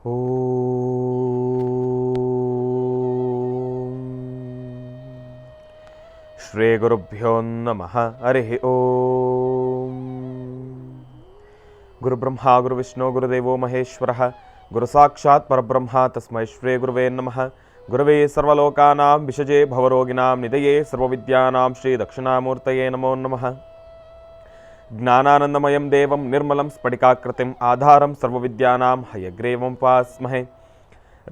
ಓಂ ಶ್ರೀ ಗುರುಭ್ಯೋ ನಮಃ. ಹರಿ ಓಂ. ಗುರುಬ್ರಹ್ಮ ಗುರುವಿಷ್ಣು ಗುರುದೇವೋ ಮಹೇಶ್ವರ ಗುರು ಸಾಕ್ಷಾತ್ ಪರಬ್ರಹ್ಮ ತಸ್ಮೈ ಶ್ರೀ ಗುರುವೇ ನಮಃ. ಗುರುವೇ ಸರ್ವಲೋಕಾನಾಂ ವಿಷಜೇ ಭವರೋಗಿಣಾಂ ನಿಧಯೇ ಸರ್ವವಿದ್ಯಾನಾಂ ಶ್ರೀ ದಕ್ಷಿಣಾಮೂರ್ತಯೇ ನಮೋ ನಮಃ. ಜ್ಞಾನಾನಂದಮಯಂ ದೇವಂ ನಿರ್ಮಲಂ ಸ್ಫಟಿಕಾಕೃತಿಂ ಆಧಾರಂ ಸರ್ವವಿದ್ಯಾನಾಂ ಹಯಗ್ರೀವಂ ಉಪಾಸ್ಮಹೇ.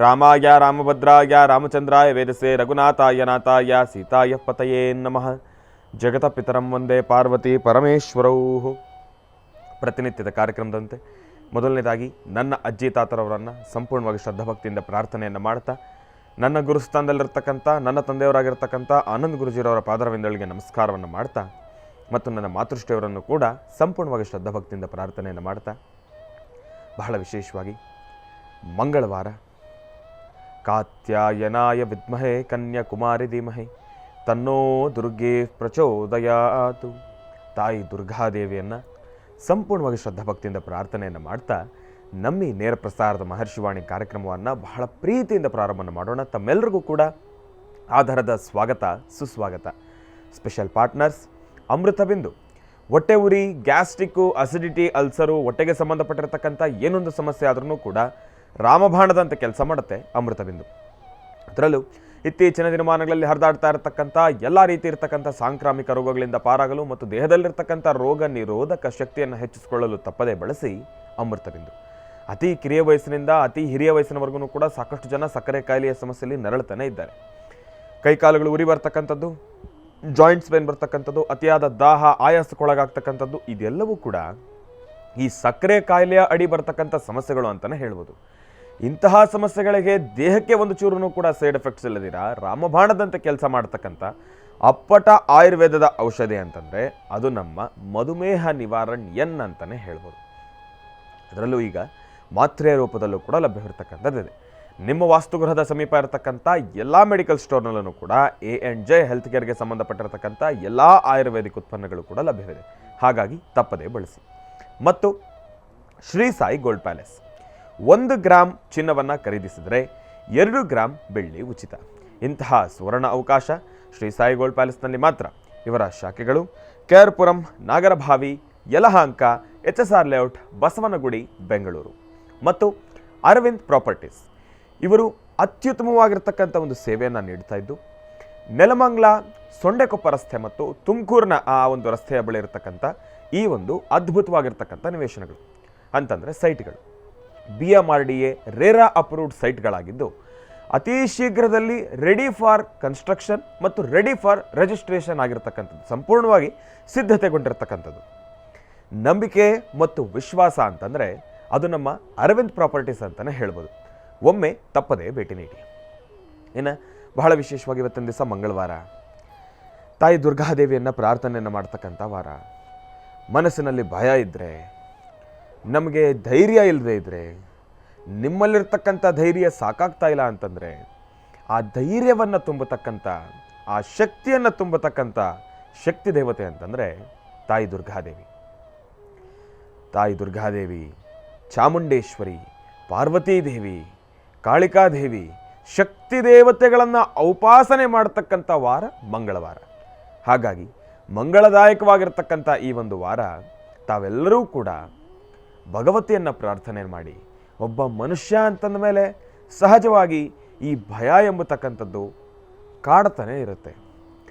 ರಾಮಾಯ ರಾಮಭದ್ರಾಯ ರಾಮಚಂದ್ರಾಯ ವೇದಸೇ ರಘುನಾಥಾಯ ನಾಥಾಯ ಸೀತಾಯ ಪತಯೇ ನಮಃ. ಜಗತಪಿತರಂ ವಂದೇ ಪಾರ್ವತಿ ಪರಮೇಶ್ವರೌ. ಪ್ರತಿನಿತ್ಯದ ಕಾರ್ಯಕ್ರಮದಂತೆ ಮೊದಲನೇದಾಗಿ ನನ್ನ ಅಜ್ಜಿ ತಾತರವರನ್ನು ಸಂಪೂರ್ಣವಾಗಿ ಶ್ರದ್ಧಾಭಕ್ತಿಯಿಂದ ಪ್ರಾರ್ಥನೆಯನ್ನು ಮಾಡ್ತಾ, ನನ್ನ ಗುರುಸ್ಥಾನದಲ್ಲಿರ್ತಕ್ಕಂಥ ನನ್ನ ತಂದೆಯವರಾಗಿರ್ತಕ್ಕಂಥ ಆನಂದ್ ಗುರುಜಿರವರ ಪಾದರವಿಂದಳಿಗೆ ನಮಸ್ಕಾರವನ್ನು ಮಾಡ್ತಾ, ಮತ್ತು ನನ್ನ ಮಾತೃಶ್ರೀಯವರನ್ನು ಕೂಡ ಸಂಪೂರ್ಣವಾಗಿ ಶ್ರದ್ಧಾಭಕ್ತಿಯಿಂದ ಪ್ರಾರ್ಥನೆಯನ್ನು ಮಾಡ್ತಾ, ಬಹಳ ವಿಶೇಷವಾಗಿ ಮಂಗಳವಾರ ಕಾತ್ಯಾಯನಾಯ ವಿದ್ಮಹೇ ಕನ್ಯಾಕುಮಾರಿ ಧೀಮಹಿ ತನ್ನೋ ದುರ್ಗೆ ಪ್ರಚೋದಯಾತು. ತಾಯಿ ದುರ್ಗಾದೇವಿಯನ್ನು ಸಂಪೂರ್ಣವಾಗಿ ಶ್ರದ್ಧಾಭಕ್ತಿಯಿಂದ ಪ್ರಾರ್ಥನೆಯನ್ನು ಮಾಡ್ತಾ ನಮ್ಮ ಈ ನೇರ ಪ್ರಸಾರದ ಮಹರ್ಷಿವಾಣಿ ಕಾರ್ಯಕ್ರಮವನ್ನು ಬಹಳ ಪ್ರೀತಿಯಿಂದ ಪ್ರಾರಂಭ ಮಾಡೋಣ. ತಮ್ಮೆಲ್ಲರಿಗೂ ಕೂಡ ಆಧಾರದ ಸ್ವಾಗತ ಸುಸ್ವಾಗತ. ಸ್ಪೆಷಲ್ ಪಾರ್ಟ್ನರ್ಸ್ ಅಮೃತ ಬಿಂದು. ಹೊಟ್ಟೆ ಉರಿ, ಗ್ಯಾಸ್ಟ್ರಿಕ್ಕು, ಅಸಿಡಿಟಿ, ಅಲ್ಸರು, ಹೊಟ್ಟೆಗೆ ಸಂಬಂಧಪಟ್ಟಿರತಕ್ಕಂಥ ಏನೊಂದು ಸಮಸ್ಯೆ ಆದ್ರೂ ಕೂಡ ರಾಮಬಾಣದಂತೆ ಕೆಲಸ ಮಾಡುತ್ತೆ ಅಮೃತ ಬಿಂದು. ಅದರಲ್ಲೂ ಇತ್ತೀಚಿನ ದಿನಮಾನಗಳಲ್ಲಿ ಹರಿದಾಡ್ತಾ ಇರತಕ್ಕಂಥ ಎಲ್ಲ ರೀತಿ ಇರತಕ್ಕಂಥ ಸಾಂಕ್ರಾಮಿಕ ರೋಗಗಳಿಂದ ಪಾರಾಗಲು ಮತ್ತು ದೇಹದಲ್ಲಿರ್ತಕ್ಕಂಥ ರೋಗ ನಿರೋಧಕ ಶಕ್ತಿಯನ್ನು ಹೆಚ್ಚಿಸಿಕೊಳ್ಳಲು ತಪ್ಪದೇ ಬಳಸಿ ಅಮೃತ ಬಿಂದು. ಅತಿ ಕಿರಿಯ ವಯಸ್ಸಿನಿಂದ ಅತಿ ಹಿರಿಯ ವಯಸ್ಸಿನವರೆಗೂ ಕೂಡ ಸಾಕಷ್ಟು ಜನ ಸಕ್ಕರೆ ಕಾಯಿಲೆಯ ಸಮಸ್ಯೆಯಲ್ಲಿ ನರಳುತ್ತಾನೆ ಇದ್ದಾರೆ. ಕೈಕಾಲುಗಳು ಉರಿ ಬರ್ತಕ್ಕಂಥದ್ದು, ಜಾಯಿಂಟ್ಸ್ ಪೇನ್ ಬರ್ತಕ್ಕಂಥದ್ದು, ಅತಿಯಾದ ದಾಹ, ಆಯಾಸಕ್ಕೊಳಗಾಗ್ತಕ್ಕಂಥದ್ದು, ಇದೆಲ್ಲವೂ ಕೂಡ ಈ ಸಕ್ಕರೆ ಕಾಯಿಲೆಯ ಅಡಿ ಬರ್ತಕ್ಕಂಥ ಸಮಸ್ಯೆಗಳು ಅಂತಲೇ ಹೇಳ್ಬೋದು. ಇಂತಹ ಸಮಸ್ಯೆಗಳಿಗೆ ದೇಹಕ್ಕೆ ಒಂದು ಚೂರು ಕೂಡ ಸೈಡ್ ಎಫೆಕ್ಟ್ಸ್ ಇಲ್ಲದಿರ ರಾಮಬಾಣದಂತೆ ಕೆಲಸ ಮಾಡ್ತಕ್ಕಂಥ ಅಪ್ಪಟ ಆಯುರ್ವೇದದ ಔಷಧಿ ಅಂತಂದರೆ ಅದು ನಮ್ಮ ಮಧುಮೇಹ ನಿವಾರಣ್ ಅಂತಲೇ ಹೇಳ್ಬೋದು. ಅದರಲ್ಲೂ ಈಗ ಮಾತ್ರೆಯ ರೂಪದಲ್ಲೂ ಕೂಡ ಲಭ್ಯವಿರ್ತಕ್ಕಂಥದ್ದಿದೆ. ನಿಮ್ಮ ವಾಸ್ತುಗೃಹದ ಸಮೀಪ ಇರತಕ್ಕಂಥ ಎಲ್ಲ ಮೆಡಿಕಲ್ ಸ್ಟೋರ್ನಲ್ಲೂ ಕೂಡ A&J ಹೆಲ್ತ್ ಕೇರ್ಗೆ ಸಂಬಂಧಪಟ್ಟಿರತಕ್ಕಂಥ ಎಲ್ಲ ಆಯುರ್ವೇದಿಕ್ ಉತ್ಪನ್ನಗಳು ಕೂಡ ಲಭ್ಯವಿದೆ. ಹಾಗಾಗಿ ತಪ್ಪದೇ ಬಳಸಿ. ಮತ್ತು Shri Sai gold palace, 1 gram ಚಿನ್ನವನ್ನು ಖರೀದಿಸಿದರೆ 2 ಗ್ರಾಮ್ ಬೆಳ್ಳಿ ಉಚಿತ. ಇಂತಹ ಸುವರ್ಣ ಅವಕಾಶ ಶ್ರೀ ಸಾಯಿ ಗೋಲ್ಡ್ ಪ್ಯಾಲೇಸ್ನಲ್ಲಿ ಮಾತ್ರ. ಇವರ ಶಾಖೆಗಳು KR Puram, Nagarbhavi, Yelahanka, HSR layout, Basavanagudi, Bengaluru. ಮತ್ತು ಅರವಿಂದ್ ಪ್ರಾಪರ್ಟೀಸ್, ಇವರು ಅತ್ಯುತ್ತಮವಾಗಿರ್ತಕ್ಕಂಥ ಒಂದು ಸೇವೆಯನ್ನು ನೀಡ್ತಾ ಇದ್ದು ನೆಲಮಂಗಲ, ಸೊಂಡೆಕೊಪ್ಪ ರಸ್ತೆ ಮತ್ತು ತುಮಕೂರಿನ ಆ ಒಂದು ರಸ್ತೆಯ ಬಳಿ ಇರತಕ್ಕಂಥ ಈ ಒಂದು ಅದ್ಭುತವಾಗಿರ್ತಕ್ಕಂಥ ನಿವೇಶನಗಳು ಅಂತಂದರೆ ಸೈಟ್ಗಳು BMRDA ರೇರಾ ಅಪ್ರೂವ್ಡ್ ಸೈಟ್ಗಳಾಗಿದ್ದು ಅತಿ ಶೀಘ್ರದಲ್ಲಿ ರೆಡಿ ಫಾರ್ ಕನ್ಸ್ಟ್ರಕ್ಷನ್ ಮತ್ತು ರೆಡಿ ಫಾರ್ ರಿಜಿಸ್ಟ್ರೇಷನ್ ಆಗಿರ್ತಕ್ಕಂಥದ್ದು, ಸಂಪೂರ್ಣವಾಗಿ ಸಿದ್ಧತೆಗೊಂಡಿರ್ತಕ್ಕಂಥದ್ದು. ನಂಬಿಕೆ ಮತ್ತು ವಿಶ್ವಾಸ ಅಂತಂದರೆ ಅದು ನಮ್ಮ ಅರವಿಂದ್ ಪ್ರಾಪರ್ಟೀಸ್ ಅಂತಲೇ ಹೇಳ್ಬೋದು. ಒಮ್ಮೆ ತಪ್ಪದೇ ಭೇಟಿ ನೀಡಿ. ಇನ್ನು ಬಹಳ ವಿಶೇಷವಾಗಿ ಇವತ್ತಿನ ದಿವಸ ಮಂಗಳವಾರ, ತಾಯಿ ದುರ್ಗಾದೇವಿಯನ್ನು ಪ್ರಾರ್ಥನೆಯನ್ನು ಮಾಡ್ತಕ್ಕಂಥ ವಾರ. ಮನಸ್ಸಿನಲ್ಲಿ ಭಯ ಇದ್ದರೆ, ನಮಗೆ ಧೈರ್ಯ ಇಲ್ಲದೆ ಇದ್ದರೆ, ನಿಮ್ಮಲ್ಲಿರ್ತಕ್ಕಂಥ ಧೈರ್ಯ ಸಾಕಾಗ್ತಾ ಇಲ್ಲ ಅಂತಂದರೆ ಆ ಧೈರ್ಯವನ್ನು ತುಂಬತಕ್ಕಂಥ, ಆ ಶಕ್ತಿಯನ್ನು ತುಂಬತಕ್ಕಂಥ ಶಕ್ತಿ ದೇವತೆ ಅಂತಂದರೆ ತಾಯಿ ದುರ್ಗಾದೇವಿ. ತಾಯಿ ದುರ್ಗಾದೇವಿ, ಚಾಮುಂಡೇಶ್ವರಿ, ಪಾರ್ವತೀ ದೇವಿ, ಕಾಳಿಕಾದೇವಿ, ಶಕ್ತಿ ದೇವತೆಗಳನ್ನು ಉಪಾಸನೆ ಮಾಡತಕ್ಕಂಥ ವಾರ ಮಂಗಳವಾರ. ಹಾಗಾಗಿ ಮಂಗಳದಾಯಕವಾಗಿರ್ತಕ್ಕಂಥ ಈ ಒಂದು ವಾರ ತಾವೆಲ್ಲರೂ ಕೂಡ ಭಗವತಿಯನ್ನು ಪ್ರಾರ್ಥನೆ ಮಾಡಿ. ಒಬ್ಬ ಮನುಷ್ಯ ಅಂತಂದ ಮೇಲೆ ಸಹಜವಾಗಿ ಈ ಭಯ ಎಂಬತಕ್ಕಂಥದ್ದು ಕಾಡ್ತಾನೆ ಇರುತ್ತೆ.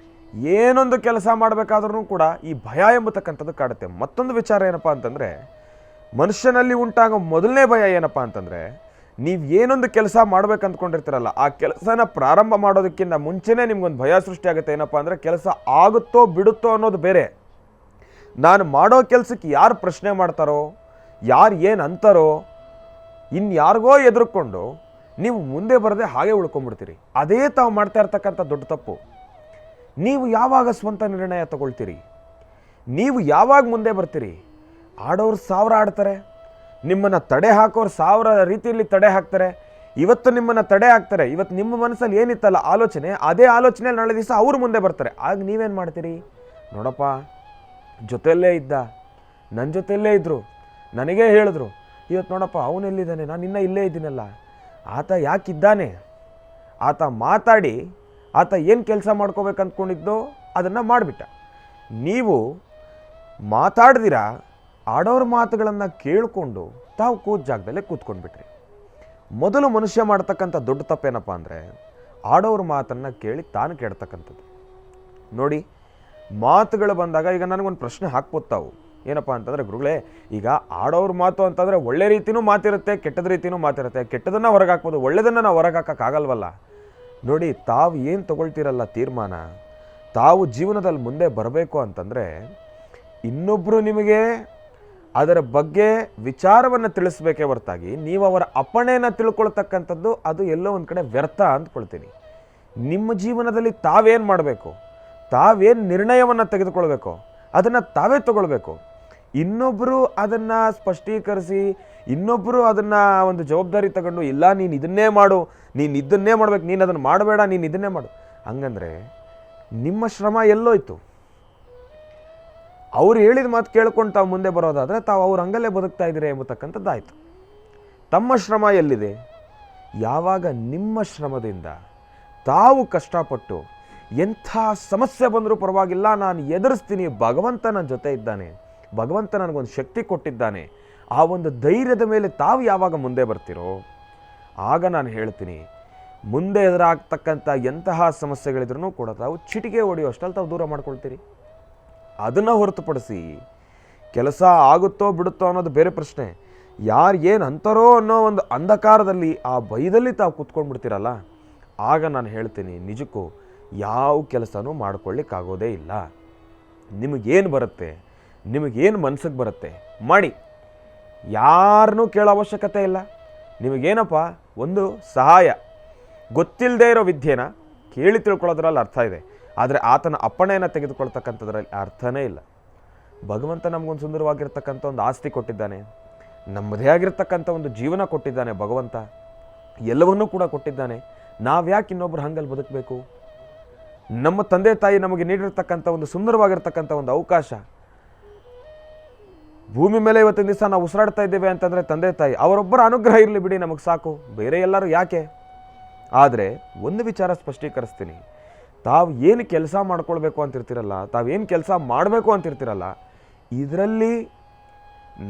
ಏನೊಂದು ಕೆಲಸ ಮಾಡಬೇಕಾದ್ರೂ ಕೂಡ ಈ ಭಯ ಎಂಬತಕ್ಕಂಥದ್ದು ಕಾಡುತ್ತೆ. ಮತ್ತೊಂದು ವಿಚಾರ ಏನಪ್ಪ ಅಂತಂದರೆ, ಮನುಷ್ಯನಲ್ಲಿ ಉಂಟಾಗೋ ಮೊದಲನೇ ಭಯ ಏನಪ್ಪ ಅಂತಂದರೆ, ನೀವು ಏನೊಂದು ಕೆಲಸ ಮಾಡ್ಬೇಕು ಅಂದ್ಕೊಂಡಿರ್ತೀರಲ್ಲ, ಆ ಕೆಲಸನ ಪ್ರಾರಂಭ ಮಾಡೋದಕ್ಕಿಂತ ಮುಂಚೆನೇ ನಿಮ್ಗೊಂದು ಭಯ ಸೃಷ್ಟಿಯಾಗುತ್ತೆ. ಏನಪ್ಪ ಅಂದರೆ, ಕೆಲಸ ಆಗುತ್ತೋ ಬಿಡುತ್ತೋ ಅನ್ನೋದು ಬೇರೆ, ನಾನು ಮಾಡೋ ಕೆಲಸಕ್ಕೆ ಯಾರು ಪ್ರಶ್ನೆ ಮಾಡ್ತಾರೋ, ಯಾರು ಏನು ಅಂತಾರೋ, ಇನ್ಯಾರಿಗೋ ಎದುರುಕೊಂಡು ನೀವು ಮುಂದೆ ಬರದೆ ಹಾಗೆ ಉಳ್ಕೊಂಡ್ಬಿಡ್ತೀರಿ. ಅದೇ ತಾವು ಮಾಡ್ತಾ ಇರ್ತಕ್ಕಂಥ ದೊಡ್ಡ ತಪ್ಪು. ನೀವು ಯಾವಾಗ ಸ್ವಂತ ನಿರ್ಣಯ ತಗೊಳ್ತೀರಿ, ನೀವು ಯಾವಾಗ ಮುಂದೆ ಬರ್ತೀರಿ? ಆಡೋರು 1000 ಆಡ್ತಾರೆ, ನಿಮ್ಮನ್ನು ತಡೆ ಹಾಕೋರು 1000 ರೀತಿಯಲ್ಲಿ ತಡೆ ಹಾಕ್ತಾರೆ. ಇವತ್ತು ನಿಮ್ಮನ್ನು ತಡೆ ಹಾಕ್ತಾರೆ, ಇವತ್ತು ನಿಮ್ಮ ಮನಸ್ಸಲ್ಲಿ ಏನಿತ್ತಲ್ಲ ಆಲೋಚನೆ, ಅದೇ ಆಲೋಚನೆಯಲ್ಲಿ ನಾಳೆ ದಿವಸ ಅವರು ಮುಂದೆ ಬರ್ತಾರೆ. ಆಗ ನೀವೇನು ಮಾಡ್ತೀರಿ? ನೋಡಪ್ಪ, ಜೊತೆಯಲ್ಲೇ ಇದ್ದ, ನನ್ನ ಜೊತೆಯಲ್ಲೇ ಇದ್ದರು, ನನಗೇ ಹೇಳಿದ್ರು, ಇವತ್ತು ನೋಡಪ್ಪ ಅವನೆಲ್ಲಿದ್ದಾನೆ, ನಾನು ಇನ್ನೂ ಇಲ್ಲೇ ಇದ್ದೀನಲ್ಲ. ಆತ ಯಾಕಿದ್ದಾನೆ, ಆತ ಮಾತಾಡಿ ಆತ ಏನು ಕೆಲಸ ಮಾಡ್ಕೋಬೇಕು ಅಂದ್ಕೊಂಡಿದ್ದೋ ಅದನ್ನು ಮಾಡಿಬಿಟ್ಟ. ನೀವು ಮಾತಾಡ್ದಿರ ಆಡೋರ ಮಾತುಗಳನ್ನು ಕೇಳಿಕೊಂಡು ತಾವು ಕೂತ ಜಾಗದಲ್ಲೇ ಕೂತ್ಕೊಂಡ್ಬಿಟ್ರಿ. ಮೊದಲು ಮನುಷ್ಯ ಮಾಡ್ತಕ್ಕಂಥ ದೊಡ್ಡ ತಪ್ಪೇನಪ್ಪ ಅಂದರೆ ಆಡೋರ ಮಾತನ್ನು ಕೇಳಿ ತಾನು ಕೇಳ್ತಕ್ಕಂಥದ್ದು. ನೋಡಿ, ಮಾತುಗಳು ಬಂದಾಗ ಈಗ ನನಗೊಂದು ಪ್ರಶ್ನೆ ಹಾಕ್ಬೋದು ತಾವು, ಏನಪ್ಪ ಅಂತಂದರೆ, ಗುರುಗಳೇ ಈಗ ಆಡೋರ ಮಾತು ಅಂತಂದರೆ ಒಳ್ಳೆ ರೀತಿಯೂ ಮಾತಿರುತ್ತೆ, ಕೆಟ್ಟದ ರೀತಿಯೂ ಮಾತಿರುತ್ತೆ. ಕೆಟ್ಟದನ್ನು ಹೊರಗೆ ಹಾಕ್ಬೋದು, ಒಳ್ಳೆಯದನ್ನು ನಾವು ಹೊರಗೆ ಹಾಕೋಕ್ಕಾಗಲ್ವಲ್ಲ. ನೋಡಿ, ತಾವು ಏನು ತಗೊಳ್ತೀರಲ್ಲ ತೀರ್ಮಾನ, ತಾವು ಜೀವನದಲ್ಲಿ ಮುಂದೆ ಬರಬೇಕು ಅಂತಂದರೆ ಇನ್ನೊಬ್ಬರು ನಿಮಗೆ ಅದರ ಬಗ್ಗೆ ವಿಚಾರವನ್ನು ತಿಳಿಸ್ಬೇಕೇ ಹೊರತಾಗಿ ನೀವು ಅವರ ಅಪ್ಪಣೆಯನ್ನು ತಿಳ್ಕೊಳ್ತಕ್ಕಂಥದ್ದು ಅದು ಎಲ್ಲೋ ಒಂದು ಕಡೆ ವ್ಯರ್ಥ ಅಂದ್ಕೊಳ್ತೀನಿ. ನಿಮ್ಮ ಜೀವನದಲ್ಲಿ ತಾವೇನು ಮಾಡಬೇಕು, ತಾವೇನು ನಿರ್ಣಯವನ್ನು ತೆಗೆದುಕೊಳ್ಬೇಕು ಅದನ್ನು ತಾವೇ ತಗೊಳ್ಬೇಕು. ಇನ್ನೊಬ್ಬರು ಅದನ್ನು ಸ್ಪಷ್ಟೀಕರಿಸಿ, ಇನ್ನೊಬ್ಬರು ಅದನ್ನು ಒಂದು ಜವಾಬ್ದಾರಿ ತಗೊಂಡು, ಇಲ್ಲ ನೀನು ಇದನ್ನೇ ಮಾಡು, ನೀನು ಇದನ್ನೇ ಮಾಡ್ಬೇಕು, ನೀನು ಅದನ್ನು ಮಾಡಬೇಡ, ನೀನು ಇದನ್ನೇ ಮಾಡು, ಹಂಗಂದರೆ ನಿಮ್ಮ ಶ್ರಮ ಎಲ್ಲೋಯ್ತು? ಅವ್ರು ಹೇಳಿದ ಮಾತು ಕೇಳ್ಕೊಂಡು ತಾವು ಮುಂದೆ ಬರೋದಾದರೆ ತಾವು ಅವ್ರು ಹಂಗಲ್ಲೇ ಬದುಕ್ತಾ ಇದ್ದೀರಿ ಎಂಬತಕ್ಕಂಥದ್ದಾಯಿತು. ತಮ್ಮ ಶ್ರಮ ಎಲ್ಲಿದೆ? ಯಾವಾಗ ನಿಮ್ಮ ಶ್ರಮದಿಂದ ತಾವು ಕಷ್ಟಪಟ್ಟು ಎಂಥ ಸಮಸ್ಯೆ ಬಂದರೂ ಪರವಾಗಿಲ್ಲ, ನಾನು ಎದುರಿಸ್ತೀನಿ, ಭಗವಂತ ನನ್ನ ಜೊತೆ ಇದ್ದಾನೆ, ಭಗವಂತ ನನಗೊಂದು ಶಕ್ತಿ ಕೊಟ್ಟಿದ್ದಾನೆ, ಆ ಒಂದು ಧೈರ್ಯದ ಮೇಲೆ ತಾವು ಯಾವಾಗ ಮುಂದೆ ಬರ್ತೀರೋ ಆಗ ನಾನು ಹೇಳ್ತೀನಿ, ಮುಂದೆ ಎದುರಾಗ್ತಕ್ಕಂಥ ಎಂತಹ ಸಮಸ್ಯೆಗಳಿದ್ರೂ ಕೂಡ ತಾವು ಚಿಟಿಕೆ ಹೊಡೆಯುವಷ್ಟಲ್ಲಿ ತಾವು ದೂರ ಮಾಡ್ಕೊಳ್ತೀರಿ. ಅದನ್ನು ಹೊರತುಪಡಿಸಿ ಕೆಲಸ ಆಗುತ್ತೋ ಬಿಡುತ್ತೋ ಅನ್ನೋದು ಬೇರೆ ಪ್ರಶ್ನೆ. ಯಾರು ಏನು ಅಂತಾರೋ ಅನ್ನೋ ಒಂದು ಅಂಧಕಾರದಲ್ಲಿ ಆ ಭಯದಲ್ಲಿ ತಾವು ಕೂತ್ಕೊಂಡ್ಬಿಡ್ತೀರಲ್ಲ, ಆಗ ನಾನು ಹೇಳ್ತೀನಿ, ನಿಜಕ್ಕೂ ಯಾವ ಕೆಲಸನೂ ಮಾಡ್ಕೊಳ್ಳಿಕ್ಕಾಗೋದೇ ಇಲ್ಲ. ನಿಮಗೇನು ಬರುತ್ತೆ, ನಿಮಗೇನು ಮನಸ್ಸಿಗೆ ಬರುತ್ತೆ ಮಾಡಿ, ಯಾರನ್ನೂ ಕೇಳೋ ಅವಶ್ಯಕತೆ ಇಲ್ಲ. ನಿಮಗೇನಪ್ಪ ಒಂದು ಸಹಾಯ, ಗೊತ್ತಿಲ್ಲದೆ ಇರೋ ವಿದ್ಯೆನ ಕೇಳಿ ತಿಳ್ಕೊಳ್ಳೋದ್ರಲ್ಲಿ ಅರ್ಥ ಇದೆ, ಆದರೆ ಆತನ ಅಪ್ಪಣೆಯನ್ನು ತೆಗೆದುಕೊಳ್ತಕ್ಕಂಥದ್ರಲ್ಲಿ ಅರ್ಥನೇ ಇಲ್ಲ. ಭಗವಂತ ನಮಗೊಂದು ಸುಂದರವಾಗಿರ್ತಕ್ಕಂಥ ಒಂದು ಆಸ್ತಿ ಕೊಟ್ಟಿದ್ದಾನೆ, ನಮ್ಮದೇ ಆಗಿರ್ತಕ್ಕಂಥ ಒಂದು ಜೀವನ ಕೊಟ್ಟಿದ್ದಾನೆ ಭಗವಂತ, ಎಲ್ಲವನ್ನೂ ಕೂಡ ಕೊಟ್ಟಿದ್ದಾನೆ. ನಾವ್ಯಾಕೆ ಇನ್ನೊಬ್ರು ಹಂಗಲ್ಲಿ ಬದುಕಬೇಕು? ನಮ್ಮ ತಂದೆ ತಾಯಿ ನಮಗೆ ನೀಡಿರ್ತಕ್ಕಂಥ ಒಂದು ಸುಂದರವಾಗಿರ್ತಕ್ಕಂಥ ಒಂದು ಅವಕಾಶ, ಭೂಮಿ ಮೇಲೆ ಇವತ್ತಿನ ದಿವಸ ನಾವು ಉಸಿರಾಡ್ತಾ ಇದ್ದೇವೆ ಅಂತಂದರೆ ತಂದೆ ತಾಯಿ ಅವರೊಬ್ಬರ ಅನುಗ್ರಹ ಇರಲಿ ಬಿಡಿ, ನಮಗೆ ಸಾಕು, ಬೇರೆ ಎಲ್ಲರೂ ಯಾಕೆ? ಆದರೆ ಒಂದು ವಿಚಾರ ಸ್ಪಷ್ಟೀಕರಿಸ್ತೀನಿ, ತಾವು ಏನು ಕೆಲಸ ಮಾಡ್ಕೊಳ್ಬೇಕು ಅಂತಿರ್ತಿರಲ್ಲ, ತಾವೇನು ಕೆಲಸ ಮಾಡಬೇಕು ಅಂತಿರ್ತಿರಲ್ಲ, ಇದರಲ್ಲಿ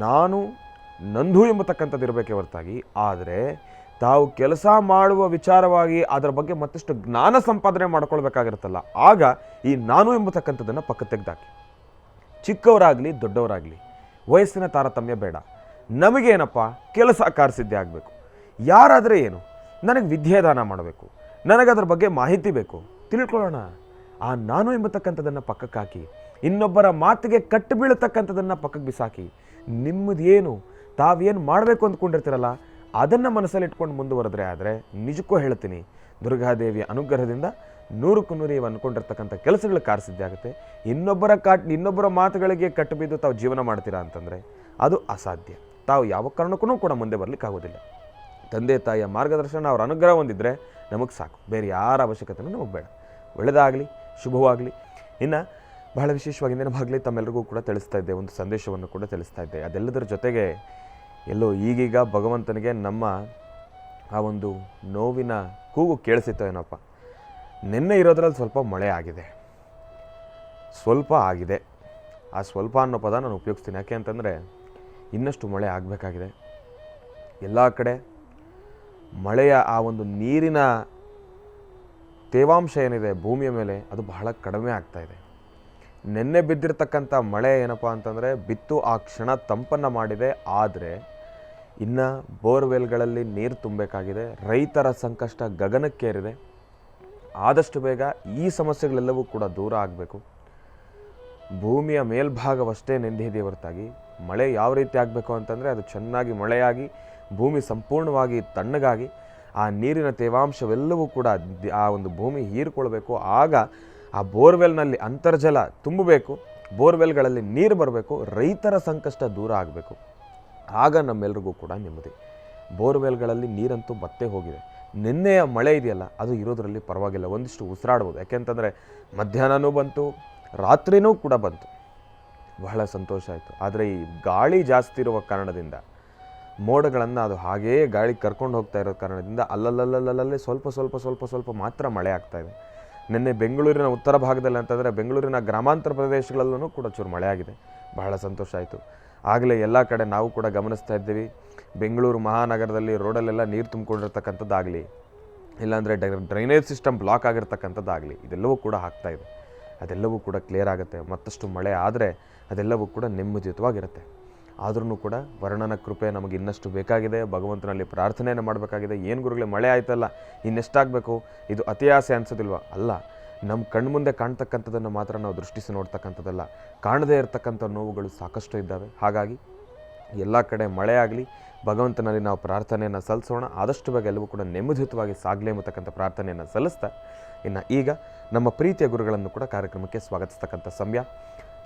ನಾನು ನಂದು ಎಂಬತಕ್ಕಂಥದ್ದು ಇರಬೇಕೇ ಹೊರತಾಗಿ, ಆದರೆ ತಾವು ಕೆಲಸ ಮಾಡುವ ವಿಚಾರವಾಗಿ ಅದರ ಬಗ್ಗೆ ಮತ್ತಷ್ಟು ಜ್ಞಾನ ಸಂಪಾದನೆ ಮಾಡ್ಕೊಳ್ಬೇಕಾಗಿರುತ್ತಲ್ಲ, ಆಗ ಈ ನಾನು ಎಂಬತಕ್ಕಂಥದ್ದನ್ನು ಪಕ್ಕ ತೆಗೆದಾಕಿ. ಚಿಕ್ಕವರಾಗಲಿ ದೊಡ್ಡವರಾಗಲಿ ವಯಸ್ಸಿನ ತಾರತಮ್ಯ ಬೇಡ. ನಮಗೇನಪ್ಪ ಕೆಲಸ ಕಾರ್ಯಸಿದ್ಧಿ ಆಗಬೇಕು. ಯಾರಾದರೆ ಏನು, ನನಗೆ ವಿದ್ಯಾದಾನ ಮಾಡಬೇಕು, ನನಗದ್ರ ಬಗ್ಗೆ ಮಾಹಿತಿ ಬೇಕು, ತಿಳ್ಕೊಳ್ಳೋಣ. ಆ ನಾನು ಎಂಬತಕ್ಕಂಥದ್ದನ್ನು ಪಕ್ಕಕ್ಕೆ ಹಾಕಿ, ಇನ್ನೊಬ್ಬರ ಮಾತಿಗೆ ಕಟ್ಟು ಬೀಳತಕ್ಕಂಥದ್ದನ್ನು ಪಕ್ಕಕ್ಕೆ ಬಿಸಾಕಿ, ನಿಮ್ಮದೇನು ತಾವೇನು ಮಾಡಬೇಕು ಅಂದ್ಕೊಂಡಿರ್ತೀರಲ್ಲ ಅದನ್ನು ಮನಸ್ಸಲ್ಲಿ ಇಟ್ಕೊಂಡು ಮುಂದುವರೆದ್ರೆ ಆದರೆ ನಿಜಕ್ಕೂ ಹೇಳ್ತೀನಿ, ದುರ್ಗಾದೇವಿಯ ಅನುಗ್ರಹದಿಂದ 100ಕ್ಕೂ 100 ಇವು ಅಂದ್ಕೊಂಡಿರ್ತಕ್ಕಂಥ ಕೆಲಸಗಳು ಕಾರ್ಯಸಿದ್ಧಿ ಆಗುತ್ತೆ. ಇನ್ನೊಬ್ಬರ ಮಾತುಗಳಿಗೆ ಕಟ್ಟು ಬಿದ್ದು ತಾವು ಜೀವನ ಮಾಡ್ತೀರಾ ಅಂತಂದರೆ ಅದು ಅಸಾಧ್ಯ. ತಾವು ಯಾವ ಕಾರಣಕ್ಕೂ ಕೂಡ ಮುಂದೆ ಬರಲಿಕ್ಕಾಗೋದಿಲ್ಲ. ತಂದೆ ತಾಯಿಯ ಮಾರ್ಗದರ್ಶನ, ಅವರ ಅನುಗ್ರಹ ಹೊಂದಿದ್ರೆ ನಮಗೆ ಸಾಕು, ಬೇರೆ ಯಾರ ಅವಶ್ಯಕತೆಯೂ ನಮಗೆ ಬೇಡ. ಒಳ್ಳೆಯದಾಗಲಿ, ಶುಭವಾಗಲಿ. ಇನ್ನು ಬಹಳ ವಿಶೇಷವಾಗಿ ನೆನಪಾಗಲಿ, ತಮ್ಮೆಲ್ಲರಿಗೂ ಕೂಡ ತಿಳಿಸ್ತಾ ಇದ್ದೆ, ಒಂದು ಸಂದೇಶವನ್ನು ಕೂಡ ತಿಳಿಸ್ತಾ ಇದ್ದೆ. ಅದೆಲ್ಲದರ ಜೊತೆಗೆ ಎಲ್ಲೋ ಈಗೀಗ ಭಗವಂತನಿಗೆ ನಮ್ಮ ಆ ಒಂದು ನೋವಿನ ಕೂಗು ಕೇಳಿಸಿತ್ತೋ ಏನಪ್ಪ. ನಿನ್ನೆ ಇರೋದ್ರಲ್ಲಿ ಸ್ವಲ್ಪ ಮಳೆ ಆಗಿದೆ, ಸ್ವಲ್ಪ ಆಗಿದೆ. ಆ ಸ್ವಲ್ಪ ಅನ್ನೋ ಪದ ನಾನು ಉಪಯೋಗಿಸ್ತೀನಿ, ಯಾಕೆ ಅಂತಂದರೆ ಇನ್ನಷ್ಟು ಮಳೆ ಆಗಬೇಕಾಗಿದೆ. ಎಲ್ಲ ಕಡೆ ಮಳೆಯ ಆ ಒಂದು ನೀರಿನ ತೇವಾಂಶ ಏನಿದೆ ಭೂಮಿಯ ಮೇಲೆ ಅದು ಬಹಳ ಕಡಿಮೆ ಆಗ್ತಾಯಿದೆ. ನೆನ್ನೆ ಬಿದ್ದಿರ್ತಕ್ಕಂಥ ಮಳೆ ಏನಪ್ಪ ಅಂತಂದರೆ ಬಿತ್ತು ಆ ಕ್ಷಣ ತಂಪನ್ನು ಮಾಡಿದೆ, ಆದರೆ ಇನ್ನು ಬೋರ್ವೆಲ್ಗಳಲ್ಲಿ ನೀರು ತುಂಬಬೇಕಾಗಿದೆ. ರೈತರ ಸಂಕಷ್ಟ ಗಗನಕ್ಕೇರಿದೆ. ಆದಷ್ಟು ಬೇಗ ಈ ಸಮಸ್ಯೆಗಳೆಲ್ಲವೂ ಕೂಡ ದೂರ ಆಗಬೇಕು. ಭೂಮಿಯ ಮೇಲ್ಭಾಗವಷ್ಟೇ ನೆಂದಿದೆಯೇ ಹೊರತಾಗಿ ಮಳೆ ಯಾವ ರೀತಿ ಆಗಬೇಕು ಅಂತಂದರೆ ಅದು ಚೆನ್ನಾಗಿ ಮಳೆಯಾಗಿ ಭೂಮಿ ಸಂಪೂರ್ಣವಾಗಿ ತಣ್ಣಗಾಗಿ ಆ ನೀರಿನ ತೇವಾಂಶವೆಲ್ಲವೂ ಕೂಡ ಆ ಒಂದು ಭೂಮಿ ಹೀರಿಕೊಳ್ಬೇಕು. ಆಗ ಆ ಬೋರ್ವೆಲ್ನಲ್ಲಿ ಅಂತರ್ಜಲ ತುಂಬಬೇಕು, ಬೋರ್ವೆಲ್ಗಳಲ್ಲಿ ನೀರು ಬರಬೇಕು, ರೈತರ ಸಂಕಷ್ಟ ದೂರ ಆಗಬೇಕು. ಆಗ ನಮ್ಮೆಲ್ರಿಗೂ ಕೂಡ ನೆಮ್ಮದಿ. ಬೋರ್ವೆಲ್ಗಳಲ್ಲಿ ನೀರಂತೂ ಮತ್ತೆ ಹೋಗಿದೆ. ನಿನ್ನೆಯ ಮಳೆ ಇದೆಯಲ್ಲ ಅದು ಇರೋದರಲ್ಲಿ ಪರವಾಗಿಲ್ಲ, ಒಂದಿಷ್ಟು ಉಸಿರಾಡ್ಬೋದು. ಯಾಕೆಂತಂದರೆ ಮಧ್ಯಾಹ್ನನೂ ಬಂತು, ರಾತ್ರಿನೂ ಕೂಡ ಬಂತು, ಬಹಳ ಸಂತೋಷ ಆಯಿತು. ಆದರೆ ಈ ಗಾಳಿ ಜಾಸ್ತಿ ಇರುವ ಕಾರಣದಿಂದ ಮೋಡಗಳನ್ನು ಅದು ಹಾಗೇ ಗಾಳಿ ಕರ್ಕೊಂಡು ಹೋಗ್ತಾ ಇರೋ ಕಾರಣದಿಂದ ಅಲ್ಲಲ್ಲಲ್ಲಲ್ಲೇ ಸ್ವಲ್ಪ ಮಾತ್ರ ಮಳೆ ಆಗ್ತಾಯಿದೆ. ನಿನ್ನೆ ಬೆಂಗಳೂರಿನ ಉತ್ತರ ಭಾಗದಲ್ಲಿ ಅಂತಂದರೆ ಬೆಂಗಳೂರಿನ ಗ್ರಾಮಾಂತರ ಪ್ರದೇಶಗಳಲ್ಲೂ ಕೂಡ ಚೂರು ಮಳೆ ಆಗಿದೆ. ಬಹಳ ಸಂತೋಷ ಆಯಿತು. ಆಗಲೇ ಎಲ್ಲ ಕಡೆ ನಾವು ಕೂಡ ಗಮನಿಸ್ತಾ ಇದ್ದೀವಿ, ಬೆಂಗಳೂರು ಮಹಾನಗರದಲ್ಲಿ ರೋಡಲ್ಲೆಲ್ಲ ನೀರು ತುಂಬಿಕೊಂಡಿರ್ತಕ್ಕಂಥದ್ದಾಗಲಿ, ಇಲ್ಲಾಂದರೆ ಡ್ರೈನೇಜ್ ಸಿಸ್ಟಮ್ ಬ್ಲಾಕ್ ಆಗಿರ್ತಕ್ಕಂಥದ್ದಾಗಲಿ, ಇದೆಲ್ಲವೂ ಕೂಡ ಆಗ್ತಾಯಿದೆ. ಅದೆಲ್ಲವೂ ಕೂಡ ಕ್ಲಿಯರ್ ಆಗುತ್ತೆ. ಮತ್ತಷ್ಟು ಮಳೆ ಆದರೆ ಅದೆಲ್ಲವೂ ಕೂಡ ನೆಮ್ಮದಿಯುತವಾಗಿರುತ್ತೆ. ಆದ್ರೂ ಕೂಡ ವರ್ಣನ ಕೃಪೆ ನಮಗೆ ಇನ್ನಷ್ಟು ಬೇಕಾಗಿದೆ. ಭಗವಂತನಲ್ಲಿ ಪ್ರಾರ್ಥನೆಯನ್ನು ಮಾಡಬೇಕಾಗಿದೆ. ಏನು ಗುರುಗಳೇ ಮಳೆ ಆಯ್ತಲ್ಲ, ಇನ್ನೆಷ್ಟಾಗಬೇಕು, ಇದು ಅತಿ ಆಸೆ ಅನಿಸೋದಿಲ್ವ? ಅಲ್ಲ, ನಮ್ಮ ಕಣ್ಮುಂದೆ ಕಾಣ್ತಕ್ಕಂಥದ್ದನ್ನು ಮಾತ್ರ ನಾವು ದೃಷ್ಟಿಸಿ ನೋಡ್ತಕ್ಕಂಥದ್ದಲ್ಲ. ಕಾಣದೇ ಇರತಕ್ಕಂಥ ನೋವುಗಳು ಸಾಕಷ್ಟು ಇದ್ದಾವೆ. ಹಾಗಾಗಿ ಎಲ್ಲ ಕಡೆ ಮಳೆ ಆಗಲಿ, ಭಗವಂತನಲ್ಲಿ ನಾವು ಪ್ರಾರ್ಥನೆಯನ್ನು ಸಲ್ಲಿಸೋಣ. ಆದಷ್ಟು ಬೇಗ ಎಲ್ಲವೂ ಕೂಡ ನೆಮ್ಮದಿಯುತವಾಗಿ ಸಾಗಲಿ ಎಂಬತಕ್ಕಂಥ ಪ್ರಾರ್ಥನೆಯನ್ನು ಸಲ್ಲಿಸ್ತಾ, ಇನ್ನು ಈಗ ನಮ್ಮ ಪ್ರೀತಿಯ ಗುರುಗಳನ್ನು ಕೂಡ ಕಾರ್ಯಕ್ರಮಕ್ಕೆ ಸ್ವಾಗತಿಸ್ತಕ್ಕಂಥ ಸಮಯ.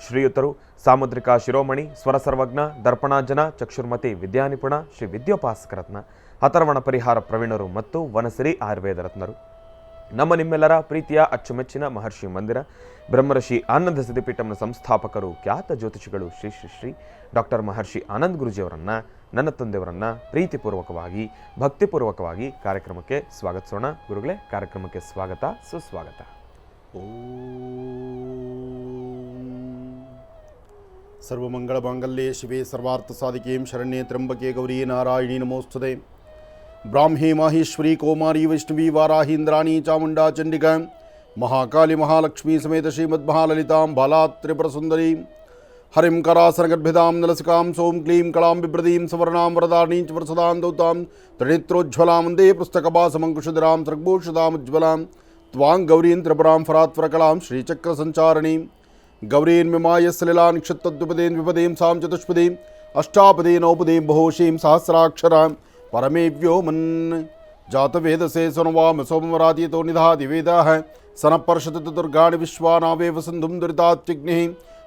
ಶ್ರೀಯುತರು ಸಾಮುದ್ರಿಕ ಶಿರೋಮಣಿ, ಸ್ವರ ಸರ್ವಜ್ಞ, ದರ್ಪಣಾಜನ, ಚಕ್ಷುರ್ಮತಿ, ವಿದ್ಯಾನಿಪುಣ, ಶ್ರೀ ವಿದ್ಯೋಪಾಸಕ ರತ್ನ, ಅಥರ್ವಣ ಪರಿಹಾರ ಪ್ರವೀಣರು ಮತ್ತು ವನಸಿರಿ ಆಯುರ್ವೇದ ರತ್ನರು, ನಮ್ಮ ನಿಮ್ಮೆಲ್ಲರ ಪ್ರೀತಿಯ ಅಚ್ಚುಮೆಚ್ಚಿನ ಮಹರ್ಷಿ ಮಂದಿರ ಬ್ರಹ್ಮರ್ಷಿ ಆನಂದ ಸಿದ್ಧಿಪೀಠಂನ ಸಂಸ್ಥಾಪಕರು, ಖ್ಯಾತ ಜ್ಯೋತಿಷಿಗಳು ಶ್ರೀ ಶ್ರೀ ಶ್ರೀ ಡಾಕ್ಟರ್ ಮಹರ್ಷಿ ಆನಂದ್ ಗುರುಜಿಯವರನ್ನು, ನನ್ನ ತಂದೆಯವರನ್ನು ಪ್ರೀತಿಪೂರ್ವಕವಾಗಿ ಭಕ್ತಿಪೂರ್ವಕವಾಗಿ ಕಾರ್ಯಕ್ರಮಕ್ಕೆ ಸ್ವಾಗತಿಸೋಣ. ಗುರುಗಳೇ, ಕಾರ್ಯಕ್ರಮಕ್ಕೆ ಸ್ವಾಗತ, ಸುಸ್ವಾಗತ. ಸರ್ವಮಂಗಳಮಾಂಗಲ್ಯೆ ಶಿವೆ ಸರ್ವಾರ್ಥಸಾಧಿಕೆ ಶರಣ್ಯೆ ತ್ರ್ಯಂಬಕೆ ಗೌರಿ ನಾರಾಯಣಿ ನಮೋಸ್ತುತೆ. ಬ್ರಾಹ್ಮಿ ಮಾಹೇಶ್ವರಿ ಕೌಮಾರಿ ವೈಷ್ಣವಿ ವಾರಾಹಿ ಇಂದ್ರಾಣಿ ಚಾಮುಂಡಾ ಚಂಡಿಕಾ ಮಹಾಕಾಳಿ ಮಹಾಲಕ್ಷ್ಮೀ ಸಮೇತ ಶ್ರೀಮದ್ಮಹಾಲಲಿತಾಂ ಬಾಲಾತ್ ತ್ರಿಪುರ ಸುಂದರಿ ಹರಿಂ ಕರಾಸನಗರ್ಭಿದಾಂ ನಲಸಿಕಾಂ ಸೌಂ ಕ್ಲೀಂ ಕಳಾಂ ಬಿಭ್ರದೀಂ ಸವರ್ಣಾಂ ವರದಾರ್ಣೀಂ ಚ ವರಸದಾಂ ದೌತಾಂ ತ್ರಿನೇತ್ರೋಜ್ವಲಾಂ ವಂದೇ ಪುಸ್ತಕಭಾಸಮಂಕುಶಧರಾಂ ಸರ್ಗಭೂಷದಾಮುಜ್ವಲಾಂ ತ್ವಾಂ ಗೌರೀಂ ತ್ರಿಪುರಾಂ ಫರಾತ್ವರಕಲಾಂ ಶ್ರೀಚಕ್ರ ಸಂಚಾರಣೀಂ ಗೌರೀನ್ ಮಿಮಾಯ ಸಲಿಲಾನ್ ಕ್ಷತ್ತದ್ವಿಪದೇನ್ ವಿಪದೇಂ ಸಾಂ ಚತುಷ್ಪದೀಂ ಅಷ್ಟಾಪದೇ ನೌಪದೀಂ ಬಹುಶೀಂ ಸಹಸ್ರಾಕ್ಷರಾಂ ಪರಮೇ ವ್ಯೋಮನ್ ಜಾತವೇದಸೇ ಸೊನವಾಮ ಸೋಮವರಾತೀತೋ ನಿಧಾತಿ ವೇದಾಃ ಸನಪರ್ಷತ ದುರ್ಗಾಣಿ ವಿಶ್ವಾನಾವೇವ ಸಿಂಧುಂ ದುರಿತಾತ್ವಿಗ್ನಿಃ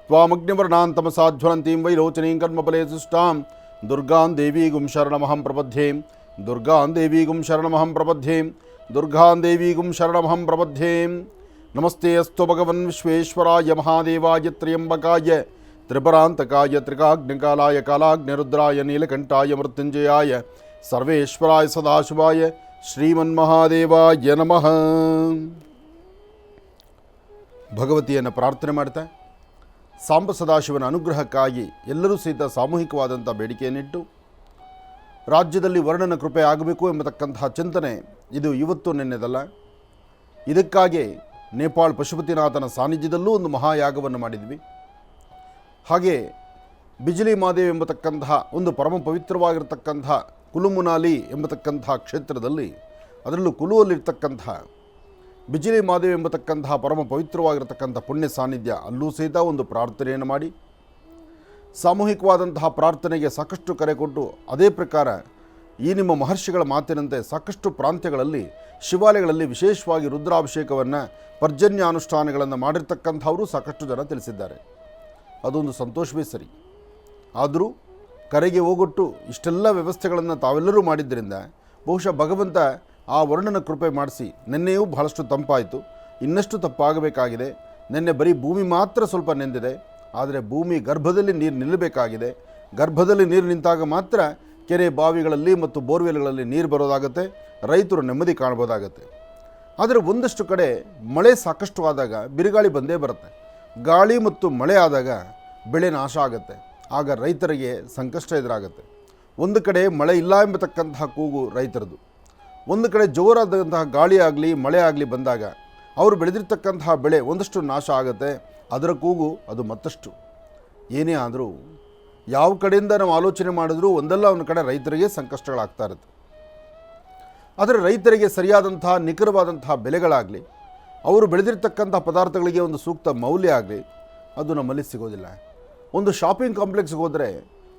ತ್ವಾಮಗ್ನಿವರ್ಣಾಂ ತಮಸಾಜ್ವಲಂತೀಂ ವೈರೋಚನೀಂ ಕರ್ಮಫಲೇ ಸುಷ್ಟಾಂ ದುರ್ಗಾಂ ದೇವೀಗುಂ ಶರಣಮಹಂ ಪ್ರಪದ್ಯೆ ದುರ್ಗಾಂ ದೇವೀಗುಂ ಶರಣಮಹಂ ಪ್ರಪದ್ಯೆ ದುರ್ಗಾಂ ದೇವೀಗುಂ ಶರಣಮಹಂ ಪ್ರಪದ್ಯೆ. ನಮಸ್ತೆ ಅಸ್ತು ಭಗವನ್ ವಿಶ್ವೇಶ್ವರಾಯ ಮಹಾದೇವಾಯ ತ್ರ್ಯಂಬಕಾಯ ತ್ರಿಪುರಾಂತಕಾಯ ತ್ರಿಕಾಗ್ನಿಕಾಲಾಯ ಕಾಲಾಗ್ನಿರುದ್ರಾಯ ನೀಲಕಂಠಾಯ ಮೃತ್ಯುಂಜಯಾಯ ಸರ್ವೇಶ್ವರಾಯ ಸದಾಶಿವಾಯ ಶ್ರೀಮನ್ಮಹಾದೇವಾಯ ನಮಃ. ಭಗವತಿಯನ್ನು ಪ್ರಾರ್ಥನೆ ಮಾಡ್ತಾ ಸಾಂಬ ಸದಾಶಿವನ ಅನುಗ್ರಹಕ್ಕಾಗಿ ಎಲ್ಲರೂ ಸಹಿತ ಸಾಮೂಹಿಕವಾದಂಥ ಬೇಡಿಕೆಯನ್ನಿಟ್ಟು ರಾಜ್ಯದಲ್ಲಿ ವರ್ಣನ ಕೃಪೆ ಆಗಬೇಕು ಎಂಬತಕ್ಕಂತಹ ಚಿಂತನೆ ಇದು ಇವತ್ತು ನಿನ್ನೆದಲ್ಲ. ಇದಕ್ಕಾಗಿ ನೇಪಾಳ್ ಪಶುಪತಿನಾಥನ ಸಾನ್ನಿಧ್ಯದಲ್ಲೂ ಒಂದು ಮಹಾಯಾಗವನ್ನು ಮಾಡಿದ್ವಿ. ಹಾಗೆ ಬಿಜಿಲಿ ಮಾದೇವ್ ಎಂಬತಕ್ಕಂತಹ ಒಂದು ಪರಮ ಪವಿತ್ರವಾಗಿರ್ತಕ್ಕಂಥ ಕುಲುಮುನಾಲಿ ಎಂಬತಕ್ಕಂತಹ ಕ್ಷೇತ್ರದಲ್ಲಿ, ಅದರಲ್ಲೂ ಕುಲುವಲ್ಲಿರ್ತಕ್ಕಂತಹ ಬಿಜಿಲಿ ಮಾದೇವ್ ಎಂಬತಕ್ಕಂತಹ ಪರಮ ಪವಿತ್ರವಾಗಿರ್ತಕ್ಕಂಥ ಪುಣ್ಯ ಸಾನ್ನಿಧ್ಯ, ಅಲ್ಲೂ ಸಹಿತ ಒಂದು ಪ್ರಾರ್ಥನೆಯನ್ನು ಮಾಡಿ ಸಾಮೂಹಿಕವಾದಂತಹ ಪ್ರಾರ್ಥನೆಗೆ ಸಾಕಷ್ಟು ಕರೆ ಕೊಟ್ಟು, ಅದೇ ಪ್ರಕಾರ ಈ ನಿಮ್ಮ ಮಹರ್ಷಿಗಳ ಮಾತಿನಂತೆ ಸಾಕಷ್ಟು ಪ್ರಾಂತ್ಯಗಳಲ್ಲಿ ಶಿವಾಲಯಗಳಲ್ಲಿ ವಿಶೇಷವಾಗಿ ರುದ್ರಾಭಿಷೇಕವನ್ನು ಪರ್ಜನ್ಯಾನುಷ್ಠಾನಗಳನ್ನು ಮಾಡಿರ್ತಕ್ಕಂಥವರು ಸಾಕಷ್ಟು ಜನ ತಿಳಿಸಿದ್ದಾರೆ. ಅದೊಂದು ಸಂತೋಷವೇ ಸರಿ. ಆದರೂ ಕರೆಗೆ ಹೋಗೊಟ್ಟು ಇಷ್ಟೆಲ್ಲ ವ್ಯವಸ್ಥೆಗಳನ್ನು ತಾವೆಲ್ಲರೂ ಮಾಡಿದ್ದರಿಂದ ಬಹುಶಃ ಭಗವಂತ ಆ ವರ್ಣನ ಕೃಪೆ ಮಾಡಿಸಿ ನಿನ್ನೆಯೂ ಬಹಳಷ್ಟು ತಂಪಾಯಿತು. ಇನ್ನಷ್ಟು ತಪ್ಪಾಗಬೇಕಾಗಿದೆ. ನಿನ್ನೆ ಬರೀ ಭೂಮಿ ಮಾತ್ರ ಸ್ವಲ್ಪ ನೆಂದಿದೆ, ಆದರೆ ಭೂಮಿ ಗರ್ಭದಲ್ಲಿ ನೀರು ನಿಲ್ಲಬೇಕಾಗಿದೆ. ಗರ್ಭದಲ್ಲಿ ನೀರು ನಿಂತಾಗ ಮಾತ್ರ ಕೆರೆ ಬಾವಿಗಳಲ್ಲಿ ಮತ್ತು ಬೋರ್ವೆಲ್ಗಳಲ್ಲಿ ನೀರು ಬರೋದಾಗುತ್ತೆ, ರೈತರು ನೆಮ್ಮದಿ ಕಾಣ್ಬೋದಾಗತ್ತೆ. ಆದರೆ ಒಂದಷ್ಟು ಕಡೆ ಮಳೆ ಸಾಕಷ್ಟು ಆದಾಗ ಬಿರುಗಾಳಿ ಬಂದೇ ಬರುತ್ತೆ. ಗಾಳಿ ಮತ್ತು ಮಳೆ ಆದಾಗ ಬೆಳೆ ನಾಶ ಆಗುತ್ತೆ. ಆಗ ರೈತರಿಗೆ ಸಂಕಷ್ಟ ಎದುರಾಗುತ್ತೆ. ಒಂದು ಕಡೆ ಮಳೆ ಇಲ್ಲ ಎಂಬತಕ್ಕಂತಹ ಕೂಗು ರೈತರದು, ಒಂದು ಕಡೆ ಜೋರಾದಂತಹ ಗಾಳಿ ಆಗಲಿ ಮಳೆ ಆಗಲಿ ಬಂದಾಗ ಅವರು ಬೆಳೆದಿರ್ತಕ್ಕಂತಹ ಬೆಳೆ ಒಂದಷ್ಟು ನಾಶ ಆಗುತ್ತೆ. ಅದರ ಕೂಗು ಅದು ಮತ್ತಷ್ಟು. ಏನೇ ಆದರೂ ಯಾವ ಕಡೆಯಿಂದ ನಾವು ಆಲೋಚನೆ ಮಾಡಿದ್ರೂ ಒಂದಲ್ಲ ಒಂದು ಕಡೆ ರೈತರಿಗೆ ಸಂಕಷ್ಟಗಳಾಗ್ತಾ ಇರುತ್ತೆ. ಆದರೆ ರೈತರಿಗೆ ಸರಿಯಾದಂತಹ ನಿಖರವಾದಂತಹ ಬೆಲೆಗಳಾಗಲಿ, ಅವರು ಬೆಳೆದಿರ್ತಕ್ಕಂಥ ಪದಾರ್ಥಗಳಿಗೆ ಒಂದು ಸೂಕ್ತ ಮೌಲ್ಯ ಆಗಲಿ, ಅದು ನಮ್ಮಲ್ಲಿ ಸಿಗೋದಿಲ್ಲ. ಒಂದು ಶಾಪಿಂಗ್ ಕಾಂಪ್ಲೆಕ್ಸ್ಗೆ ಹೋದರೆ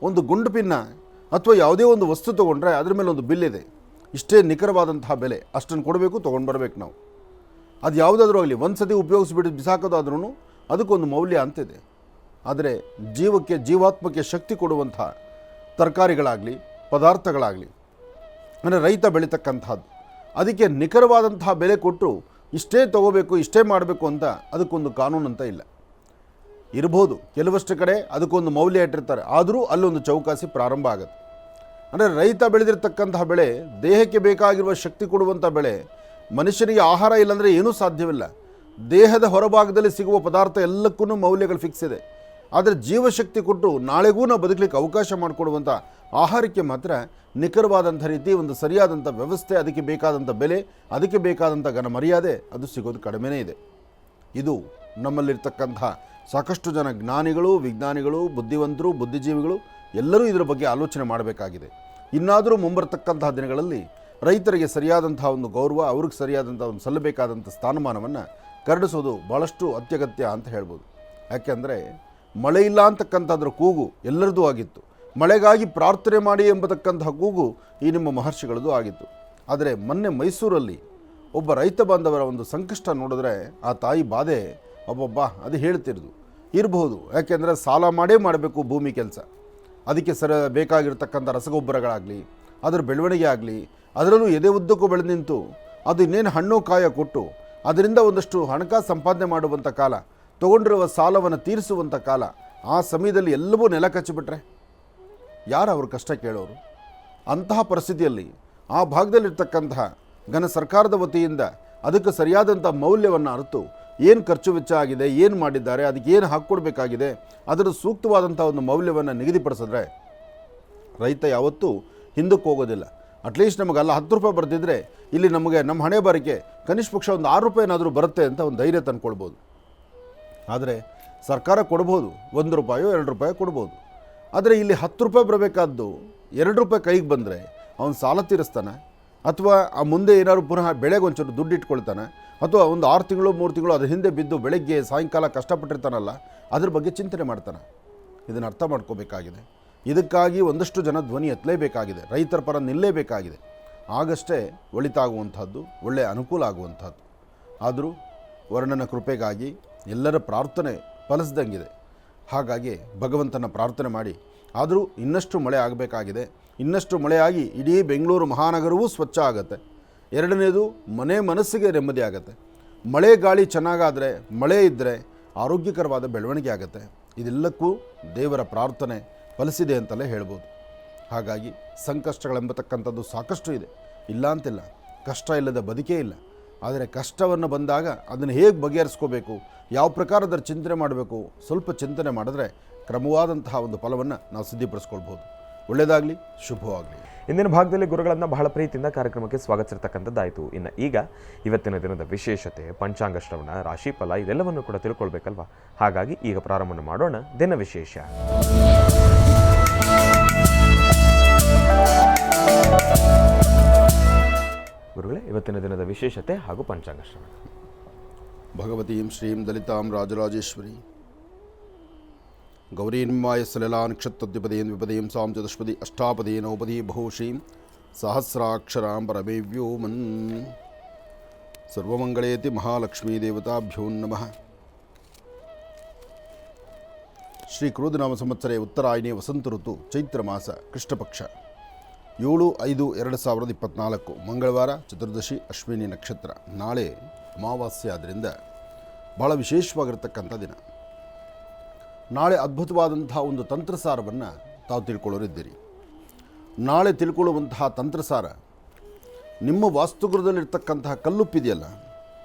ಒಂದು ಗುಂಡು ಪಿನ್ನ ಅಥವಾ ಯಾವುದೇ ಒಂದು ವಸ್ತು ತೊಗೊಂಡ್ರೆ ಅದರ ಮೇಲೆ ಒಂದು ಬಿಲ್ ಇದೆ, ಇಷ್ಟೇ ನಿಖರವಾದಂತಹ ಬೆಲೆ, ಅಷ್ಟನ್ನು ಕೊಡಬೇಕು, ತೊಗೊಂಡು ಬರಬೇಕು ನಾವು. ಅದು ಯಾವುದಾದ್ರೂ ಆಗಲಿ, ಒಂದು ಸತಿ ಉಪಯೋಗಿಸ್ಬಿಟ್ಟು ಬಿಸಾಕೋದಾದ್ರೂ ಅದಕ್ಕೊಂದು ಮೌಲ್ಯ ಅಂತಿದೆ. ಆದರೆ ಜೀವಕ್ಕೆ ಜೀವಾತ್ಮಕ್ಕೆ ಶಕ್ತಿ ಕೊಡುವಂಥ ತರಕಾರಿಗಳಾಗಲಿ ಪದಾರ್ಥಗಳಾಗಲಿ ಅಂದರೆ ರೈತ ಬೆಳೀತಕ್ಕಂಥದ್ದು, ಅದಕ್ಕೆ ನಿಖರವಾದಂತಹ ಬೆಲೆ ಕೊಟ್ಟು ಇಷ್ಟೇ ತೊಗೋಬೇಕು ಇಷ್ಟೇ ಮಾಡಬೇಕು ಅಂತ ಅದಕ್ಕೊಂದು ಕಾನೂನು ಅಂತ ಇಲ್ಲ. ಇರ್ಬೋದು ಕೆಲವಷ್ಟು ಕಡೆ ಅದಕ್ಕೊಂದು ಮೌಲ್ಯ ಇಟ್ಟಿರ್ತಾರೆ, ಆದರೂ ಅಲ್ಲೊಂದು ಚೌಕಾಸಿ ಪ್ರಾರಂಭ ಆಗುತ್ತೆ. ಅಂದರೆ ರೈತ ಬೆಳೆದಿರ್ತಕ್ಕಂತಹ ಬೆಳೆ ದೇಹಕ್ಕೆ ಬೇಕಾಗಿರುವ ಶಕ್ತಿ ಕೊಡುವಂಥ ಬೆಳೆ. ಮನುಷ್ಯನಿಗೆ ಆಹಾರ ಇಲ್ಲಾಂದರೆ ಏನೂ ಸಾಧ್ಯವಿಲ್ಲ. ದೇಹದ ಹೊರಭಾಗದಲ್ಲಿ ಸಿಗುವ ಪದಾರ್ಥ ಎಲ್ಲಕ್ಕೂ ಮೌಲ್ಯಗಳು ಫಿಕ್ಸ್ ಇದೆ. ಆದರೆ ಜೀವಶಕ್ತಿ ಕೊಟ್ಟು ನಾಳೆಗೂ ನಾವು ಬದುಕಲಿಕ್ಕೆ ಅವಕಾಶ ಮಾಡಿಕೊಡುವಂಥ ಆಹಾರಕ್ಕೆ ಮಾತ್ರ ನಿಖರವಾದಂಥ ರೀತಿ, ಒಂದು ಸರಿಯಾದಂಥ ವ್ಯವಸ್ಥೆ, ಅದಕ್ಕೆ ಬೇಕಾದಂಥ ಬೆಲೆ, ಅದಕ್ಕೆ ಬೇಕಾದಂಥ ಘನ ಮರ್ಯಾದೆ ಅದು ಸಿಗೋದು ಕಡಿಮೆನೇ ಇದೆ. ಇದು ನಮ್ಮಲ್ಲಿರ್ತಕ್ಕಂತಹ ಸಾಕಷ್ಟು ಜನ ಜ್ಞಾನಿಗಳು, ವಿಜ್ಞಾನಿಗಳು, ಬುದ್ಧಿವಂತರು, ಬುದ್ಧಿಜೀವಿಗಳು ಎಲ್ಲರೂ ಇದರ ಬಗ್ಗೆ ಆಲೋಚನೆ ಮಾಡಬೇಕಾಗಿದೆ. ಇನ್ನಾದರೂ ಮುಂಬರ್ತಕ್ಕಂತಹ ದಿನಗಳಲ್ಲಿ ರೈತರಿಗೆ ಸರಿಯಾದಂಥ ಒಂದು ಗೌರವ, ಅವ್ರಿಗೆ ಸರಿಯಾದಂಥ ಒಂದು ಸಲ್ಲಬೇಕಾದಂಥ ಸ್ಥಾನಮಾನವನ್ನು ಕರುಣಿಸೋದು ಭಾಳಷ್ಟು ಅತ್ಯಗತ್ಯ ಅಂತ ಹೇಳ್ಬೋದು. ಯಾಕೆಂದರೆ ಮಳೆ ಇಲ್ಲ ಅಂತಕ್ಕಂಥದ್ರ ಕೂಗು ಎಲ್ಲರದೂ ಆಗಿತ್ತು. ಮಳೆಗಾಗಿ ಪ್ರಾರ್ಥನೆ ಮಾಡಿ ಎಂಬತಕ್ಕಂತಹ ಕೂಗು ಈ ನಿಮ್ಮ ಮಹರ್ಷಿಗಳದ್ದು ಆಗಿತ್ತು. ಆದರೆ ಮೊನ್ನೆ ಮೈಸೂರಲ್ಲಿ ಒಬ್ಬ ರೈತ ಬಾಂಧವರ ಒಂದು ಸಂಕಷ್ಟ ನೋಡಿದ್ರೆ ಆ ತಾಯಿ ಬಾಧೆ ಒಬ್ಬೊಬ್ಬ ಅದು ಹೇಳ್ತಿರೋದು ಇರಬಹುದು. ಯಾಕೆಂದರೆ ಸಾಲ ಮಾಡೇ ಮಾಡಬೇಕು ಭೂಮಿ ಕೆಲಸ. ಅದಕ್ಕೆ ಬೇಕಾಗಿರ್ತಕ್ಕಂಥ ರಸಗೊಬ್ಬರಗಳಾಗಲಿ, ಅದರ ಬೆಳವಣಿಗೆ ಆಗಲಿ, ಅದರಲ್ಲೂ ಎದೆ ಉದ್ದಕ್ಕೂ ಬೆಳೆದು ನಿಂತು ಅದು ಇನ್ನೇನು ಹಣ್ಣು ಕಾಯ ಕೊಟ್ಟು ಅದರಿಂದ ಒಂದಷ್ಟು ಹಣಕಾಸು ಸಂಪಾದನೆ ಮಾಡುವಂಥ ಕಾಲ, ತೊಗೊಂಡಿರುವ ಸಾಲವನ್ನು ತೀರಿಸುವಂಥ ಕಾಲ, ಆ ಸಮಯದಲ್ಲಿ ಎಲ್ಲವೂ ನೆಲ ಕಚ್ಚಿಬಿಟ್ರೆ ಯಾರು ಅವ್ರ ಕಷ್ಟ ಕೇಳೋರು? ಅಂತಹ ಪರಿಸ್ಥಿತಿಯಲ್ಲಿ ಆ ಭಾಗದಲ್ಲಿರ್ತಕ್ಕಂತಹ ಘನ ಸರ್ಕಾರದ ವತಿಯಿಂದ ಅದಕ್ಕೆ ಸರಿಯಾದಂಥ ಮೌಲ್ಯವನ್ನು ಅರಿತು ಏನು ಖರ್ಚು ವೆಚ್ಚ ಆಗಿದೆ, ಏನು ಮಾಡಿದ್ದಾರೆ, ಅದಕ್ಕೆ ಏನು ಹಾಕ್ಕೊಡ್ಬೇಕಾಗಿದೆ, ಅದರ ಸೂಕ್ತವಾದಂಥ ಒಂದು ಮೌಲ್ಯವನ್ನು ನಿಗದಿಪಡಿಸಿದ್ರೆ ರೈತ ಯಾವತ್ತೂ ಹಿಂದಕ್ಕೆ ಹೋಗೋದಿಲ್ಲ. ಅಟ್ಲೀಸ್ಟ್ ನಮಗೆಲ್ಲ 10 ರೂಪಾಯಿ ಬರ್ತಿದ್ರೆ ಇಲ್ಲಿ ನಮಗೆ ನಮ್ಮ ಹಣೆ ಬಾರಿಕೆ ಕನಿಷ್ಠ ಪಕ್ಷ ಒಂದು 6 ರೂಪಾಯಿನಾದರೂ ಬರುತ್ತೆ ಅಂತ ಒಂದು ಧೈರ್ಯ ತಂದುಕೊಳ್ಬೋದು. ಆದರೆ ಸರ್ಕಾರ ಕೊಡ್ಬೋದು, 1 ರೂಪಾಯೋ 2 ರೂಪಾಯೋ ಕೊಡ್ಬೋದು. ಆದರೆ ಇಲ್ಲಿ 10 ರೂಪಾಯಿ ಬರಬೇಕಾದ್ದು 2 ರೂಪಾಯಿ ಕೈಗೆ ಬಂದರೆ ಅವನು ಸಾಲ ತೀರಿಸ್ತಾನೆ, ಅಥವಾ ಆ ಮುಂದೆ ಏನಾದ್ರು ಪುನಃ ಬೆಳೆಗೆ ಒಂಚೂರು ದುಡ್ಡು ಇಟ್ಕೊಳ್ತಾನೆ, ಅಥವಾ ಒಂದು 6 ತಿಂಗಳು 3 ತಿಂಗಳು ಅದ್ರ ಹಿಂದೆ ಬಿದ್ದು ಬೆಳಗ್ಗೆ ಸಾಯಂಕಾಲ ಕಷ್ಟಪಟ್ಟಿರ್ತಾನಲ್ಲ, ಅದ್ರ ಬಗ್ಗೆ ಚಿಂತನೆ ಮಾಡ್ತಾನೆ. ಇದನ್ನು ಅರ್ಥ ಮಾಡ್ಕೋಬೇಕಾಗಿದೆ. ಇದಕ್ಕಾಗಿ ಒಂದಷ್ಟು ಜನ ಧ್ವನಿ ಎತ್ತಲೇಬೇಕಾಗಿದೆ, ರೈತರ ಪರ ನಿಲ್ಲೇಬೇಕಾಗಿದೆ. ಆಗಷ್ಟೇ ಒಳಿತಾಗುವಂಥದ್ದು, ಒಳ್ಳೆಯ ಅನುಕೂಲ ಆಗುವಂಥದ್ದು. ಆದರೂ ವರ್ಣನ ಕೃಪೆಗಾಗಿ ಎಲ್ಲರ ಪ್ರಾರ್ಥನೆ ಫಲಿಸ್ದಂಗಿದೆ. ಹಾಗಾಗಿ ಭಗವಂತನ ಪ್ರಾರ್ಥನೆ ಮಾಡಿ ಆದರೂ ಇನ್ನಷ್ಟು ಮಳೆ ಆಗಬೇಕಾಗಿದೆ. ಇನ್ನಷ್ಟು ಮಳೆಯಾಗಿ ಇಡೀ ಬೆಂಗಳೂರು ಮಹಾನಗರವೂ ಸ್ವಚ್ಛ ಆಗುತ್ತೆ. ಎರಡನೇದು ಮನಸ್ಸಿಗೆ ನೆಮ್ಮದಿ ಆಗುತ್ತೆ. ಮಳೆ ಗಾಳಿ ಚೆನ್ನಾಗಾದರೆ, ಮಳೆ ಇದ್ದರೆ ಆರೋಗ್ಯಕರವಾದ ಬೆಳವಣಿಗೆ ಆಗುತ್ತೆ. ಇದೆಲ್ಲಕ್ಕೂ ದೇವರ ಪ್ರಾರ್ಥನೆ ಫಲಿಸಿದೆ ಅಂತಲೇ ಹೇಳ್ಬೋದು. ಹಾಗಾಗಿ ಸಂಕಷ್ಟಗಳೆಂಬತಕ್ಕಂಥದ್ದು ಸಾಕಷ್ಟು ಇದೆ, ಇಲ್ಲ ಅಂತಿಲ್ಲ. ಕಷ್ಟ ಇಲ್ಲದ ಬದುಕೇ ಇಲ್ಲ. ಆದರೆ ಕಷ್ಟವನ್ನು ಬಂದಾಗ ಅದನ್ನು ಹೇಗೆ ಬಗೆಹರಿಸ್ಕೋಬೇಕು, ಯಾವ ಪ್ರಕಾರ ಅದರ ಚಿಂತನೆ ಮಾಡಬೇಕು, ಸ್ವಲ್ಪ ಚಿಂತನೆ ಮಾಡಿದ್ರೆ ಕ್ರಮವಾದಂತಹ ಒಂದು ಫಲವನ್ನು ನಾವು ಸಿದ್ಧಿಪಡಿಸ್ಕೊಳ್ಬೋದು. ಒಳ್ಳೆಯದಾಗಲಿ, ಶುಭವಾಗಲಿ. ಇಂದಿನ ಭಾಗದಲ್ಲಿ ಗುರುಗಳನ್ನು ಬಹಳ ಪ್ರೀತಿಯಿಂದ ಕಾರ್ಯಕ್ರಮಕ್ಕೆ ಸ್ವಾಗತಿಸಿರ್ತಕ್ಕಂಥದ್ದಾಯಿತು. ಇನ್ನು ಈಗ ಇವತ್ತಿನ ದಿನದ ವಿಶೇಷತೆ, ಪಂಚಾಂಗ ಶ್ರವಣ, ರಾಶಿಫಲ ಇದೆಲ್ಲವನ್ನು ಕೂಡ ತಿಳ್ಕೊಳ್ಬೇಕಲ್ವಾ? ಹಾಗಾಗಿ ಈಗ ಪ್ರಾರಂಭ ಮಾಡೋಣ ದಿನ ವಿಶೇಷ. ಗುರುಗಳೇ, ಇವತ್ತಿನ ದಿನದ ವಿಶೇಷತೆ ಹಾಗೂ ಪಂಚಾಂಗ ಶ್ರವಣ. ಭಗವತೀಂ ಶ್ರೀಂ ದಲಿತಾಂ ರಾಜರಾಜೇಶ್ವರಿ ಗೌರೀನ್ಮಾಯ ಸಲಲಾ ನಕ್ಷತ್ರದ್ವಿಪದೇನ್ ವಿಪದೇಂ ಸಾಂ ಚತುಷ್ಪದಿ ಅಷ್ಟಾಪದೇ ನೌಪದಿ ಬಹುಶ್ರೀಂ ಸಹಸ್ರಾಕ್ಷರಾಂ ಪರಮೇವ್ಯೋಮನ್. ಸರ್ವಮಂಗಳೇತಿ ಮಹಾಲಕ್ಷ್ಮೀ ದೇವತಾಭ್ಯೋ ನಮಃ. ಶ್ರೀ ಕ್ರೋಧನಾಮ ಸಂವತ್ಸರೆ ಉತ್ತರಾಯಣಿ ವಸಂತ ಋತು ಚೈತ್ರ ಮಾಸ ಕೃಷ್ಣಪಕ್ಷ 7/5/2024 ಮಂಗಳವಾರ, ಚತುರ್ದಶಿ, ಅಶ್ವಿನಿ ನಕ್ಷತ್ರ. ನಾಳೆ ಅಮಾವಾಸ್ಯೆ ಆದ್ದರಿಂದ ಭಾಳ ವಿಶೇಷವಾಗಿರ್ತಕ್ಕಂಥ ದಿನ. ನಾಳೆ ಅದ್ಭುತವಾದಂತಹ ಒಂದು ತಂತ್ರಸಾರವನ್ನು ತಾವು ತಿಳ್ಕೊಳ್ಳೋರಿದ್ದೀರಿ. ನಾಳೆ ತಿಳ್ಕೊಳ್ಳುವಂತಹ ತಂತ್ರಸಾರ, ನಿಮ್ಮ ವಾಸ್ತುಗೃಹದಲ್ಲಿರ್ತಕ್ಕಂತಹ ಕಲ್ಲುಪ್ಪಿದೆಯಲ್ಲ,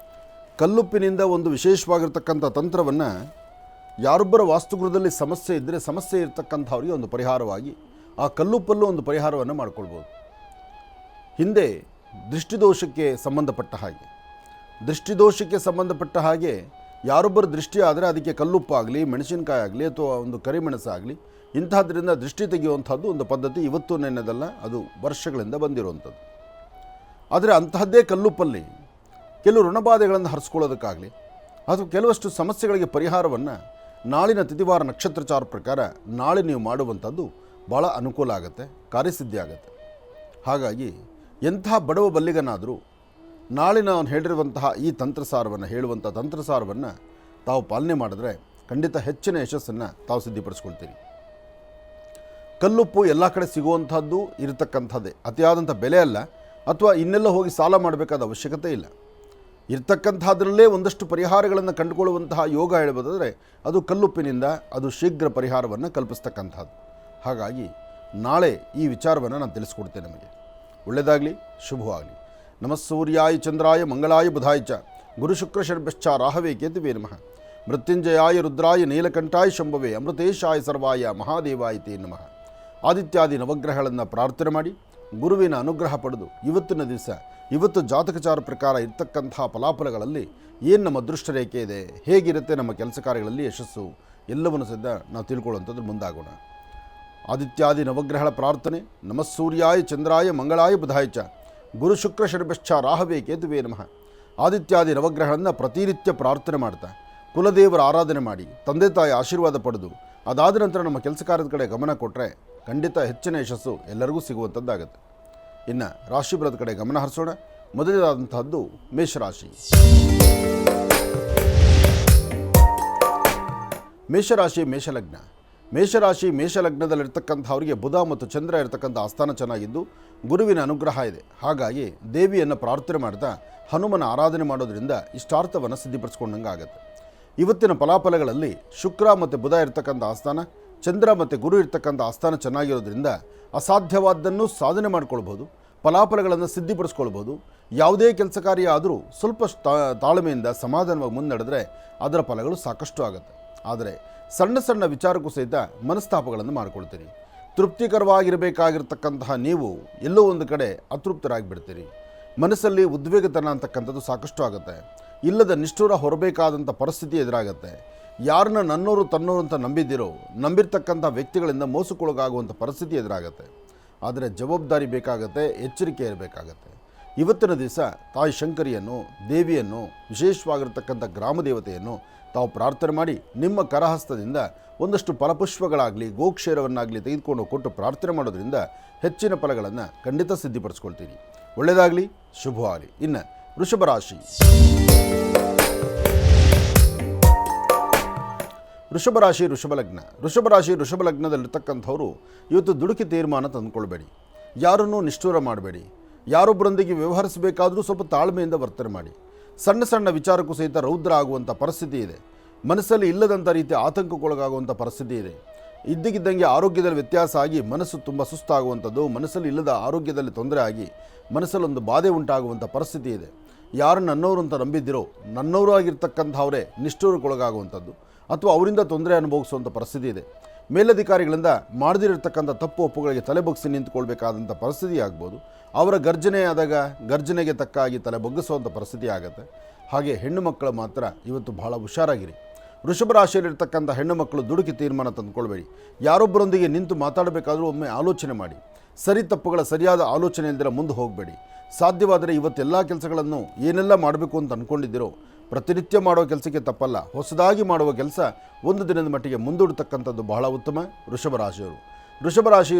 ಕಲ್ಲುಪ್ಪಿನಿಂದ ಒಂದು ವಿಶೇಷವಾಗಿರ್ತಕ್ಕಂಥ ತಂತ್ರವನ್ನು ಯಾರೊಬ್ಬರ ವಾಸ್ತುಗೃಹದಲ್ಲಿ ಸಮಸ್ಯೆ ಇದ್ದರೆ ಸಮಸ್ಯೆ ಇರತಕ್ಕಂಥವ್ರಿಗೆ ಒಂದು ಪರಿಹಾರವಾಗಿ ಆ ಕಲ್ಲುಪ್ಪಲ್ಲೂ ಒಂದು ಪರಿಹಾರವನ್ನು ಮಾಡ್ಕೊಳ್ಬೋದು. ಹಿಂದೆ ದೃಷ್ಟಿದೋಷಕ್ಕೆ ಸಂಬಂಧಪಟ್ಟ ಹಾಗೆ ಯಾರೊಬ್ಬರ ದೃಷ್ಟಿ ಆದರೆ ಅದಕ್ಕೆ ಕಲ್ಲುಪ್ಪಾಗಲಿ, ಮೆಣಸಿನಕಾಯಿ ಆಗಲಿ, ಅಥವಾ ಒಂದು ಕರಿಮೆಣಸಾಗಲಿ, ಇಂತಹದ್ರಿಂದ ದೃಷ್ಟಿ ತೆಗೆಯುವಂಥದ್ದು ಒಂದು ಪದ್ಧತಿ ಇವತ್ತು ನೆನೆದಲ್ಲ, ಅದು ವರ್ಷಗಳಿಂದ ಬಂದಿರುವಂಥದ್ದು. ಆದರೆ ಅಂತಹದ್ದೇ ಕಲ್ಲುಪ್ಪಲ್ಲಿ ಕೆಲವು ಋಣಬಾಧೆಗಳನ್ನು ಹರಿಸ್ಕೊಳ್ಳೋದಕ್ಕಾಗಲಿ ಅಥವಾ ಕೆಲವಷ್ಟು ಸಮಸ್ಯೆಗಳಿಗೆ ಪರಿಹಾರವನ್ನು ನಾಳಿನ ತಿಥಿವಾರ ನಕ್ಷತ್ರಚಾರ ಪ್ರಕಾರ ನಾಳೆ ನೀವು ಮಾಡುವಂಥದ್ದು ಭಾಳ ಅನುಕೂಲ ಆಗುತ್ತೆ, ಕಾರ್ಯಸಿದ್ಧಿ ಆಗುತ್ತೆ. ಹಾಗಾಗಿ ಎಂಥ ಬಡವ ಬಲ್ಲಿಗನಾದರೂ ನಾಳೆ ನಾನು ಹೇಳಿರುವಂತಹ ಈ ಹೇಳುವಂಥ ತಂತ್ರಸಾರವನ್ನು ತಾವು ಪಾಲನೆ ಮಾಡಿದ್ರೆ ಖಂಡಿತ ಹೆಚ್ಚಿನ ಯಶಸ್ಸನ್ನು ತಾವು ಸಿದ್ಧಿಪಡಿಸ್ಕೊಳ್ತೀರಿ. ಕಲ್ಲುಪ್ಪು ಎಲ್ಲ ಕಡೆ ಸಿಗುವಂಥದ್ದು ಇರತಕ್ಕಂಥದ್ದೇ, ಅತಿಯಾದಂಥ ಬೆಲೆ ಅಲ್ಲ, ಅಥವಾ ಇನ್ನೆಲ್ಲ ಹೋಗಿ ಸಾಲ ಮಾಡಬೇಕಾದ ಅವಶ್ಯಕತೆ ಇಲ್ಲ. ಇರ್ತಕ್ಕಂಥದ್ರಲ್ಲೇ ಒಂದಷ್ಟು ಪರಿಹಾರಗಳನ್ನು ಕಂಡುಕೊಳ್ಳುವಂತಹ ಯೋಗ ಹೇಳ್ಬೋದಾದರೆ ಅದು ಕಲ್ಲುಪ್ಪಿನಿಂದ ಅದು ಶೀಘ್ರ ಪರಿಹಾರವನ್ನು ಕಲ್ಪಿಸ್ತಕ್ಕಂಥದ್ದು. ಹಾಗಾಗಿ ನಾಳೆ ಈ ವಿಚಾರವನ್ನು ನಾನು ತಿಳಿಸ್ಕೊಡ್ತೇನೆ ನಿಮಗೆ. ಒಳ್ಳೆಯದಾಗಲಿ, ಶುಭವಾಗಲಿ. ನಮಃ ಸೂರ್ಯಾಯ ಚಂದ್ರಾಯ ಮಂಗಳಾಯ ಬುಧಾಯ ಚ ಗುರು ಶುಕ್ರ ಶರ್ಭಶ್ಚ ರಾಹವೇ ಕೇತುವೇ ನಮಃ. ಮೃತ್ಯುಂಜಯಾಯ ರುದ್ರಾಯ ನೀಲಕಂಠಾಯ ಶಂಭವೇ ಅಮೃತೇಶಾಯ ಸರ್ವಾಯ ಮಹಾದೇವಾಯ ತೇ ನಮಃ. ಆದಿತ್ಯಾದಿ ನವಗ್ರಹಗಳನ್ನು ಪ್ರಾರ್ಥನೆ ಮಾಡಿ ಗುರುವಿನ ಅನುಗ್ರಹ ಪಡೆದು ಇವತ್ತಿನ ದಿವಸ ಇವತ್ತು ಜಾತಕಚಾರ ಪ್ರಕಾರ ಇರ್ತಕ್ಕಂಥ ಫಲಾಫಲಗಳಲ್ಲಿ ಏನು ನಮ್ಮ ಅದೃಷ್ಟ ರೇಖೆ ಇದೆ, ಹೇಗಿರುತ್ತೆ ನಮ್ಮ ಕೆಲಸ ಕಾರ್ಯಗಳಲ್ಲಿ ಯಶಸ್ಸು, ಎಲ್ಲವನ್ನು ಸದ್ಯ ನಾವು ತಿಳ್ಕೊಳ್ಳುವಂಥದ್ದು ಮುಂದಾಗೋಣ. ಆದಿತ್ಯಾದಿ ನವಗ್ರಹಗಳ ಪ್ರಾರ್ಥನೆ. ನಮಃ ಸೂರ್ಯಾಯ ಚಂದ್ರಾಯ ಮಂಗಳಾಯ ಬುಧಾಯ ಚ ಗುರು ಶುಕ್ರ ಶರ್ಭಶ್ಚ ರಾಹವೇ ಕೇತುವೇ ನಮಃ. ಆದಿತ್ಯಾದಿ ನವಗ್ರಹಗಳನ್ನು ಪ್ರತಿನಿತ್ಯ ಪ್ರಾರ್ಥನೆ ಮಾಡ್ತಾ ಕುಲದೇವರ ಆರಾಧನೆ ಮಾಡಿ ತಂದೆ ತಾಯಿ ಆಶೀರ್ವಾದ ಪಡೆದು ಅದಾದ ನಂತರ ನಮ್ಮ ಕೆಲಸ ಕಾರ್ಯದ ಕಡೆ ಗಮನ ಕೊಟ್ಟರೆ ಖಂಡಿತ ಹೆಚ್ಚಿನ ಯಶಸ್ಸು ಎಲ್ಲರಿಗೂ ಸಿಗುವಂಥದ್ದಾಗುತ್ತೆ. ಇನ್ನು ರಾಶಿಫಲದ ಕಡೆ ಗಮನ ಹರಿಸೋಣ. ಮೊದಲನೇದಾದಂತಹದ್ದು ಮೇಷರಾಶಿ. ಮೇಷರಾಶಿ ಮೇಷಲಗ್ನ. ಮೇಷಲಗ್ನದಲ್ಲಿರ್ತಕ್ಕಂಥವರಿಗೆ ಬುಧ ಮತ್ತು ಚಂದ್ರ ಇರತಕ್ಕಂಥ ಆಸ್ಥಾನ ಚೆನ್ನಾಗಿದ್ದು ಗುರುವಿನ ಅನುಗ್ರಹ ಇದೆ. ಹಾಗಾಗಿ ದೇವಿಯನ್ನು ಪ್ರಾರ್ಥನೆ ಮಾಡ್ತಾ ಹನುಮನ ಆರಾಧನೆ ಮಾಡೋದ್ರಿಂದ ಇಷ್ಟಾರ್ಥವನ್ನು ಸಿದ್ಧಿಪಡಿಸ್ಕೊಂಡಂಗೆ ಆಗುತ್ತೆ. ಇವತ್ತಿನ ಫಲಾಫಲಗಳಲ್ಲಿ ಶುಕ್ರ ಮತ್ತು ಬುಧ ಇರತಕ್ಕಂಥ ಆಸ್ಥಾನ, ಚಂದ್ರ ಮತ್ತು ಗುರು ಇರ್ತಕ್ಕಂಥ ಆಸ್ಥಾನ ಚೆನ್ನಾಗಿರೋದ್ರಿಂದ ಅಸಾಧ್ಯವಾದ್ದನ್ನು ಸಾಧನೆ ಮಾಡ್ಕೊಳ್ಬೋದು, ಫಲಾಫಲಗಳನ್ನು ಸಿದ್ಧಿಪಡಿಸ್ಕೊಳ್ಬೋದು. ಯಾವುದೇ ಕೆಲಸ ಕಾರ್ಯ ಆದರೂ ಸ್ವಲ್ಪ ತಾಳ್ಮೆಯಿಂದ ಸಮಾಧಾನವಾಗಿ ಮುನ್ನಡೆದ್ರೆ ಅದರ ಫಲಗಳು ಸಾಕಷ್ಟು ಆಗುತ್ತೆ. ಆದರೆ ಸಣ್ಣ ಸಣ್ಣ ವಿಚಾರಕ್ಕೂ ಸಹಿತ ಮನಸ್ತಾಪಗಳನ್ನು ಮಾಡಿಕೊಳ್ತೀರಿ. ತೃಪ್ತಿಕರವಾಗಿರಬೇಕಾಗಿರ್ತಕ್ಕಂತಹ ನೀವು ಎಲ್ಲೋ ಒಂದು ಕಡೆ ಅತೃಪ್ತರಾಗಿಬಿಡ್ತೀರಿ. ಮನಸ್ಸಲ್ಲಿ ಉದ್ವೇಗತನ ಅಂತಕ್ಕಂಥದ್ದು ಸಾಕಷ್ಟು ಆಗುತ್ತೆ. ಇಲ್ಲದ ನಿಷ್ಠುರ ಹೊರಬೇಕಾದಂಥ ಪರಿಸ್ಥಿತಿ ಎದುರಾಗುತ್ತೆ. ಯಾರನ್ನ ನನ್ನೋರು ತನ್ನೋರು ಅಂತ ನಂಬಿದ್ದೀರೋ ನಂಬಿರ್ತಕ್ಕಂಥ ವ್ಯಕ್ತಿಗಳಿಂದ ಮೋಸಕ್ಕೊಳಗಾಗುವಂಥ ಪರಿಸ್ಥಿತಿ ಎದುರಾಗುತ್ತೆ. ಆದರೆ ಜವಾಬ್ದಾರಿ ಬೇಕಾಗತ್ತೆ, ಎಚ್ಚರಿಕೆ ಇರಬೇಕಾಗತ್ತೆ. ಇವತ್ತಿನ ದಿವಸ ತಾಯಿ ಶಂಕರಿಯನ್ನು, ದೇವಿಯನ್ನು, ವಿಶೇಷವಾಗಿರ್ತಕ್ಕಂಥ ಗ್ರಾಮ ದೇವತೆಯನ್ನು ತಾವು ಪ್ರಾರ್ಥನೆ ಮಾಡಿ ನಿಮ್ಮ ಕರಹಸ್ತದಿಂದ ಒಂದಷ್ಟು ಫಲಪುಷ್ಪಗಳಾಗಲಿ ಗೋಕ್ಷೇರವನ್ನಾಗಲಿ ತೆಗೆದುಕೊಂಡು ಕೊಟ್ಟು ಪ್ರಾರ್ಥನೆ ಮಾಡೋದ್ರಿಂದ ಹೆಚ್ಚಿನ ಫಲಗಳನ್ನು ಖಂಡಿತ ಸಿದ್ಧಿಪಡಿಸ್ಕೊಳ್ತೀರಿ. ಒಳ್ಳೆಯದಾಗಲಿ, ಶುಭವಾಗಲಿ. ಇನ್ನು ವೃಷಭ ರಾಶಿ. ವೃಷಭ ಲಗ್ನದಲ್ಲಿರ್ತಕ್ಕಂಥವರು ಇವತ್ತು ದುಡುಕಿ ತೀರ್ಮಾನ ತಂದುಕೊಳ್ಬೇಡಿ. ಯಾರನ್ನೂ ನಿಷ್ಠೂರ ಮಾಡಬೇಡಿ. ಯಾರೊಬ್ಬರೊಂದಿಗೆ ವ್ಯವಹರಿಸಬೇಕಾದರೂ ಸ್ವಲ್ಪ ತಾಳ್ಮೆಯಿಂದ ವರ್ತನೆ ಮಾಡಿ. ಸಣ್ಣ ಸಣ್ಣ ವಿಚಾರಕ್ಕೂ ಸಹಿತ ರೌದ್ರ ಆಗುವಂಥ ಪರಿಸ್ಥಿತಿ ಇದೆ. ಮನಸ್ಸಲ್ಲಿ ಇಲ್ಲದಂಥ ರೀತಿ ಆತಂಕಕ್ಕೊಳಗಾಗುವಂಥ ಪರಿಸ್ಥಿತಿ ಇದೆ. ಇದ್ದಕ್ಕಿದ್ದಂಗೆ ಆರೋಗ್ಯದಲ್ಲಿ ವ್ಯತ್ಯಾಸ ಆಗಿ ಮನಸ್ಸು ತುಂಬ ಸುಸ್ತಾಗುವಂಥದ್ದು, ಮನಸ್ಸಲ್ಲಿ ಇಲ್ಲದ ಆರೋಗ್ಯದಲ್ಲಿ ತೊಂದರೆ ಆಗಿ ಮನಸ್ಸಲ್ಲೊಂದು ಬಾಧೆ ಉಂಟಾಗುವಂಥ ಪರಿಸ್ಥಿತಿ ಇದೆ. ಯಾರು ನನ್ನವರು ಅಂತ ನಂಬಿದ್ದಿರೋ ನನ್ನವರು ಆಗಿರ್ತಕ್ಕಂಥವರೇ ನಿಷ್ಠೂರಕ್ಕೊಳಗಾಗುವಂಥದ್ದು ಅಥವಾ ಅವರಿಂದ ತೊಂದರೆ ಅನುಭವಿಸುವಂಥ ಪರಿಸ್ಥಿತಿ ಇದೆ. ಮೇಲಧಿಕಾರಿಗಳಿಂದ ಮಾಡದಿರತಕ್ಕಂಥ ತಪ್ಪು ಒಪ್ಪುಗಳಿಗೆ ತಲೆ ಬಗ್ಗಿಸಿ ನಿಂತುಕೊಳ್ಬೇಕಾದಂಥ ಪರಿಸ್ಥಿತಿ ಆಗ್ಬೋದು. ಅವರ ಗರ್ಜನೆ ಆದಾಗ ಗರ್ಜನೆಗೆ ತಕ್ಕಾಗಿ ತಲೆ ಬಗ್ಗಿಸುವಂಥ ಪರಿಸ್ಥಿತಿ ಆಗುತ್ತೆ. ಹಾಗೆ ಹೆಣ್ಣು ಮಕ್ಕಳು ಮಾತ್ರ ಇವತ್ತು ಬಹಳ ಹುಷಾರಾಗಿರಿ. ವೃಷಭ ರಾಶಿಯಲ್ಲಿರ್ತಕ್ಕಂಥ ಹೆಣ್ಣು ಮಕ್ಕಳು ದುಡುಕಿ ತೀರ್ಮಾನ ತಂದುಕೊಳ್ಬೇಡಿ. ಯಾರೊಬ್ಬರೊಂದಿಗೆ ನಿಂತು ಮಾತಾಡಬೇಕಾದ್ರೂ ಒಮ್ಮೆ ಆಲೋಚನೆ ಮಾಡಿ. ಸರಿ ತಪ್ಪುಗಳ ಸರಿಯಾದ ಆಲೋಚನೆ ಇಲ್ಲದಿರ ಮುಂದೆ ಹೋಗಬೇಡಿ. ಸಾಧ್ಯವಾದರೆ ಇವತ್ತೆಲ್ಲ ಕೆಲಸಗಳನ್ನು ಏನೆಲ್ಲ ಮಾಡಬೇಕು ಅಂತ ಅಂದ್ಕೊಂಡಿದ್ದೀರೋ ಪ್ರತಿನಿತ್ಯ ಮಾಡೋ ಕೆಲಸಕ್ಕೆ ತಪ್ಪಲ್ಲ, ಹೊಸದಾಗಿ ಮಾಡುವ ಕೆಲಸ ಒಂದು ದಿನದ ಮಟ್ಟಿಗೆ ಮುಂದೂಡತಕ್ಕಂಥದ್ದು ಬಹಳ ಉತ್ತಮ. ವೃಷಭ ರಾಶಿಯವರು,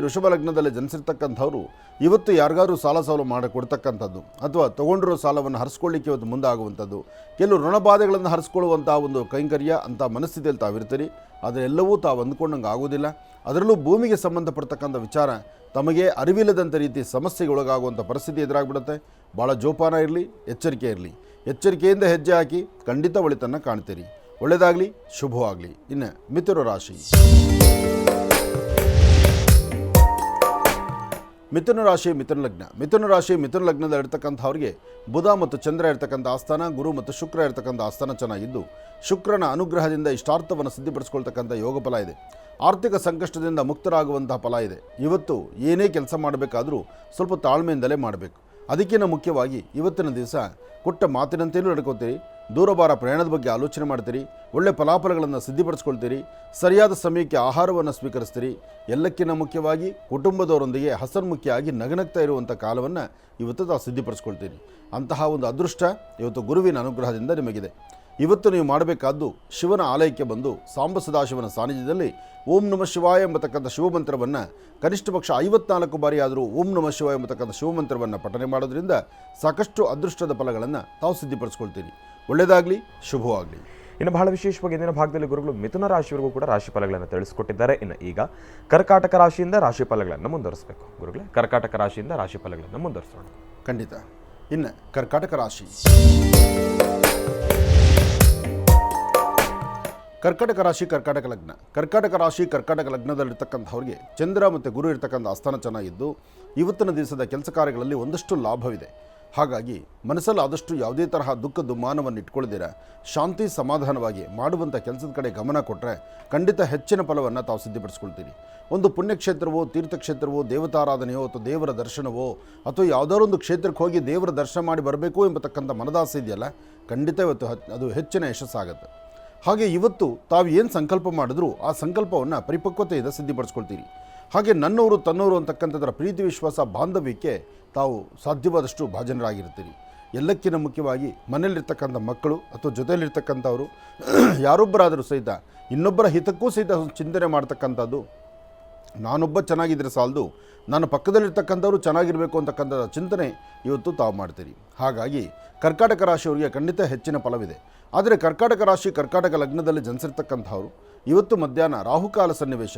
ವೃಷಭ ಲಗ್ನದಲ್ಲಿ ಜನಿಸಿರ್ತಕ್ಕಂಥವ್ರು ಇವತ್ತು ಯಾರಿಗಾದ್ರೂ ಸಾಲ ಮಾಡಿಕೊಡ್ತಕ್ಕಂಥದ್ದು ಅಥವಾ ತೊಗೊಂಡಿರೋ ಸಾಲವನ್ನು ಹರಿಸ್ಕೊಳ್ಳಿಕ್ಕೆ ಇವತ್ತು ಮುಂದಾಗುವಂಥದ್ದು, ಕೆಲವು ಋಣಬಾಧೆಗಳನ್ನು ಹರಿಸ್ಕೊಳ್ಳುವಂಥ ಒಂದು ಕೈಂಕರ್ಯ ಅಂತ ಮನಸ್ಥಿತಿಯಲ್ಲಿ ತಾವಿರ್ತೀರಿ. ಆದರೆ ಎಲ್ಲವೂ ತಾವು ಅಂದ್ಕೊಂಡಂಗೆ ಆಗೋದಿಲ್ಲ. ಅದರಲ್ಲೂ ಭೂಮಿಗೆ ಸಂಬಂಧಪಡ್ತಕ್ಕಂಥ ವಿಚಾರ ತಮಗೆ ಅರಿವಿಲ್ಲದಂಥ ರೀತಿ ಸಮಸ್ಯೆಗೆ ಒಳಗಾಗುವಂಥ ಪರಿಸ್ಥಿತಿ ಎದುರಾಗ್ಬಿಡುತ್ತೆ. ಭಾಳ ಜೋಪಾನ ಇರಲಿ, ಎಚ್ಚರಿಕೆ ಇರಲಿ. ಎಚ್ಚರಿಕೆಯಿಂದ ಹೆಜ್ಜೆ ಹಾಕಿ ಖಂಡಿತ ಒಳಿತನ್ನು ಕಾಣ್ತೀರಿ. ಒಳ್ಳೆಯದಾಗಲಿ, ಶುಭವಾಗಲಿ. ಇನ್ನು ಮಿಥುನ ರಾಶಿ. ಮಿಥುನ ಲಗ್ನದಲ್ಲಿರ್ತಕ್ಕಂಥವ್ರಿಗೆ ಬುಧ ಮತ್ತು ಚಂದ್ರ ಇರ್ತಕ್ಕಂಥ ಆಸ್ಥಾನ, ಗುರು ಮತ್ತು ಶುಕ್ರ ಇರ್ತಕ್ಕಂಥ ಆಸ್ಥಾನ ಚೆನ್ನಾಗಿದ್ದು ಶುಕ್ರನ ಅನುಗ್ರಹದಿಂದ ಇಷ್ಟಾರ್ಥವನ್ನು ಸಿದ್ಧಿಪಡಿಸ್ಕೊಳ್ತಕ್ಕಂಥ ಯೋಗ ಫಲ ಇದೆ. ಆರ್ಥಿಕ ಸಂಕಷ್ಟದಿಂದ ಮುಕ್ತರಾಗುವಂತಹ ಫಲ ಇದೆ. ಇವತ್ತು ಏನೇ ಕೆಲಸ ಮಾಡಬೇಕಾದರೂ ಸ್ವಲ್ಪ ತಾಳ್ಮೆಯಿಂದಲೇ ಮಾಡಬೇಕು. ಅದಕ್ಕಿಂತ ಮುಖ್ಯವಾಗಿ ಇವತ್ತಿನ ದಿವಸ ಕೊಟ್ಟ ಮಾತಿನಂತೆಯೂ ನಡ್ಕೋತೀರಿ. ದೂರಭಾರ ಪ್ರಯಾಣದ ಬಗ್ಗೆ ಆಲೋಚನೆ ಮಾಡ್ತೀರಿ. ಒಳ್ಳೆ ಫಲಾಫಲಗಳನ್ನು ಸಿದ್ಧಿಪಡಿಸ್ಕೊಳ್ತೀರಿ. ಸರಿಯಾದ ಸಮಯಕ್ಕೆ ಆಹಾರವನ್ನು ಸ್ವೀಕರಿಸ್ತೀರಿ. ಎಲ್ಲಕ್ಕಿಂತ ಮುಖ್ಯವಾಗಿ ಕುಟುಂಬದವರೊಂದಿಗೆ ಹಸನ್ಮುಖಿಯಾಗಿ ನಗನಗ್ತಾ ಇರುವಂಥ ಕಾಲವನ್ನು ಇವತ್ತು ತಾವು ಸಿದ್ಧಿಪಡಿಸ್ಕೊಳ್ತೀರಿ. ಅಂತಹ ಒಂದು ಅದೃಷ್ಟ ಇವತ್ತು ಗುರುವಿನ ಅನುಗ್ರಹದಿಂದ ನಿಮಗಿದೆ. ಇವತ್ತು ನೀವು ಮಾಡಬೇಕಾದ್ದು ಶಿವನ ಆಲಯಕ್ಕೆ ಬಂದು ಸಾಂಬ ಸದಾಶಿವನ ಸಾನ್ನಿಧ್ಯದಲ್ಲಿ ಓಂ ನಮಃ ಶಿವಾಯ ಎಂಬತಕ್ಕಂಥ ಶಿವಮಂತ್ರವನ್ನು ಕನಿಷ್ಠ ಪಕ್ಷ 54 ಬಾರಿ ಆದರೂ ಓಂ ನಮಃ ಶಿವಾಯ ಎಂಬತಕ್ಕಂಥ ಶಿವಮಂತ್ರವನ್ನು ಪಠನೆ ಮಾಡೋದ್ರಿಂದ ಸಾಕಷ್ಟು ಅದೃಷ್ಟದ ಫಲಗಳನ್ನು ತಾವು ಸಿದ್ಧಿಪಡಿಸ್ಕೊಳ್ತೀರಿ. ಒಳ್ಳೆಯದಾಗಲಿ, ಶುಭವಾಗಲಿ. ಇನ್ನು ಬಹಳ ವಿಶೇಷವಾಗಿ ಇಂದಿನ ಭಾಗದಲ್ಲಿ ಗುರುಗಳು ಮಿಥುನ ರಾಶಿಯವರೆಗೂ ಕೂಡ ರಾಶಿ ಫಲಗಳನ್ನು ತಿಳಿಸಿಕೊಟ್ಟಿದ್ದಾರೆ. ಇನ್ನು ಈಗ ಕರ್ಕಾಟಕ ರಾಶಿಯಿಂದ ರಾಶಿ ಫಲಗಳನ್ನು ಮುಂದುವರಿಸಬೇಕು. ಗುರುಗಳೇ, ಕರ್ಕಾಟಕ ರಾಶಿಯಿಂದ ರಾಶಿ ಫಲಗಳನ್ನು ಮುಂದುವರಿಸೋಣ. ಖಂಡಿತ. ಇನ್ನು ಕರ್ಕಾಟಕ ರಾಶಿ. ಕರ್ಕಾಟಕ ರಾಶಿ ಕರ್ಕಾಟಕ ಲಗ್ನ. ಕರ್ಕಾಟಕ ರಾಶಿ ಕರ್ಕಾಟಕ ಲಗ್ನದಲ್ಲಿರ್ತಕ್ಕಂಥವ್ರಿಗೆ ಚಂದ್ರ ಮತ್ತು ಗುರು ಇರ್ತಕ್ಕಂಥ ಆಸ್ಥಾನ ಚೆನ್ನಾಗಿದ್ದು ಇವತ್ತಿನ ದಿವಸದ ಕೆಲಸ ಕಾರ್ಯಗಳಲ್ಲಿ ಒಂದಷ್ಟು ಲಾಭವಿದೆ. ಹಾಗಾಗಿ ಮನಸ್ಸಲ್ಲಿ ಆದಷ್ಟು ಯಾವುದೇ ತರಹ ದುಃಖ ದುಮ್ಮಾನವನ್ನು ಇಟ್ಕೊಳ್ದಿರ ಶಾಂತಿ ಸಮಾಧಾನವಾಗಿ ಮಾಡುವಂಥ ಕೆಲಸದ ಕಡೆ ಗಮನ ಕೊಟ್ಟರೆ ಖಂಡಿತ ಹೆಚ್ಚಿನ ಫಲವನ್ನು ತಾವು ಸಿದ್ಧಪಡಿಸ್ಕೊಳ್ತೀರಿ. ಒಂದು ಪುಣ್ಯಕ್ಷೇತ್ರವೋ ತೀರ್ಥಕ್ಷೇತ್ರವೋ ದೇವತಾರಾಧನೆಯೋ ಅಥವಾ ದೇವರ ದರ್ಶನವೋ ಅಥವಾ ಯಾವುದಾದ್ರು ಒಂದು ಕ್ಷೇತ್ರಕ್ಕೆ ಹೋಗಿ ದೇವರ ದರ್ಶನ ಮಾಡಿ ಬರಬೇಕು ಎಂಬತಕ್ಕಂಥ ಮನದಾಸೆ ಇದೆಯಲ್ಲ, ಖಂಡಿತ ಇವತ್ತು ಅದು ಹೆಚ್ಚಿನ ಯಶಸ್ಸಾಗುತ್ತೆ. ಹಾಗೆ ಇವತ್ತು ತಾವು ಏನು ಸಂಕಲ್ಪ ಮಾಡಿದ್ರೂ ಆ ಸಂಕಲ್ಪವನ್ನು ಪರಿಪಕ್ವತೆಯಿಂದ ಸಿದ್ಧಪಡಿಸ್ಕೊಳ್ತೀರಿ. ಹಾಗೆ ನನ್ನವರು ತನ್ನವರು ಅಂತಕ್ಕಂಥದ್ರ ಪ್ರೀತಿ ವಿಶ್ವಾಸ ಬಾಂಧವ್ಯಕ್ಕೆ ತಾವು ಸಾಧ್ಯವಾದಷ್ಟು ಭಾಜನರಾಗಿರ್ತೀರಿ. ಎಲ್ಲಕ್ಕಿಂತ ಮುಖ್ಯವಾಗಿ ಮನೆಯಲ್ಲಿರ್ತಕ್ಕಂಥ ಮಕ್ಕಳು ಅಥವಾ ಜೊತೆಯಲ್ಲಿರ್ತಕ್ಕಂಥವರು ಯಾರೊಬ್ಬರಾದರೂ ಸಹಿತ ಇನ್ನೊಬ್ಬರ ಹಿತಕ್ಕೂ ಸಹಿತ ಚಿಂತನೆ ಮಾಡ್ತಕ್ಕಂಥದ್ದು. ನಾನೊಬ್ಬ ಚೆನ್ನಾಗಿದ್ದರೆ ಸಾಲದು, ನನ್ನ ಪಕ್ಕದಲ್ಲಿರ್ತಕ್ಕಂಥವ್ರು ಚೆನ್ನಾಗಿರಬೇಕು ಅಂತಕ್ಕಂಥ ಚಿಂತನೆ ಇವತ್ತು ತಾವು ಮಾಡ್ತೀರಿ. ಹಾಗಾಗಿ ಕರ್ಕಾಟಕ ರಾಶಿಯವರಿಗೆ ಖಂಡಿತ ಹೆಚ್ಚಿನ ಫಲವಿದೆ. ಆದರೆ ಕರ್ಕಾಟಕ ರಾಶಿ ಕರ್ಕಾಟಕ ಲಗ್ನದಲ್ಲಿ ಜನಿಸಿರ್ತಕ್ಕಂಥವ್ರು ಇವತ್ತು ಮಧ್ಯಾಹ್ನ ರಾಹುಕಾಲ ಸನ್ನಿವೇಶ.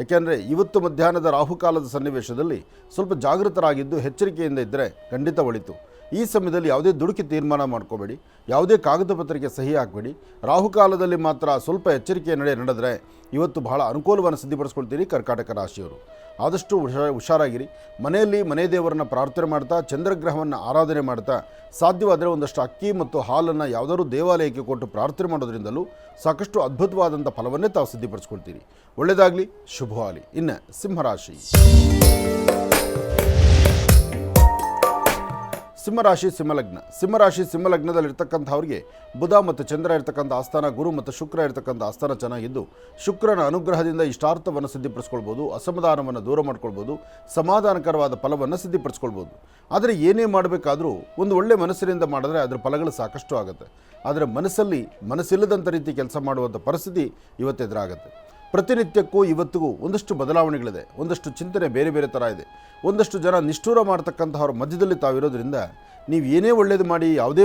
ಏಕೆಂದರೆ ಇವತ್ತು ಮಧ್ಯಾಹ್ನದ ರಾಹುಕಾಲದ ಸನ್ನಿವೇಶದಲ್ಲಿ ಸ್ವಲ್ಪ ಜಾಗೃತರಾಗಿದ್ದು ಎಚ್ಚರಿಕೆಯಿಂದ ಇದ್ದರೆ ಖಂಡಿತ ಒಳಿತು. ಈ ಸಮಯದಲ್ಲಿ ಯಾವುದೇ ದುಡುಕಿ ತೀರ್ಮಾನ ಮಾಡ್ಕೋಬೇಡಿ, ಯಾವುದೇ ಕಾಗದ ಪತ್ರಕ್ಕೆ ಸಹಿ ಹಾಕಬೇಡಿ. ರಾಹುಕಾಲದಲ್ಲಿ ಮಾತ್ರ ಸ್ವಲ್ಪ ಎಚ್ಚರಿಕೆಯ ನಡೆದರೆ ಇವತ್ತು ಬಹಳ ಅನುಕೂಲವನ್ನು ಸಿದ್ಧಪಡಿಸ್ಕೊಳ್ತೀರಿ ಕರ್ಕಾಟಕ ರಾಶಿಯವರು. ಆದಷ್ಟು ಹುಷಾರಾಗಿರಿ. ಮನೆಯಲ್ಲಿ ಮನೆ ದೇವರನ್ನು ಪ್ರಾರ್ಥನೆ ಮಾಡ್ತಾ ಚಂದ್ರಗ್ರಹವನ್ನು ಆರಾಧನೆ ಮಾಡ್ತಾ ಸಾಧ್ಯವಾದರೆ ಒಂದಷ್ಟು ಅಕ್ಕಿ ಮತ್ತು ಹಾಲನ್ನು ಯಾವುದಾದ್ರೂ ದೇವಾಲಯಕ್ಕೆ ಕೊಟ್ಟು ಪ್ರಾರ್ಥನೆ ಮಾಡೋದ್ರಿಂದಲೂ ಸಾಕಷ್ಟು ಅದ್ಭುತವಾದಂಥ ಫಲವನ್ನೇ ತಾವು ಸಿದ್ಧಪಡಿಸ್ಕೊಳ್ತೀರಿ. ಒಳ್ಳೆಯದಾಗಲಿ, ಶುಭವಾಗಲಿ. ಇನ್ನು ಸಿಂಹರಾಶಿ. ಸಿಂಹರಾಶಿ ಸಿಂಹಲಗ್ನ. ಸಿಂಹರಾಶಿ ಸಿಂಹಲಗ್ನದಲ್ಲಿರ್ತಕ್ಕಂಥವ್ರಿಗೆ ಬುಧ ಮತ್ತು ಚಂದ್ರ ಇರ್ತಕ್ಕಂಥ ಆಸ್ಥಾನ, ಗುರು ಮತ್ತು ಶುಕ್ರ ಇರ್ತಕ್ಕಂಥ ಆಸ್ಥಾನ ಚೆನ್ನಾಗಿದ್ದು ಶುಕ್ರನ ಅನುಗ್ರಹದಿಂದ ಇಷ್ಟಾರ್ಥವನ್ನು ಸಿದ್ಧಪಡಿಸ್ಕೊಳ್ಬೋದು, ಅಸಮಾಧಾನವನ್ನು ದೂರ ಮಾಡ್ಕೊಳ್ಬೋದು, ಸಮಾಧಾನಕರವಾದ ಫಲವನ್ನು ಸಿದ್ಧಪಡಿಸ್ಕೊಳ್ಬೋದು. ಆದರೆ ಏನೇ ಮಾಡಬೇಕಾದ್ರೂ ಒಂದು ಒಳ್ಳೆಯ ಮನಸ್ಸಿನಿಂದ ಮಾಡಿದ್ರೆ ಅದರ ಫಲಗಳು ಸಾಕಷ್ಟು ಆಗುತ್ತೆ. ಆದರೆ ಮನಸ್ಸಿಲ್ಲದಂಥ ರೀತಿ ಕೆಲಸ ಮಾಡುವಂಥ ಪರಿಸ್ಥಿತಿ ಇವತ್ತು ಎದುರಾಗುತ್ತೆ. ಪ್ರತಿನಿತ್ಯಕ್ಕೂ ಇವತ್ತಿಗೂ ಒಂದಷ್ಟು ಬದಲಾವಣೆಗಳಿದೆ, ಒಂದಷ್ಟು ಚಿಂತನೆ ಬೇರೆ ಬೇರೆ ಥರ ಇದೆ. ಒಂದಷ್ಟು ಜನ ನಿಷ್ಠೂರ ಮಾಡ್ತಕ್ಕಂಥವ್ರ ಮಧ್ಯದಲ್ಲಿ ತಾವಿರೋದ್ರಿಂದ ನೀವು ಏನೇ ಒಳ್ಳೇದು ಮಾಡಿ ಯಾವುದೇ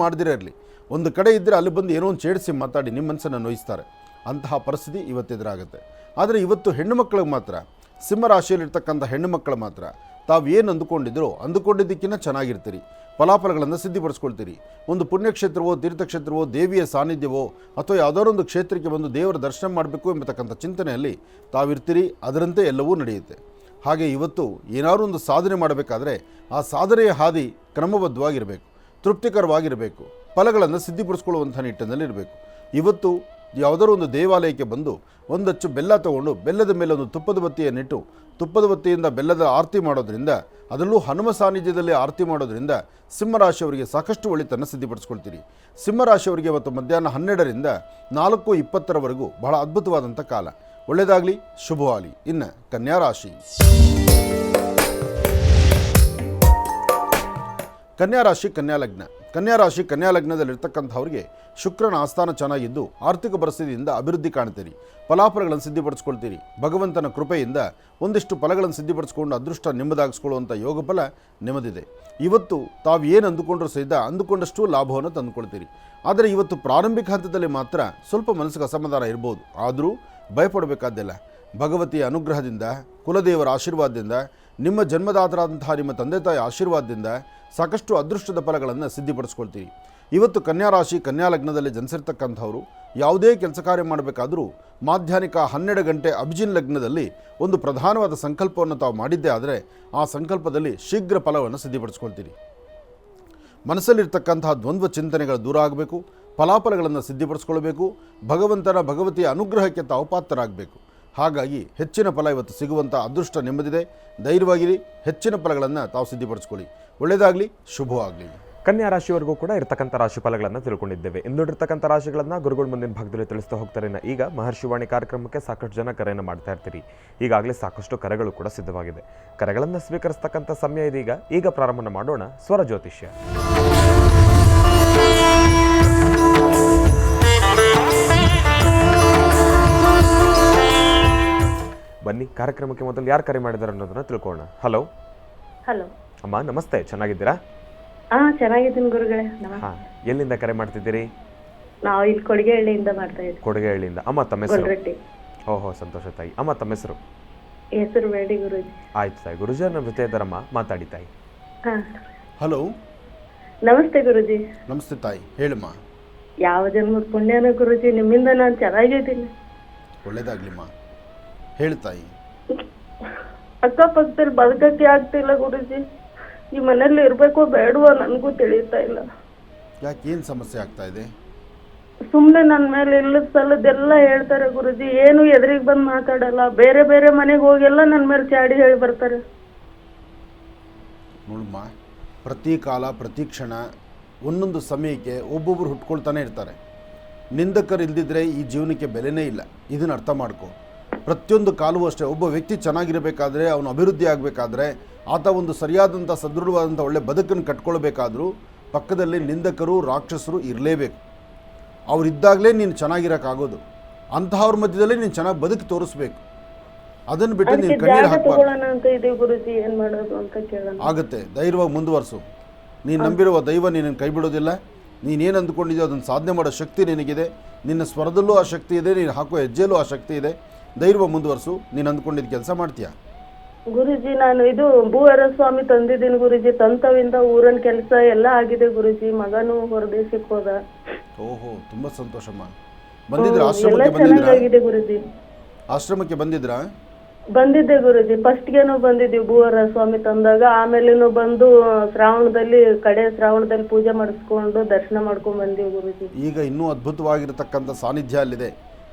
ಮಾಡದಿರೇ ಇರಲಿ, ಒಂದು ಕಡೆ ಇದ್ದರೆ ಅಲ್ಲಿ ಬಂದು ಏನೋ ಒಂದು ಛೇಡಿಸಿ ಮಾತಾಡಿ ನಿಮ್ಮ ಮನಸ್ಸನ್ನು ನೋಯಿಸ್ತಾರೆ. ಅಂತಹ ಪರಿಸ್ಥಿತಿ ಇವತ್ತು ಎದುರಾಗುತ್ತೆ. ಆದರೆ ಇವತ್ತು ಹೆಣ್ಣು ಮಕ್ಕಳಿಗೆ ಮಾತ್ರ, ಸಿಂಹರಾಶಿಯಲ್ಲಿರ್ತಕ್ಕಂಥ ಹೆಣ್ಣು ಮಕ್ಕಳು ಮಾತ್ರ ತಾವು ಏನು ಅಂದುಕೊಂಡಿದ್ದಕ್ಕಿಂತ ಚೆನ್ನಾಗಿರ್ತೀರಿ, ಫಲಾಫಲಗಳನ್ನು ಸಿದ್ಧಪಡಿಸ್ಕೊಳ್ತೀರಿ. ಒಂದು ಪುಣ್ಯಕ್ಷೇತ್ರವೋ ತೀರ್ಥಕ್ಷೇತ್ರವೋ ದೇವಿಯ ಸಾನ್ನಿಧ್ಯವೋ ಅಥವಾ ಯಾವುದಾದ್ರು ಒಂದು ಕ್ಷೇತ್ರಕ್ಕೆ ಬಂದು ದೇವರ ದರ್ಶನ ಮಾಡಬೇಕು ಎಂಬತಕ್ಕಂಥ ಚಿಂತನೆಯಲ್ಲಿ ತಾವಿರ್ತೀರಿ. ಅದರಂತೆ ಎಲ್ಲವೂ ನಡೆಯುತ್ತೆ. ಹಾಗೆ ಇವತ್ತು ಏನಾದರೂ ಒಂದು ಸಾಧನೆ ಮಾಡಬೇಕಾದ್ರೆ ಆ ಸಾಧನೆಯ ಹಾದಿ ಕ್ರಮಬದ್ಧವಾಗಿರಬೇಕು, ತೃಪ್ತಿಕರವಾಗಿರಬೇಕು, ಫಲಗಳನ್ನು ಸಿದ್ಧಪಡಿಸ್ಕೊಳ್ಳುವಂಥ ನಿಟ್ಟಿನಲ್ಲಿರಬೇಕು. ಇವತ್ತು ಯಾವುದಾದ್ರು ಒಂದು ದೇವಾಲಯಕ್ಕೆ ಬಂದು ಒಂದಚ್ಚು ಬೆಲ್ಲ ತಗೊಂಡು ಬೆಲ್ಲದ ಮೇಲೆ ಒಂದು ತುಪ್ಪದ ಬತ್ತಿಯನ್ನಿಟ್ಟು ತುಪ್ಪದ ಬತ್ತಿಯಿಂದ ಬೆಲ್ಲದ ಆರತಿ ಮಾಡೋದ್ರಿಂದ, ಅದರಲ್ಲೂ ಹನುಮ ಸಾನ್ನಿಧ್ಯದಲ್ಲಿ ಆರತಿ ಮಾಡೋದ್ರಿಂದ ಸಿಂಹರಾಶಿಯವರಿಗೆ ಸಾಕಷ್ಟು ಒಳಿತನ್ನು ಸಿದ್ಧಪಡಿಸ್ಕೊಳ್ತೀರಿ. ಸಿಂಹರಾಶಿಯವರಿಗೆ ಇವತ್ತು ಮಧ್ಯಾಹ್ನ 12ರಿಂದ 4:20 ಬಹಳ ಅದ್ಭುತವಾದಂಥ ಕಾಲ. ಒಳ್ಳೆಯದಾಗಲಿ, ಶುಭವಾಗಲಿ. ಇನ್ನು ಕನ್ಯಾ ರಾಶಿ. ಕನ್ಯಾ ರಾಶಿ ಕನ್ಯಾ ಲಗ್ನ. ಕನ್ಯಾ ರಾಶಿ ಕನ್ಯಾ ಲಗ್ನದಲ್ಲಿರ್ತಕ್ಕಂಥವ್ರಿಗೆ ಶುಕ್ರನ ಆಸ್ಥಾನ ಚೆನ್ನಾಗಿದ್ದು ಆರ್ಥಿಕ ಪರಿಸ್ಥಿತಿಯಿಂದ ಅಭಿವೃದ್ಧಿ ಕಾಣ್ತೀರಿ, ಫಲಾಫಲಗಳನ್ನು ಸಿದ್ಧಪಡಿಸ್ಕೊಳ್ತೀರಿ. ಭಗವಂತನ ಕೃಪೆಯಿಂದ ಒಂದಿಷ್ಟು ಫಲಗಳನ್ನು ಸಿದ್ಧಪಡಿಸ್ಕೊಂಡು ಅದೃಷ್ಟ ನಿಮ್ಮದಾಗಿಸ್ಕೊಳ್ಳುವಂಥ ಯೋಗ ಫಲ ನಿಮ್ಮದಿದೆ. ಇವತ್ತು ತಾವು ಏನು ಅಂದುಕೊಂಡ್ರೂ ಸಹಿತ ಅಂದುಕೊಂಡಷ್ಟು ಲಾಭವನ್ನು ತಂದುಕೊಳ್ತೀರಿ. ಆದರೆ ಇವತ್ತು ಪ್ರಾರಂಭಿಕ ಹಂತದಲ್ಲಿ ಮಾತ್ರ ಸ್ವಲ್ಪ ಮನಸ್ಸಿಗೆ ಅಸಮಾಧಾನ ಇರ್ಬೋದು. ಆದರೂ ಭಯಪಡಬೇಕಾದ್ದಿಲ್ಲ. ಭಗವತಿಯ ಅನುಗ್ರಹದಿಂದ, ಕುಲದೇವರ ಆಶೀರ್ವಾದದಿಂದ, ನಿಮ್ಮ ಜನ್ಮದಾತರಾದಂತಹ ನಿಮ್ಮ ತಂದೆ ತಾಯಿ ಆಶೀರ್ವಾದದಿಂದ ಸಾಕಷ್ಟು ಅದೃಷ್ಟದ ಫಲಗಳನ್ನು ಸಿದ್ಧಪಡಿಸ್ಕೊಳ್ತೀರಿ. ಇವತ್ತು ಕನ್ಯಾ ರಾಶಿ ಕನ್ಯಾ ಲಗ್ನದಲ್ಲಿ ಜನಿಸಿರ್ತಕ್ಕಂಥವರು ಯಾವುದೇ ಕೆಲಸ ಕಾರ್ಯ ಮಾಡಬೇಕಾದರೂ ಮಾಧ್ಯಾಹ್ನಿಕ 12 ಗಂಟೆ ಅಭಿಜಿನ್ ಲಗ್ನದಲ್ಲಿ ಒಂದು ಪ್ರಧಾನವಾದ ಸಂಕಲ್ಪವನ್ನು ತಾವು ಮಾಡಿದ್ದೇ ಆದರೆ ಆ ಸಂಕಲ್ಪದಲ್ಲಿ ಶೀಘ್ರ ಫಲವನ್ನು ಸಿದ್ಧಪಡಿಸ್ಕೊಳ್ತೀರಿ. ಮನಸ್ಸಲ್ಲಿರ್ತಕ್ಕಂತಹ ದ್ವಂದ್ವ ಚಿಂತನೆಗಳು ದೂರ ಆಗಬೇಕು, ಫಲಾಫಲಗಳನ್ನು ಸಿದ್ಧಪಡಿಸ್ಕೊಳ್ಬೇಕು, ಭಗವತಿಯ ಅನುಗ್ರಹಕ್ಕೆ ತಾವು ಪಾತ್ರರಾಗಬೇಕು. ಹಾಗಾಗಿ ಹೆಚ್ಚಿನ ಫಲ ಇವತ್ತು ಸಿಗುವಂಥ ಅದೃಷ್ಟ ನಿಮ್ಮದಿದೆ. ಧೈರ್ಯವಾಗಿರಿ, ಹೆಚ್ಚಿನ ಫಲಗಳನ್ನು ತಾವು ಸಿದ್ಧಪಡಿಸ್ಕೊಳ್ಳಿ. ಒಳ್ಳೆಯದಾಗಲಿ, ಶುಭವಾಗಲಿ. ಕನ್ಯಾ ರಾಶಿಯವರೆಗೂ ಕೂಡ ಇರ್ತಕ್ಕಂಥ ರಾಶಿ ಫಲಗಳನ್ನು ತಿಳ್ಕೊಂಡಿದ್ದೇವೆ. ಇನ್ನುಳಿರ್ತಕ್ಕಂಥ ರಾಶಿಗಳನ್ನು ಗುರುಗಳ ಮುಂದಿನ ಭಾಗದಲ್ಲಿ ತಿಳಿಸ್ತಾ ಹೋಗ್ತಾರೆ. ಈಗ ಮಹರ್ಷಿವಾಣಿ ಕಾರ್ಯಕ್ರಮಕ್ಕೆ ಸಾಕಷ್ಟು ಜನ ಕರೆಯನ್ನು ಮಾಡ್ತಾ ಇರ್ತೀರಿ. ಈಗಾಗಲೇ ಸಾಕಷ್ಟು ಕರೆಗಳು ಕೂಡ ಸಿದ್ಧವಾಗಿದೆ. ಕರೆಗಳನ್ನು ಸ್ವೀಕರಿಸ್ತಕ್ಕಂಥ ಸಮಯ ಇದೀಗ. ಈಗ ಪ್ರಾರಂಭ ಮಾಡೋಣ ಸ್ವರ ಜ್ಯೋತಿಷ್ಯ. ಬನ್ನಿ, ಕಾರ್ಯಕ್ರಮಕ್ಕೆ ಮೊದಲು ಯಾರು ಕರೆ ಮಾಡಿದಾರೆ ಅನ್ನೋದನ್ನ ತಿಳ್ಕೊಳ್ಳೋಣ. ಹಲೋ. ಹಲೋ ಅಮ್ಮ, ನಮಸ್ತೆ. ಚೆನ್ನಾಗಿದ್ದೀರಾ? ಚೆನ್ನಾಗಿದ್ದೀನಿ ಗುರುಗಳೇ. ಎಲ್ಲಿಂದ ಕರೆ ಮಾಡ್ತಿದ್ದೀರಿ? ನಾವು ಇಲ್ಲಿ ಕೊಡಿಗೆಹಳ್ಳಿಯಿಂದ ಮಾಡ್ತಾ ಇದ್ದೀವಿ. ಕೊಡಿಗೆಹಳ್ಳಿಯಿಂದ. ಅಮ್ಮ ತಮ್ಮ ಹೆಸರು? ಓಹೋ, ಸಂತೋಷ ತಾಯಿ. ಅಮ್ಮ ತಮ್ಮ ಹೆಸರು? ಹೆಸರು ಬೇಡಿ ಗುರುಜಿ. ಆಯ್ತು ತಾಯಿ. ಗುರುಜಿ ನಮ್ಮ ಜೊತೆ ಇದ್ದಾರಮ್ಮ, ಮಾತಾಡಿ ತಾಯಿ. ಹಲೋ. ನಮಸ್ತೆ ಗುರುಜಿ. ನಮಸ್ತೆ ತಾಯಿ, ಹೇಳಮ್ಮ. ಯಾವ ಜನ್ಮದ ಪುಣ್ಯನ ಗುರುಜಿ, ನಿಮ್ಮಿಂದ ನಾನು ಚೆನ್ನಾಗಿದ್ದೀನಿ. ಒಳ್ಳೇದಾಗ್ಲಿಮ್ಮ. ಹೇಳಿ ತಾಯಿ. ಅಕ್ಕಪಕ್ಕದಲ್ಲಿ ಬದುಕಕ್ಕೆ ಆಗ್ತಿಲ್ಲ ಗುರುಜಿ. ಈ ಮನೇಲಿ ಇರ್ಬೇಕೋ ಬೇಡವೋ ನನಗೂ ತಿಳಿಯುತ್ತಾ ಇಲ್ಲ. ಯಾಕೆ, ಏನು ಸಮಸ್ಯೆ ಆಗ್ತಾ ಇದೆ? ಸುಮ್ನೆ ನನ್ನ ಮೇಲೆ ಇಲ್ಲದ ಸಲ್ಲದೆಲ್ಲ ಹೇಳ್ತಾರೆ ಗುರುಜಿ. ಏನು ಎದುರಿಗೆ ಬಂದು ಮಾತಾಡಲ್ಲ. ಬೇರೆ ಬೇರೆ ಮನೆಗೆ ಹೋಗೆಲ್ಲ ನನ್ನ ಮೇಲೆ ಚಾಡಿ ಹೇಳಿ ಬರ್ತಾರೆ. ನೋಡಮ್ಮ, ಪ್ರತಿ ಕಾಲ ಪ್ರತಿ ಕ್ಷಣ ಒಂದೊಂದು ಸಮಯಕ್ಕೆ ಒಬ್ಬೊಬ್ಬರು ಹುಟ್ಕೊಳ್ತಾನೆ ಇರ್ತಾರೆ. ನಿಂದಕರು ಇಲ್ದಿದ್ರೆ ಈ ಜೀವನಕ್ಕೆ ಬೆಲೆನೇ ಇಲ್ಲ. ಇದನ್ನು ಅರ್ಥ ಮಾಡ್ಕೊ. ಪ್ರತಿಯೊಂದು ಕಾಲವೂ ಅಷ್ಟೇ. ಒಬ್ಬ ವ್ಯಕ್ತಿ ಚೆನ್ನಾಗಿರಬೇಕಾದ್ರೆ, ಅವನು ಅಭಿವೃದ್ಧಿ ಆಗಬೇಕಾದ್ರೆ, ಆತ ಒಂದು ಸರಿಯಾದಂಥ ಸದೃಢವಾದಂಥ ಒಳ್ಳೆ ಬದುಕನ್ನು ಕಟ್ಕೊಳ್ಬೇಕಾದ್ರೂ ಪಕ್ಕದಲ್ಲಿ ನಿಂದಕರು ರಾಕ್ಷಸರು ಇರಲೇಬೇಕು. ಅವರಿದ್ದಾಗಲೇ ನೀನು ಚೆನ್ನಾಗಿರೋಕ್ಕಾಗೋದು. ಅಂತಹವ್ರ ಮಧ್ಯದಲ್ಲಿ ನೀನು ಚೆನ್ನಾಗಿ ಬದುಕಿ ತೋರಿಸ್ಬೇಕು. ಅದನ್ನು ಬಿಟ್ಟು ನೀನು ಕಣ್ಣೀರು ಹಾಕಬಾರ್ದು. ಅಂತ ಇದೆ ಗುರುಜಿ, ಏನ್ ಮಾಡೋದು ಅಂತ ಕೇಳೋಣ. ಆಗುತ್ತೆ, ಧೈರ್ಯವಾಗಿ ಮುಂದುವರಿಸು. ನೀನು ನಂಬಿರುವ ದೈವ ನಿನ್ನನ್ನು ಕೈ ಬಿಡೋದಿಲ್ಲ. ನೀನೇನು ಅಂದ್ಕೊಂಡಿದ್ಯೋ ಅದನ್ನು ಸಾಧನೆ ಮಾಡೋ ಶಕ್ತಿ ನಿನಗಿದೆ. ನಿನ್ನ ಸ್ವರದಲ್ಲೂ ಆ ಶಕ್ತಿ ಇದೆ, ನೀನು ಹಾಕೋ ಹೆಜ್ಜೆಯಲ್ಲೂ ಆ ಶಕ್ತಿ ಇದೆ. ಧೈರ್ಯವಾಗಿ ಮುಂದುವರಿಸು. ನೀನು ಅಂದ್ಕೊಂಡಿದ್ದು ಕೆಲಸ ಮಾಡ್ತೀಯಾ? ಗುರುಜಿ, ನಾನು ಇದು ಭೂವರ ಸ್ವಾಮಿ ತಂದಿದ್ದೀನಿ ಗುರುಜಿ. ತಂತವಿಂದ ಊರನ್ ಕೆಲಸ ಎಲ್ಲ ಆಗಿದೆ ಗುರುಜಿ. ಮಗನು ಹೊರದೇಶಕ್ಕೆ ಹೋದ. ಓಹೋ, ತುಂಬ ಸಂತೋಷಮ್ಮ. ಬಂದಿದ್ರ ಎಲ್ಲ ಆಶ್ರಮಕ್ಕೆ? ಬಂದಿದ್ರಾ? ಚೆನ್ನಾಗಿದೆ ಗುರುಜಿ. ಆಶ್ರಮಕ್ಕೆ ಬಂದಿದ್ರಾ? ಬಂದಿದ್ದೆ ಗುರುಜಿ. ಫಸ್ಟ್ಗೆನೂ ಬಂದಿದ್ವಿ ಭೂವರ ಸ್ವಾಮಿ ತಂದಾಗ. ಆಮೇಲೇನು ಬಂದು ಶ್ರಾವಣದಲ್ಲಿ ಕಡೆ ಶ್ರಾವಣದಲ್ಲಿ ಪೂಜೆ ಮಾಡಿಸ್ಕೊಂಡು ದರ್ಶನ ಮಾಡ್ಕೊಂಡ್ ಬಂದೀವಿ ಗುರುಜಿ. ಈಗ ಇನ್ನೂ ಅದ್ಭುತವಾಗಿರತಕ್ಕಂಥ ಸಾನ್ನಿಧ್ಯ ಅಲ್ಲಿದೆ.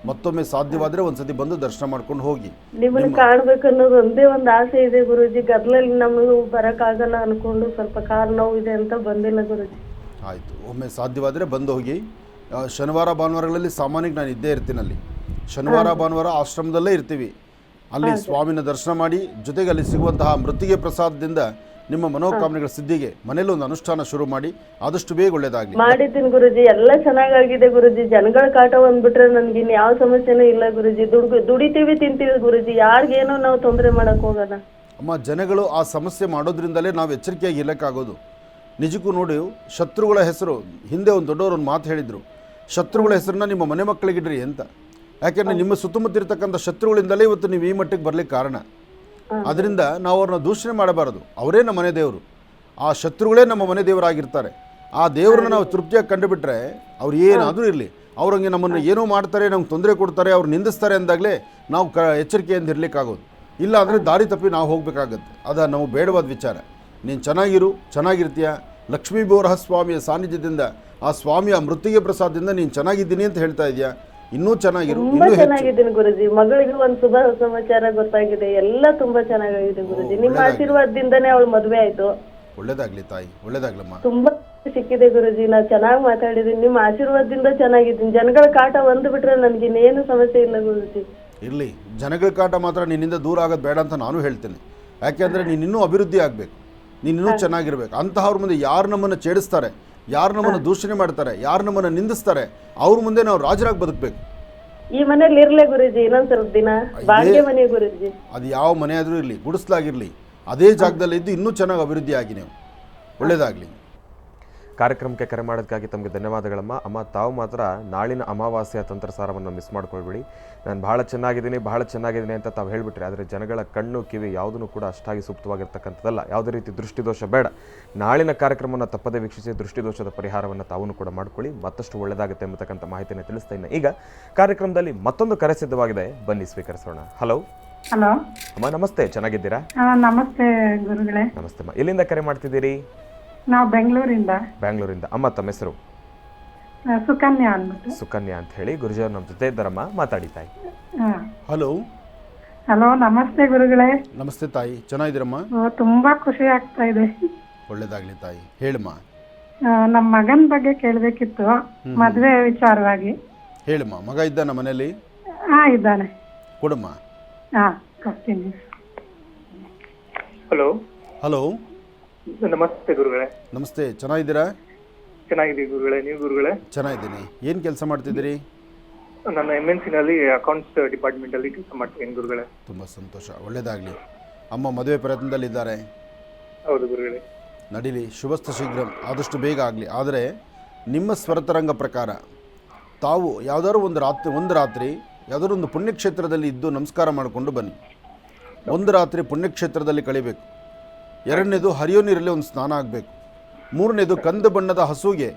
ಮತ್ತೊಮ್ಮೆ ಸಾಧ್ಯವಾದರೆ ಒಂದ್ಸತಿ ಬಂದು ದರ್ಶನ ಮಾಡ್ಕೊಂಡು ಹೋಗಿ. ನಿಮ್ಮನ್ನ ಕಾಣ್ಬೇಕನ್ನೋದು ಒಂದೇ ಒಂದು ಆಸೆ ಇದೆ ಗುರುಜಿ. ಗದ್ಲಲ್ಲಿ ನಮಗೂ ಬರಕ್ಕಾಗಲ್ಲ ಅನ್ಕೊಂಡು ಸ್ವಲ್ಪ ಕಾಲು ನೋವು ಇದೆ ಅಂತ ಬಂದಿಲ್ಲ ಗುರುಜಿ. ಆಯಿತು, ಒಮ್ಮೆ ಸಾಧ್ಯವಾದರೆ ಬಂದು ಹೋಗಿ. ಶನಿವಾರ ಭಾನುವಾರಗಳಲ್ಲಿ ಸಾಮಾನ್ಯಕ್ಕೆ ನಾನು ಇದ್ದೇ ಇರ್ತೀನಿ ಅಲ್ಲಿ. ಶನಿವಾರ ಭಾನುವಾರ ಆಶ್ರಮದಲ್ಲೇ ಇರ್ತೀವಿ. ಅಲ್ಲಿ ಸ್ವಾಮಿನ ದರ್ಶನ ಮಾಡಿ, ಜೊತೆಗೆ ಅಲ್ಲಿ ಸಿಗುವಂತಹ ಮೃತ್ತಿಗೆ ಪ್ರಸಾದದಿಂದ ನಿಮ್ಮ ಮನೋಕಾಮನೆಗಳ ಸಿದ್ಧಿಗೆ ಮನೇಲಿ ಒಂದು ಅನುಷ್ಠಾನ ಶುರು ಮಾಡಿ. ಆದಷ್ಟು ಬೇಗ ಒಳ್ಳೇದಾಗಲಿ. ಮಾಡಿದ್ದೀನಿ ಗುರುಜಿ. ಎಲ್ಲ ಚೆನ್ನಾಗಾಗಿದೆ ಗುರುಜಿ. ಜನಗಳ ಕಾಟ ಬಂದ್ಬಿಟ್ರೆ ನನ್ಗೆ ಇನ್ ಯಾವ ಸಮಸ್ಯೆನೂ ಇಲ್ಲ ಗುರುಜಿ. ದುಡಿತೀವಿ ತಿಂತೀವಿ ಗುರುಜಿ. ಯಾರಿಗೇನೋ ನಾವು ತೊಂದರೆ ಮಾಡಕ್ ಹೋಗೋಣ. ಅಮ್ಮ, ಜನಗಳು ಆ ಸಮಸ್ಯೆ ಮಾಡೋದ್ರಿಂದಲೇ ನಾವು ಎಚ್ಚರಿಕೆಯಾಗಿ ಇರಕ್ಕಾಗೋದು. ನಿಜಕ್ಕೂ ನೋಡಿ, ಶತ್ರುಗಳ ಹೆಸರು, ಹಿಂದೆ ಒಂದು ದೊಡ್ಡವರು ಒಂದು ಮಾತು ಹೇಳಿದರು, ಶತ್ರುಗಳ ಹೆಸರನ್ನ ನಿಮ್ಮ ಮನೆ ಮಕ್ಕಳಿಗಿಡ್ರಿ ಅಂತ. ಯಾಕೆಂದರೆ ನಿಮ್ಮ ಸುತ್ತಮುತ್ತ ಇರತಕ್ಕಂಥ ಶತ್ರುಗಳಿಂದಲೇ ಇವತ್ತು ನೀವು ಈ ಮಟ್ಟಿಗೆ ಬರಲಿಕ್ಕೆ ಕಾರಣ. ಅದರಿಂದ ನಾವು ಅವ್ರನ್ನ ದೂಷಣೆ ಮಾಡಬಾರದು. ಅವರೇ ನಮ್ಮ ಮನೆ ದೇವರು. ಆ ಶತ್ರುಗಳೇ ನಮ್ಮ ಮನೆ ದೇವರಾಗಿರ್ತಾರೆ. ಆ ದೇವರನ್ನ ನಾವು ತೃಪ್ತಿಯಾಗಿ ಕಂಡುಬಿಟ್ರೆ, ಅವ್ರು ಏನಾದರೂ ಇರಲಿ, ಅವ್ರಂಗೆ ನಮ್ಮನ್ನು ಏನೋ ಮಾಡ್ತಾರೆ, ನಮ್ಗೆ ತೊಂದರೆ ಕೊಡ್ತಾರೆ, ಅವ್ರು ನಿಂದಿಸ್ತಾರೆ ಅಂದಾಗಲೇ ನಾವು ಎಚ್ಚರಿಕೆಯಿಂದ ಇರಲಿಕ್ಕಾಗೋದು. ಇಲ್ಲ ಅಂದರೆ ದಾರಿ ತಪ್ಪಿ ನಾವು ಹೋಗಬೇಕಾಗತ್ತೆ. ಅದು ನಾವು ಬೇಡವಾದ ವಿಚಾರ. ನೀನು ಚೆನ್ನಾಗಿರು, ಚೆನ್ನಾಗಿರ್ತೀಯ. ಲಕ್ಷ್ಮೀ ಬೋರಹ ಸ್ವಾಮಿಯ ಸಾನ್ನಿಧ್ಯದಿಂದ, ಆ ಸ್ವಾಮಿಯ ಮೃತ್ತಿಗೆ ಪ್ರಸಾದದಿಂದ ನೀನು ಚೆನ್ನಾಗಿದ್ದೀನಿ ಅಂತ ಹೇಳ್ತಾ ಇದೆಯಾ. ಇನ್ನೂ ಚೆನ್ನಾಗಿರು, ತುಂಬಾ ಇನ್ನೂ ಹೆಚ್ಚು. ಚೆನ್ನಾಗಿದ್ದೀನಿ ಗುರುಜಿ. ಮಗಳಿಗೆ ಒಂದು ಶುಭ ಸಮಾಚಾರ ಗೊತ್ತಾಗಿದೆ. ಎಲ್ಲ ತುಂಬಾ ಚೆನ್ನಾಗಿದೆ ಗುರುಜಿ. ನಿಮ್ಮ ಆಶೀರ್ವಾದದಿಂದನೇ ಅವಳು ಮದುವೆ ಆಯ್ತು. ಒಳ್ಳೇದಾಗ್ಲಿ ತಾಯಿ, ಒಳ್ಳೇದಾಗ್ಲಮ್ಮ. ತುಂಬಾ ಸಿಕ್ಕಿದೆ ಗುರುಜಿ. ನಾ ಚೆನ್ನಾಗಿ ಮಾತಾಡಿದ್ದೀನಿ. ನಿಮ್ಮ ಆಶೀರ್ವಾದದಿಂದ ಚೆನ್ನಾಗಿದ್ದೀನಿ. ಜನಗಳ ಕಾಟ ಒಂದು ಬಿಟ್ರೆ ನನ್ಗಿನ್ನೇನು ಸಮಸ್ಯೆ ಇಲ್ಲ ಗುರುಜಿ. ಇರಲಿ, ಜನಗಳ ಕಾಟ ಮಾತ್ರ ನಿನ್ನಿಂದ ದೂರ ಆಗೋದು ಬೇಡ ಅಂತ ನಾನು ಹೇಳ್ತೇನೆ. ಯಾಕೆಂದರೆ ನೀನು ಇನ್ನೂ ಅಭಿವೃದ್ಧಿ ಆಗಬೇಕು, ನೀನು ಇನ್ನೂ ಚೆನ್ನಾಗಿರ್ಬೇಕು. ಅಂತಹವ್ರ ಮುಂದೆ ಯಾರು ನಮ್ಮನ್ನು ಛೇಡಿಸ್ತಾರೆ, ಯಾರು ನಮ್ಮನ್ನು ದೂಷಣೆ ಮಾಡ್ತಾರೆ, ಯಾರು ನಮ್ಮನ್ನು ನಿಂದಿಸ್ತಾರೆ, ಅವ್ರ ಮುಂದೆ ನಾವು ರಾಜರಾಗಿ ಬದುಕಬೇಕು. ಈ ಮನೇಲಿ ಇರ್ಲೇ ಗುರುಜಿ ಇನ್ನೊಂದ್ ಸ್ವಲ್ಪ ದಿನ. ಬಾಡಿಗೆ ಮನೆ ಗುರುಜಿ. ಅದು ಯಾವ ಮನೆ ಆದರೂ ಇರಲಿ, ಗುಡಿಸ್ಲಾಗಿರಲಿ, ಅದೇ ಜಾಗದಲ್ಲಿ ಇದ್ದು ಇನ್ನೂ ಚೆನ್ನಾಗಿ ಅಭಿವೃದ್ಧಿ ಆಗಿ ನೀವು. ಒಳ್ಳೆಯದಾಗಲಿ. ಕಾರ್ಯಕ್ರಮಕ್ಕೆ ಕರೆ ಮಾಡೋದಕ್ಕಾಗಿ ತಮಗೆ ಧನ್ಯವಾದಗಳಮ್ಮ. ಅಮ್ಮ, ತಾವು ಮಾತ್ರ ನಾಳಿನ ಅಮಾವಾಸ್ಯೆಯ ತಂತ್ರಸಾರವನ್ನು ಮಿಸ್ ಮಾಡ್ಕೊಳ್ಬೇಡಿ. ನಾನು ಭಾಳ ಚೆನ್ನಾಗಿದ್ದೀನಿ ಅಂತ ತಾವು ಹೇಳಿಬಿಟ್ರೆ, ಆದರೆ ಜನಗಳ ಕಣ್ಣು ಕಿವಿ ಯಾವುದೂ ಕೂಡ ಅಷ್ಟಾಗಿ ಸೂಕ್ತವಾಗಿರ್ತಕ್ಕಂಥದ್ದಲ್ಲ. ಯಾವುದೇ ರೀತಿ ದೃಷ್ಟಿದೋಷ ಬೇಡ. ನಾಳಿನ ಕಾರ್ಯಕ್ರಮವನ್ನು ತಪ್ಪದೇ ವೀಕ್ಷಿಸಿ ದೃಷ್ಟಿದೋಷದ ಪರಿಹಾರವನ್ನು ತಾವು ಕೂಡ ಮಾಡ್ಕೊಳ್ಳಿ. ಮತ್ತಷ್ಟು ಒಳ್ಳೆಯದಾಗುತ್ತೆ ಎಂಬತಕ್ಕಂಥ ಮಾಹಿತಿಯನ್ನು ತಿಳಿಸ್ತಾ ಇದ್ದೀನಿ. ಈಗ ಕಾರ್ಯಕ್ರಮದಲ್ಲಿ ಮತ್ತೊಂದು ಕರೆ ಸಿದ್ಧವಾಗಿದೆ, ಬನ್ನಿ ಸ್ವೀಕರಿಸೋಣ. ಹಲೋ ಹಲೋ ಅಮ್ಮ, ನಮಸ್ತೆ. ಚೆನ್ನಾಗಿದ್ದೀರಾ? ನಮಸ್ತೆ ಗುರುಗಳೇ. ನಮಸ್ತೆ ಅಮ್ಮ. ಎಲ್ಲಿಂದ ಕರೆ ಮಾಡ್ತಿದ್ದೀರಿ? ನಾವು ಬೆಂಗಳೂರಿಂದ. ಅಮ್ಮ, ತಮ್ಮ ಹೆಸರು? ಸುಕನ್ಯಾ ಅಂದ್ಬಿಟ್ಟು. ಸುಕನ್ಯಾ ಅಂತ ಹೇಳಿ. ಗುರುಜಿಯವರು ನಮ್ಮ ಜೊತೆ ಇದ್ದಾರಮ್ಮ, ಮಾತಾಡಿ ತಾಯಿ. ಹಲೋ ಹಲೋ, ನಮಸ್ತೆ ಗುರುಗಳೇ. ನಮಸ್ತೆ ತಾಯಿ, ಚೆನ್ನಾಗಿದ್ದೀರಮ್ಮ? ತುಂಬಾ ಖುಷಿ ಆಗ್ತಾ ಇದೆ. ಒಳ್ಳೇದಾಗ್ಲಿ ತಾಯಿ, ಹೇಳಮ್ಮ. ನಮ್ಮ ಮಗನ ಬಗ್ಗೆ ಕೇಳಬೇಕಿತ್ತು, ಮದುವೆ ವಿಚಾರವಾಗಿ. ಹೇಳಮ್ಮ. ಮಗ ಇದ್ದಾನ ಮನೇಲಿ? ಇದ್ದಾನೆ. ಕೊಡಮ್ಮ. ಕೊಡ್ತೀನಿ. ಹಲೋ ಹಲೋ, ನಮಸ್ತೆ ಗುರುಗಳೇ. ನಮಸ್ತೆ, ಚೆನ್ನಾಗಿದ್ದೀರಾ? ಚೆನ್ನಾಗಿದ್ದೀವಿ ಗುರುಗಳೇ, ನೀವು ಗುರುಗಳೇ? ಚೆನ್ನಾಗಿದ್ದೀನಿ. ಏನು ಕೆಲಸ ಮಾಡ್ತಿದ್ದೀರಿ? ನಾನು MNC ನಲ್ಲಿ ಅಕೌಂಟ್ಸ್ ಡಿಪಾರ್ಟ್ಮೆಂಟ್ ಅಲ್ಲಿ ಕೆಲಸ ಮಾಡ್ತೀನಿ ಗುರುಗಳೇ. ತುಂಬ ಸಂತೋಷ, ಒಳ್ಳೆಯದಾಗಲಿ. ಅಮ್ಮ ಮದುವೆ ಪ್ರಯತ್ನದಲ್ಲಿದ್ದಾರೆ? ಹೌದು ಗುರುಗಳೇ. ನಡೀಲಿ, ಶುಭಸ್ಥ ಶೀಘ್ರ, ಆದಷ್ಟು ಬೇಗ ಆಗಲಿ. ಆದರೆ ನಿಮ್ಮ ಸ್ವರತರಂಗ ಪ್ರಕಾರ ತಾವು ಯಾವುದಾದ್ರು ಒಂದು ರಾತ್ರಿ ಯಾವುದಾದ್ರು ಒಂದು ಪುಣ್ಯಕ್ಷೇತ್ರದಲ್ಲಿ ಇದ್ದು ನಮಸ್ಕಾರ ಮಾಡಿಕೊಂಡು ಬನ್ನಿ. ಒಂದು ರಾತ್ರಿ ಪುಣ್ಯಕ್ಷೇತ್ರದಲ್ಲಿ ಕಳಿಬೇಕು. ಎರಡನೇದು ಹರಿಯೋ ನೀರಲ್ಲಿ ಒಂದು ಸ್ನಾನ ಆಗಬೇಕು. ಮೂರನೇದು ಕಂದು ಬಣ್ಣದ ಹಸುಗೆ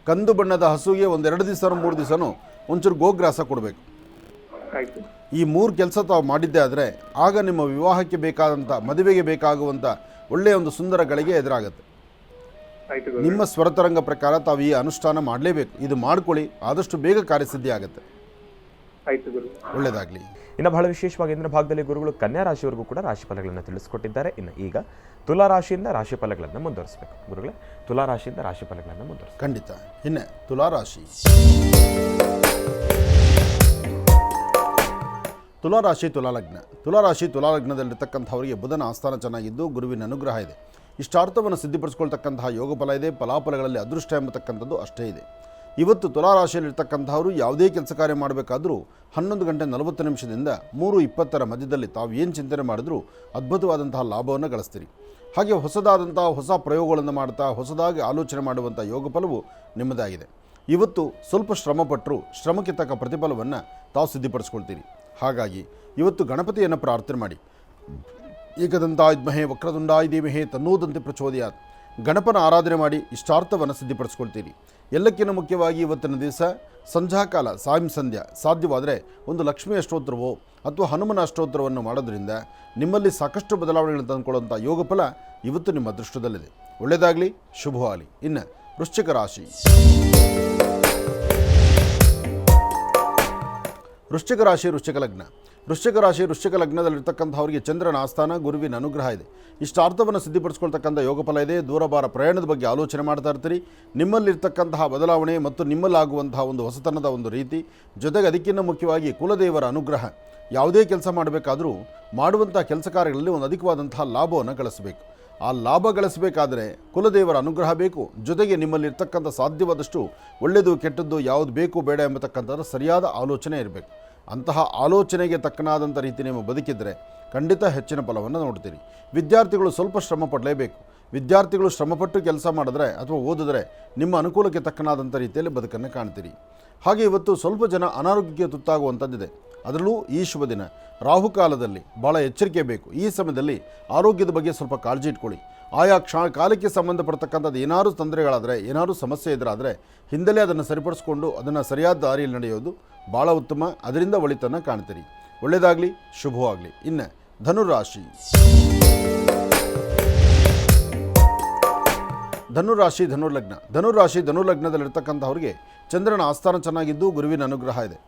ಕಂದು ಬಣ್ಣದ ಹಸುಗೆ 1-2 ದಿವಸ 3 ದಿವಸನೂ ಒಂಚೂರು ಗೋಗ್ರಾಸ ಕೊಡಬೇಕು. ಆಯ್ತು ಈ 3 ಕೆಲಸ ತಾವು ಮಾಡಿದ್ದೇ ಆದರೆ ಆಗ ನಿಮ್ಮ ವಿವಾಹಕ್ಕೆ ಬೇಕಾದಂಥ, ಮದುವೆಗೆ ಬೇಕಾಗುವಂಥ ಒಳ್ಳೆಯ ಒಂದು ಸುಂದರ ಗಳಿಗೆ ಎದುರಾಗುತ್ತೆ. ಆಯ್ತು ಗುರು. ನಿಮ್ಮ ಸ್ವರತರಂಗ ಪ್ರಕಾರ ತಾವು ಈ ಅನುಷ್ಠಾನ ಮಾಡಲೇಬೇಕು. ಇದು ಮಾಡ್ಕೊಳ್ಳಿ, ಆದಷ್ಟು ಬೇಗ ಕಾರ್ಯಸಿದ್ಧಿ ಆಗುತ್ತೆ. ಆಯ್ತು ಗುರು. ಒಳ್ಳೆಯದಾಗಲಿ. ಇನ್ನು ಬಹಳ ವಿಶೇಷವಾಗಿ ಇಂದಿನ ಭಾಗದಲ್ಲಿ ಗುರುಗಳು ಕನ್ಯಾ ರಾಶಿಯವರೆಗೂ ಕೂಡ ರಾಶಿಫಲಗಳನ್ನು ತಿಳಿಸ್ಕೊಟ್ಟಿದ್ದಾರೆ. ಇನ್ನು ಈಗ ತುಲಾ ರಾಶಿಯಿಂದ ರಾಶಿಫಲಗಳನ್ನು ಮುಂದುವರಿಸಬೇಕು. ಗುರುಗಳೇ, ತುಲಾ ರಾಶಿಯಿಂದ ರಾಶಿಫಲಗಳನ್ನು ಮುಂದುವರಿಸಿ. ಖಂಡಿತ. ಇನ್ನು ತುಲಾರಾಶಿ. ತುಲಾರಾಶಿ ತುಲಾಲಗ್ನ. ತುಲಾರಾಶಿ ತುಲಾಲಗ್ನದಲ್ಲಿರ್ತಕ್ಕಂಥವರಿಗೆ ಬುಧನ ಆಸ್ಥಾನ ಚೆನ್ನಾಗಿದ್ದು ಗುರುವಿನ ಅನುಗ್ರಹ ಇದೆ. ಇಷ್ಟಾರ್ಥವನ್ನು ಸಿದ್ಧಿಪಡಿಸ್ಕೊಳ್ತಕ್ಕಂತಹ ಯೋಗ ಫಲ ಇದೆ. ಫಲಾಫಲಗಳಲ್ಲಿ ಅದೃಷ್ಟ ಎಂಬತಕ್ಕಂಥದ್ದು ಅಷ್ಟೇ ಇದೆ. ಇವತ್ತು ತುಲಾರಾಶಿಯಲ್ಲಿರ್ತಕ್ಕಂಥವರು ಯಾವುದೇ ಕೆಲಸ ಕಾರ್ಯ ಮಾಡಬೇಕಾದ್ರೂ 11:40 3:20 ಮಧ್ಯದಲ್ಲಿ ತಾವು ಏನು ಚಿಂತನೆ ಮಾಡಿದ್ರೂ ಅದ್ಭುತವಾದಂತಹ ಲಾಭವನ್ನು ಗಳಿಸ್ತೀರಿ. ಹಾಗೆ ಹೊಸದಾದಂತಹ ಹೊಸ ಪ್ರಯೋಗಗಳನ್ನು ಮಾಡ್ತಾ ಹೊಸದಾಗಿ ಆಲೋಚನೆ ಮಾಡುವಂಥ ಯೋಗ ಫಲವು ನಿಮ್ಮದಾಗಿದೆ. ಇವತ್ತು ಸ್ವಲ್ಪ ಶ್ರಮಪಟ್ಟರೂ ಶ್ರಮಕ್ಕೆ ತಕ್ಕ ಪ್ರತಿಫಲವನ್ನು ತಾವು ಸಿದ್ಧಿಪಡಿಸ್ಕೊಳ್ತೀರಿ. ಹಾಗಾಗಿ ಇವತ್ತು ಗಣಪತಿಯನ್ನು ಪ್ರಾರ್ಥನೆ ಮಾಡಿ. ಏಕದಂತಾಯ ವಿದ್ಮಹೇ ವಕ್ರತುಂಡಾಯ ಧೀಮಹಿ ತನ್ನೋದಂತೆ ಪ್ರಚೋದಯಾತ್. ಗಣಪನ ಆರಾಧನೆ ಮಾಡಿ ಇಷ್ಟಾರ್ಥವನ್ನು ಸಿದ್ಧಿಪಡಿಸ್ಕೊಳ್ತೀರಿ. ಎಲ್ಲಕ್ಕಿಂತ ಮುಖ್ಯವಾಗಿ ಇವತ್ತಿನ ದಿವಸ ಸಂಧ್ಯಾಕಾಲ ಸಾಯಂ ಸಂಧ್ಯಾ ಸಾಧ್ಯವಾದರೆ ಒಂದು ಲಕ್ಷ್ಮೀ ಅಷ್ಟೋತ್ತರವೋ ಅಥವಾ ಹನುಮನ ಅಷ್ಟೋತ್ತರವನ್ನು ಮಾಡೋದ್ರಿಂದ ನಿಮ್ಮಲ್ಲಿ ಸಾಕಷ್ಟು ಬದಲಾವಣೆಗಳನ್ನು ತಂದುಕೊಳ್ಳುವಂಥ ಯೋಗ ಫಲ ಇವತ್ತು ನಿಮ್ಮ ಅದೃಷ್ಟದಲ್ಲಿದೆ. ಒಳ್ಳೆಯದಾಗಲಿ, ಶುಭವಾಗಲಿ. ಇನ್ನು ವೃಶ್ಚಿಕ ರಾಶಿ. ವೃಶ್ಚಿಕ ರಾಶಿ ವೃಶ್ಚಿಕ ಲಗ್ನ. ವೃಶ್ಚಿಕ ಲಗ್ನದಲ್ಲಿರ್ತಕ್ಕಂಥವ್ರಿಗೆ ಚಂದ್ರನ ಆಸ್ಥಾನ, ಗುರುವಿನ ಅನುಗ್ರಹ ಇದೆ. ಇಷ್ಟಾರ್ಥವನ್ನು ಸಿದ್ಧಿಪಡಿಸ್ಕೊಳ್ತಕ್ಕಂಥ ಯೋಗ ಫಲ ಇದೆ. ದೂರಭಾರ ಪ್ರಯಾಣದ ಬಗ್ಗೆ ಆಲೋಚನೆ ಮಾಡ್ತಾ ಇರ್ತೀರಿ. ನಿಮ್ಮಲ್ಲಿರ್ತಕ್ಕಂತಹ ಬದಲಾವಣೆ ಮತ್ತು ನಿಮ್ಮಲ್ಲಾಗುವಂತಹ ಒಂದು ಹೊಸತನದ ಒಂದು ರೀತಿ, ಜೊತೆಗೆ ಅದಕ್ಕಿಂತ ಮುಖ್ಯವಾಗಿ ಕುಲದೇವರ ಅನುಗ್ರಹ. ಯಾವುದೇ ಕೆಲಸ ಮಾಡಬೇಕಾದರೂ ಮಾಡುವಂಥ ಕೆಲಸ ಕಾರ್ಯಗಳಲ್ಲಿ ಒಂದು ಅಧಿಕವಾದಂತಹ ಲಾಭವನ್ನು ಗಳಿಸಬೇಕು. ಆ ಲಾಭ ಗಳಿಸಬೇಕಾದ್ರೆ ಕುಲದೇವರ ಅನುಗ್ರಹ ಬೇಕು. ಜೊತೆಗೆ ನಿಮ್ಮಲ್ಲಿರ್ತಕ್ಕಂಥ ಸಾಧ್ಯವಾದಷ್ಟು ಒಳ್ಳೆಯದು ಕೆಟ್ಟದ್ದು ಯಾವುದು ಬೇಕು ಬೇಡ ಎಂಬತಕ್ಕಂಥದ್ದು ಸರಿಯಾದ ಆಲೋಚನೆ ಇರಬೇಕು. ಅಂತಹ ಆಲೋಚನೆಗೆ ತಕ್ಕನಾದಂಥ ರೀತಿ ನೀವು ಬದುಕಿದರೆ ಖಂಡಿತ ಹೆಚ್ಚಿನ ಫಲವನ್ನು ನೋಡ್ತೀರಿ. ವಿದ್ಯಾರ್ಥಿಗಳು ಸ್ವಲ್ಪ ಶ್ರಮ ಪಡಲೇಬೇಕು. ವಿದ್ಯಾರ್ಥಿಗಳು ಶ್ರಮಪಟ್ಟು ಕೆಲಸ ಮಾಡಿದ್ರೆ ಅಥವಾ ಓದಿದ್ರೆ ನಿಮ್ಮ ಅನುಕೂಲಕ್ಕೆ ತಕ್ಕನಾದಂಥ ರೀತಿಯಲ್ಲಿ ಬದುಕನ್ನು ಕಾಣ್ತೀರಿ. ಹಾಗೆ ಇವತ್ತು ಸ್ವಲ್ಪ ಜನ ಅನಾರೋಗ್ಯಕ್ಕೆ ತುತ್ತಾಗುವಂಥದ್ದಿದೆ. ಅದರಲ್ಲೂ ಈ ಶುಭ ದಿನ ರಾಹುಕಾಲದಲ್ಲಿ ಭಾಳ ಎಚ್ಚರಿಕೆ ಬೇಕು. ಈ ಸಮಯದಲ್ಲಿ ಆರೋಗ್ಯದ ಬಗ್ಗೆ ಸ್ವಲ್ಪ ಕಾಳಜಿ ಇಟ್ಕೊಳ್ಳಿ. ಆಯಾ ಕಾಲಕ್ಕೆ ಸಂಬಂಧಪಡ್ತಕ್ಕಂಥದ್ದು ಏನಾದರೂ ತೊಂದರೆಗಳಾದರೆ, ಏನಾದರೂ ಸಮಸ್ಯೆ ಎದುರಾದರೆ ಹಿಂದಲೇ ಅದನ್ನು ಸರಿಪಡಿಸ್ಕೊಂಡು ಅದನ್ನು ಸರಿಯಾದ ದಾರಿಯಲ್ಲಿ ನಡೆಯೋದು ಭಾಳ ಉತ್ತಮ. ಅದರಿಂದ ಒಳಿತನ್ನು ಕಾಣ್ತೀರಿ. ಒಳ್ಳೆಯದಾಗಲಿ, ಶುಭವಾಗಲಿ. ಇನ್ನು ಧನುರಾಶಿ. ಧನುರ್ಲಗ್ನದಲ್ಲಿರ್ತಕ್ಕಂಥವ್ರಿಗೆ ಚಂದ್ರನ ಆಸ್ಥಾನ ಚೆನ್ನಾಗಿದ್ದು ಗುರುವಿನ ಅನುಗ್ರಹ ಇದೆ.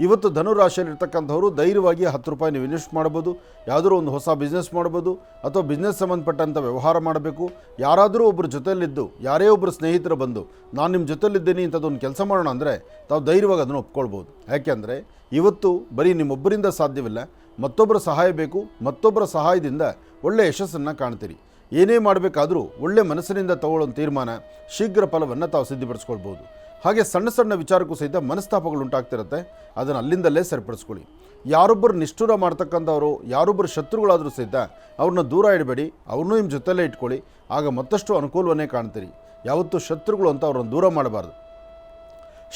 ಇವತ್ತು ಧನುರಾಶಿಯಲ್ಲಿರ್ತಕ್ಕಂಥವರು ಧೈರ್ಯವಾಗಿ 10 ರೂಪಾಯಿ ನೀವು ಇನ್ವೆಸ್ಟ್ ಮಾಡ್ಬೋದು. ಯಾವುದಾದ್ರೂ ಒಂದು ಹೊಸ ಬಿಸ್ನೆಸ್ ಮಾಡ್ಬೋದು ಅಥವಾ ಬಿಸ್ನೆಸ್ ಸಂಬಂಧಪಟ್ಟಂಥ ವ್ಯವಹಾರ ಮಾಡಬೇಕು. ಯಾರಾದರೂ ಒಬ್ಬರು ಜೊತೆಯಲ್ಲಿದ್ದು, ಯಾರೇ ಒಬ್ಬರು ಸ್ನೇಹಿತರು ಬಂದು ನಾನು ನಿಮ್ಮ ಜೊತೆಯಲ್ಲಿದ್ದೀನಿ ಇಂಥದ್ದೊಂದು ಕೆಲಸ ಮಾಡೋಣ ಅಂದರೆ ತಾವು ಧೈರ್ಯವಾಗಿ ಅದನ್ನು ಒಪ್ಕೊಳ್ಬೋದು. ಯಾಕೆಂದರೆ ಇವತ್ತು ಬರೀ ನಿಮ್ಮೊಬ್ಬರಿಂದ ಸಾಧ್ಯವಿಲ್ಲ, ಮತ್ತೊಬ್ಬರ ಸಹಾಯ ಬೇಕು. ಮತ್ತೊಬ್ಬರ ಸಹಾಯದಿಂದ ಒಳ್ಳೆಯ ಯಶಸ್ಸನ್ನು ಕಾಣ್ತೀರಿ. ಏನೇ ಮಾಡಬೇಕಾದರೂ ಒಳ್ಳೆ ಮನಸ್ಸಿನಿಂದ ತಗೊಳ್ಳೋ ತೀರ್ಮಾನ, ಶೀಘ್ರ ಫಲವನ್ನು ತಾವು ಸಿದ್ಧಪಡಿಸ್ಕೊಳ್ಬೋದು. ಹಾಗೆ ಸಣ್ಣ ಸಣ್ಣ ವಿಚಾರಕ್ಕೂ ಸಹಿತ ಮನಸ್ತಾಪಗಳು ಉಂಟಾಗ್ತಿರುತ್ತೆ. ಅದನ್ನು ಅಲ್ಲಿಂದಲೇ ಸರಿಪಡಿಸ್ಕೊಳ್ಳಿ. ಯಾರೊಬ್ಬರು ನಿಷ್ಠುರ ಮಾಡ್ತಕ್ಕಂಥವರು, ಯಾರೊಬ್ಬರು ಶತ್ರುಗಳಾದರೂ ಸಹಿತ ಅವ್ರನ್ನ ದೂರ ಇಡಬೇಡಿ. ಅವ್ರನ್ನೂ ನಿಮ್ಮ ಜೊತೆಯಲ್ಲೇ ಇಟ್ಕೊಳ್ಳಿ. ಆಗ ಮತ್ತಷ್ಟು ಅನುಕೂಲವನ್ನೇ ಕಾಣ್ತೀರಿ. ಯಾವತ್ತೂ ಶತ್ರುಗಳು ಅಂತ ಅವ್ರನ್ನ ದೂರ ಮಾಡಬಾರ್ದು.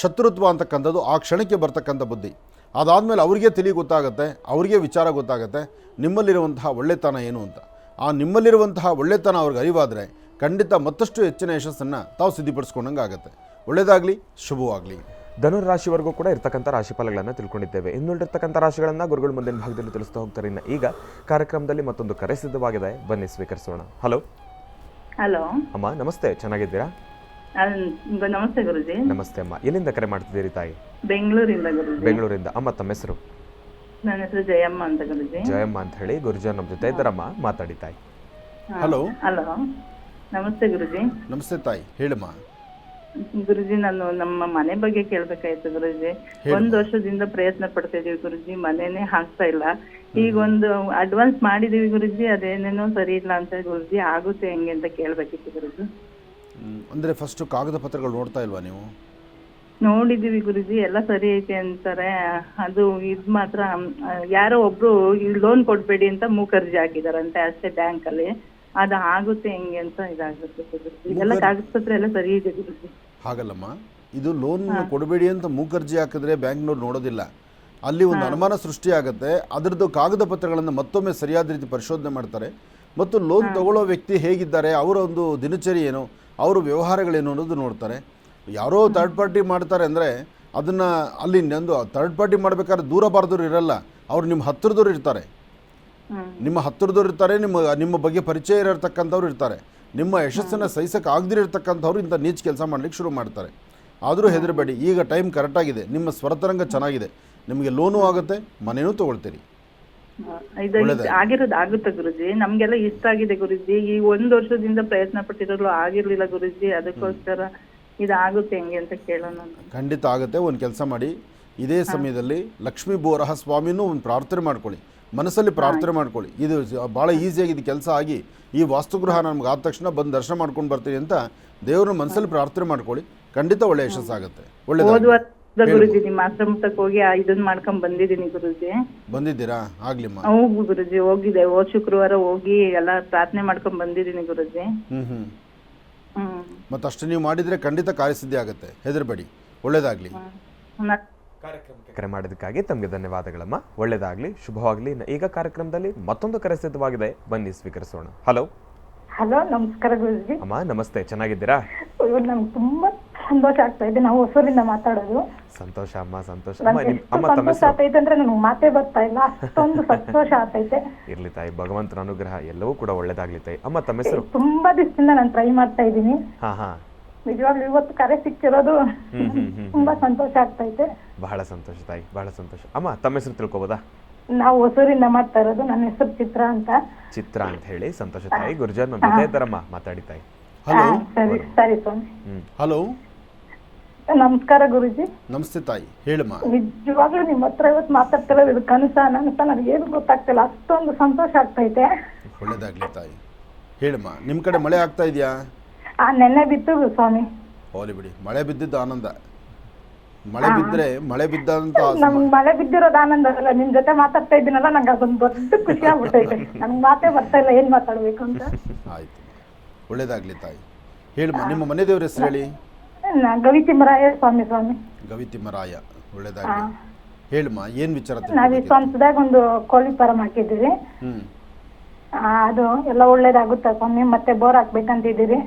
ಶತ್ರುತ್ವ ಅಂತಕ್ಕಂಥದ್ದು ಆ ಕ್ಷಣಕ್ಕೆ ಬರ್ತಕ್ಕಂಥ ಬುದ್ಧಿ. ಅದಾದಮೇಲೆ ಅವರಿಗೆ ತಿಳಿ ಗೊತ್ತಾಗುತ್ತೆ, ಅವರಿಗೆ ವಿಚಾರ ಗೊತ್ತಾಗುತ್ತೆ ನಿಮ್ಮಲ್ಲಿರುವಂತಹ ಒಳ್ಳೆತನ ಏನು ಅಂತ. ಆ ನಿಮ್ಮಲ್ಲಿರುವಂತಹ ಒಳ್ಳೆತನ ಅವ್ರಿಗೆ ಅರಿವಾದರೆ ಖಂಡಿತ ಮತ್ತಷ್ಟು ಹೆಚ್ಚಿನ ಯಶಸ್ಸನ್ನು ತಾವು ಸಿದ್ಧಿಪಡಿಸ್ಕೊಂಡಂಗೆ ಆಗುತ್ತೆ. ಒಳ್ಳೆಯದಾಗಲಿ, ಶುಭವಾಗಲಿ. ಧನುರಾಶಿವರೆಗೂ ಕೂಡ ಇರ್ತಕ್ಕಂಥ ರಾಶಿಫಲಗಳನ್ನು ತಿಳ್ಕೊಂಡಿದ್ದೇವೆ. ಇನ್ನುಳಿರ್ತಕ್ಕಂಥ ರಾಶಿಗಳನ್ನು ಗುರುಗಳು ಮುಂದಿನ ಭಾಗದಲ್ಲಿ ತಿಳಿಸ್ತಾ ಹೋಗ್ತಾರೆ. ಇನ್ನು ಈಗ ಕಾರ್ಯಕ್ರಮದಲ್ಲಿ ಮತ್ತೊಂದು ಕರೆ ಸಿದ್ಧವಾಗಿದೆ, ಬನ್ನಿ ಸ್ವೀಕರಿಸೋಣ. ಹಲೋ ಹಲೋ ಅಮ್ಮ, ನಮಸ್ತೆ. ಚೆನ್ನಾಗಿದ್ದೀರಾ? ನಮಸ್ತೆ ಗುರುಜಿ. ನಮಸ್ತೆ ಅಮ್ಮ. ಎಲ್ಲಿಂದ ಕರೆ ಮಾಡ್ತಿದ್ದೀರಿ ತಾಯಿ? ಬೆಂಗಳೂರಿಂದ ಗುರುಜಿ. ಬೆಂಗಳೂರಿಂದ. ಅಮ್ಮ ತಮ್ಮ ಹೆಸರು? ನನ್ನ ಹೆಸರು ಜಯಮ್ಮ ಅಂತ ಗುರುಜಿ. ಜಯಮ್ಮ ಅಂತ ಹೇಳಿ. ಗುರುಜಿ ನಮ್ಮ ಜೊತೆ ಇದ್ದಾರಮ್ಮ, ಮಾತಾಡಿ ತಾಯಿ. ಹಲೋ. ಹಲೋ, ನಮಸ್ತೆ ಗುರುಜಿ. ನಮಸ್ತೆ ತಾಯಿ, ಹೇಳಮ್ಮ. ಗುರುಜಿ, ನಾನು ನಮ್ಮ ಮನೆ ಬಗ್ಗೆ ಕೇಳ್ಬೇಕಾಯ್ತು ಗುರುಜಿ. 1 ವರ್ಷದಿಂದ ಪ್ರಯತ್ನ ಪಡ್ತಾ ಇದೀವಿ ಗುರುಜಿ, ಮನೆನೇ ಹಾಕ್ತಾ ಇಲ್ಲ. ಈಗ ಒಂದು ಅಡ್ವಾನ್ಸ್ ಮಾಡಿದೀವಿ ಗುರುಜಿ, ಅದೇನೇನೋ ಸರಿ ಇಲ್ಲ ಅಂತ ಗುರುಜಿ. ಆಗುತ್ತೆ ಹೆಂಗೆ ಅಂತ ಕೇಳ್ಬೇಕಿತ್ತು ಗುರುಜಿ. ಅಂದರೆ ಫಸ್ಟು ಕಾಗದ ಪತ್ರಗಳು ನೋಡ್ತಾ ಇಲ್ವಾ ನೀವು? ನೋಡಿದೀವಿ ಗುರುಜಿ, ಎಲ್ಲ ಸರಿ ಐತೆ ಅಂತಾರೆ. ಅದು ಇದ್ ಮಾತ್ರ ಯಾರೋ ಒಬ್ರು ಲೋನ್ ಕೊಡ್ಬೇಡಿ ಅಂತ ಮೂಕರ್ಜಿ ಹಾಕಿದಾರಂತೆ ಅಷ್ಟೇ ಬ್ಯಾಂಕ್ ಅಲ್ಲಿ. ಅದು ಆಗುತ್ತೆ ಹೆಂಗೆ ಅಂತ ಇದಾಗುತ್ತೆ ಗುರುಜಿ. ಎಲ್ಲ ಕಾಗದ ಪತ್ರ ಎಲ್ಲ ಸರಿ ಇದೆ ಗುರುಜಿ. ಹಾಗಲ್ಲಮ್ಮ, ಇದು ಲೋನ್ ಕೊಡಬೇಡಿ ಅಂತ ಮೂಕರ್ಜಿ ಹಾಕಿದ್ರೆ ಬ್ಯಾಂಕ್ನವ್ರು ನೋಡೋದಿಲ್ಲ. ಅಲ್ಲಿ ಒಂದು ಅನುಮಾನ ಸೃಷ್ಟಿಯಾಗುತ್ತೆ. ಅದರದ್ದು ಕಾಗದ ಪತ್ರಗಳನ್ನು ಮತ್ತೊಮ್ಮೆ ಸರಿಯಾದ ರೀತಿ ಪರಿಶೋಧನೆ ಮಾಡ್ತಾರೆ. ಮತ್ತು ಲೋನ್ ತಗೊಳ್ಳೋ ವ್ಯಕ್ತಿ ಹೇಗಿದ್ದಾರೆ, ಅವರ ಒಂದು ದಿನಚರಿ ಏನು, ಅವರ ವ್ಯವಹಾರಗಳೇನು ಅನ್ನೋದು ನೋಡ್ತಾರೆ. ಯಾರೋ ಥರ್ಡ್ ಪಾರ್ಟಿ ಮಾಡ್ತಾರೆ ಅಂದರೆ ಅದನ್ನು ಅಲ್ಲಿ ಒಂದು ಥರ್ಡ್ ಪಾರ್ಟಿ ಮಾಡಬೇಕಾದ್ರೆ ದೂರ ಬಾರದವ್ರು ಇರಲ್ಲ, ಅವ್ರು ನಿಮ್ಮ ಹತ್ತಿರದವ್ರು ಇರ್ತಾರೆ. ನಿಮ್ಮ ಹತ್ತಿರದವ್ರು ಇರ್ತಾರೆ, ನಿಮ್ಮ ಬಗ್ಗೆ ಪರಿಚಯ ಇರತಕ್ಕಂಥವ್ರು ಇರ್ತಾರೆ. ನಿಮ್ಮ ಯಶಸ್ಸನ್ನು ಸಹಿಸಕ್ಕೆ ಆಗದಿರತಕ್ಕಂಥವ್ರು ಇಂಥ ನೀಚ್ ಕೆಲಸ ಮಾಡ್ಲಿಕ್ಕೆ ಶುರು ಮಾಡ್ತಾರೆ. ಆದರೂ ಹೆದರಬೇಡಿ, ಈಗ ಟೈಮ್ ಕರೆಕ್ಟಾಗಿದೆ, ನಿಮ್ಮ ಸ್ವರತರಂಗ ಚೆನ್ನಾಗಿದೆ, ನಿಮಗೆ ಲೋನು ಆಗುತ್ತೆ, ಮನೆಯೂ ತೊಗೊಳ್ತೀರಿ. ಆಗಿರೋದು ಆಗುತ್ತೆ ಗುರುಜಿ, ನಮ್ಗೆಲ್ಲ ಇಷ್ಟ ಆಗಿದೆ ಗುರುಜಿ. ಈ 1 ವರ್ಷದಿಂದ ಪ್ರಯತ್ನ ಪಟ್ಟಿರೋದು ಆಗಿರ್ಲಿಲ್ಲ ಗುರುಜಿ, ಅದಕ್ಕೋಸ್ಕರ ಇದಾಗುತ್ತೆ ಹೆಂಗೆ ಅಂತ ಕೇಳೋಣ. ಖಂಡಿತ ಆಗುತ್ತೆ. ಒಂದು ಕೆಲಸ ಮಾಡಿ, ಇದೇ ಸಮಯದಲ್ಲಿ ಲಕ್ಷ್ಮೀ ಬೋರಹ ಸ್ವಾಮಿನೂ ಒಂದು ಪ್ರಾರ್ಥನೆ ಮಾಡ್ಕೊಳ್ಳಿ, ಮನಸ್ಸಲ್ಲಿ ಪ್ರಾರ್ಥನೆ ಮಾಡ್ಕೊಳ್ಳಿ. ಇದು ಭಾಳ ಈಸಿಯಾಗಿ ಇದು ಕೆಲಸ ಆಗಿ ಈ ವಾಸ್ತುಗೃಹ ನಮ್ಗೆ ಆದ ತಕ್ಷಣ ಬಂದು ದರ್ಶನ ಮಾಡ್ಕೊಂಡು ಬರ್ತೀನಿ ಅಂತ ದೇವ್ರನ್ನ ಮನಸ್ಸಲ್ಲಿ ಪ್ರಾರ್ಥನೆ ಮಾಡ್ಕೊಳ್ಳಿ, ಖಂಡಿತ ಒಳ್ಳೆ ಯಶಸ್ಸಾಗುತ್ತೆ. ಒಳ್ಳೆಯದು ಗುರುಜಿ, ನಿಮ್ಮ ಆಶ್ರಮಕ್ಕೆ ಹೋಗಿ ಇದನ್ನ ಮಾಡ್ಕೊಂಡ್ ಬಂದಿದ್ದೀನಿ ಗುರುಜಿ. ಬಂದಿದ್ದೀರಾ? ಆಗ್ಲಿಮ್ಮ. ಹೋಗು ಗುರುಜಿ, ಹೋಗಿದೆ. ಶುಕ್ರವಾರ ಹೋಗಿ ಎಲ್ಲ ಪ್ರಾರ್ಥನೆ ಮಾಡ್ಕೊಂಡ್ ಬಂದಿದ್ದೀನಿ ಗುರುಜಿ. ಮತ್ತೆ ಅಷ್ಟು ನೀವು ಮಾಡಿದರೆ ಖಂಡಿತ ಕಾರ್ಯಸಿದ್ಧಿ ಆಗುತ್ತೆ, ಹೆದರಬೇಡಿ. ಒಳ್ಳೇದಾಗಲಿ. ಕಾರ್ಯಕ್ರಮಕ್ಕೆ ಕರೆ ಮಾಡಿದ್ದಕ್ಕಾಗಿ ತಮಗೆ ಧನ್ಯವಾದಗಳಮ್ಮ. ಒಳ್ಳೆಯದಾಗಲಿ, ಶುಭವಾಗಲಿ. ಈಗ ಕಾರ್ಯಕ್ರಮದಲ್ಲಿ ಮತ್ತೊಂದು ಕರೆ ಸಿದ್ಧವಾಗಿದೆ, ಬನ್ನಿ ಸ್ವೀಕರಿಸೋಣ. ಹಲೋ. ಹಲೋ, ನಮಸ್ಕಾರ ಗುರುಜಿ. ಅಮ್ಮ ನಮಸ್ತೆ, ಚೆನ್ನಾಗಿದ್ದೀರಾ? ನಮ್ಗೆ ತುಂಬಾ ಸಂತೋಷ ಆಗ್ತಾ ಇದೆ. ನಾವು ಹೊಸೂರಿಂದ ಮಾತಾಡೋದು. ಸಂತೋಷ ಅಮ್ಮ, ಸಂತೋಷ. ಸಂತೋಷ ಆಗ್ತೈತೆ ಅಂದ್ರೆ ನನಗೆ ಮಾತೇ ಬರ್ತಾ ಇಲ್ಲ, ಅಷ್ಟೊಂದು ಸಂತೋಷ ಆಗ್ತೈತೆ. ಇರ್ಲಿ ತಾಯಿ, ಭಗವಂತನ ಅನುಗ್ರಹ ಎಲ್ಲವೂ ಕೂಡ ಒಳ್ಳೇದಾಗ್ಲಿ ತಾಯಿ. ಅಮ್ಮ ತಮ್ಮ ಹೆಸರು? ತುಂಬಾ ದಿವಸದಿಂದ ನಾನು ಟ್ರೈ ಮಾಡ್ತಾ ಇದ್ದೀನಿ. ಹಾ. ನಿಜವಾಗ್ಲೂ ಇವತ್ತು ಕರೆ ಸಿಕ್ಕಿರೋದು ತುಂಬಾ ಸಂತೋಷ ಆಗ್ತೈತೆ. ಬಹಳ ಸಂತೋಷ ತಾಯಿ, ಬಹಳ ಸಂತೋಷ. ಅಮ್ಮ ತಮ್ಮ ಹೆಸರು ತಿಳ್ಕೊಬೋದಾ? ನಾವು ಹೊಸೂರಿಂದ ಮಾಡ್ತಾ ಇರೋದು. ನನ್ನ ಹೆಸರು ಚಿತ್ರ ಅಂತ. ಚಿತ್ರ ಅಂತ ಹೇಳಿ. ಸಂತೋಷ ತಾಯಿ. ಗುರುಜಾರ್ ನಮ್ಮ ಜೊತೆ ಇದ್ದಾರಮ್ಮ, ಮಾತಾಡಿ ತಾಯಿ. ಹಲೋ. ಸರಿ ಸ್ವಾಮಿ. ಹಲೋ, ನಮಸ್ಕಾರ ಗುರುಜಿ. ನಮಸ್ತೆ ತಾಯಿ, ಹೇಳಮ್ಮ. ನಿಜವಾಗ್ಲೂ ನಿಮ್ಮ ಹತ್ರ ಇವತ್ತು ಮಾತಾಡ್ತಿರೋದು ಇದು ಕನಸ ನನಸ ನನಗೇನು ಗೊತ್ತಾಗ್ತಿಲ್ಲ, ಅಷ್ಟೊಂದು ಸಂತೋಷ ಆಗ್ತೈತೆ. ಒಳ್ಳೇದಾಗ್ಲಿ ತಾಯಿ, ಹೇಳಮ್ಮ. ನಿಮ್ಮ ಕಡೆ ಮಳೆ ಆಗ್ತಾ ಇದೆಯಾ? ನೆನ್ನೆ ಬಿತ್ತು ಸ್ವಾಮಿ. ಹೋಲಿ ಬಿಡಿ, ಮಳೆ ಬಿದ್ದಿದ್ದು ಆನಂದ. ಮಳೆ ಬಿದ್ದರೆ ಮಳೆ ಬಿದ್ದಂತ ನಮ್ಗೆ ಮಳೆ ಬಿದ್ದಿರೋದು ಆನಂದ ಅಲ್ಲ, ನಿಮ್ ಜೊತೆ ಮಾತಾಡ್ತಾ ಇದ್ದೀನಲ್ಲ, ನಂಗೆ ಅದೊಂದು ದೊಡ್ಡ ಖುಷಿ ಆಗ್ಬಿಟ್ಟೈತೆ. ನನ್ಗೆ ಮಾತೇ ಬರ್ತಾ ಇಲ್ಲ ಏನ್ ಮಾತಾಡ್ಬೇಕು ಅಂತ. ಆಯ್ತು, ಒಳ್ಳೇದಾಗ್ಲಿ ತಾಯಿ. ಹೇಳಮ್ಮ, ನಿಮ್ಮ ಮನೆ ದೇವ್ರ ಹೆಸರು ಹೇಳಿ. ಗವಿತಿಮ್ಮರಾಯ ಸ್ವಾಮಿ. ಗವಿತಿಮ್ಮರಾಯ, ಒಳ್ಳೇದಾಗ್ಲಿ. ಹೇಳಮ್ಮ, ಏನ್ ವಿಚಾರ? ನಾವ್ ಈ ಸ್ವಂತದಾಗ ಒಂದು ಕೋಳಿ ಫಾರಂ ಹಾಕಿದ್ದೀವಿ. ಅದು ಎಲ್ಲ ಒಳ್ಳೇದಾಗುತ್ತಾ ಸ್ವಾಮಿ? ಮತ್ತೆ ಬೋರ್ ಹಾಕ್ಬೇಕಂತಿದ್ದೀರಿ.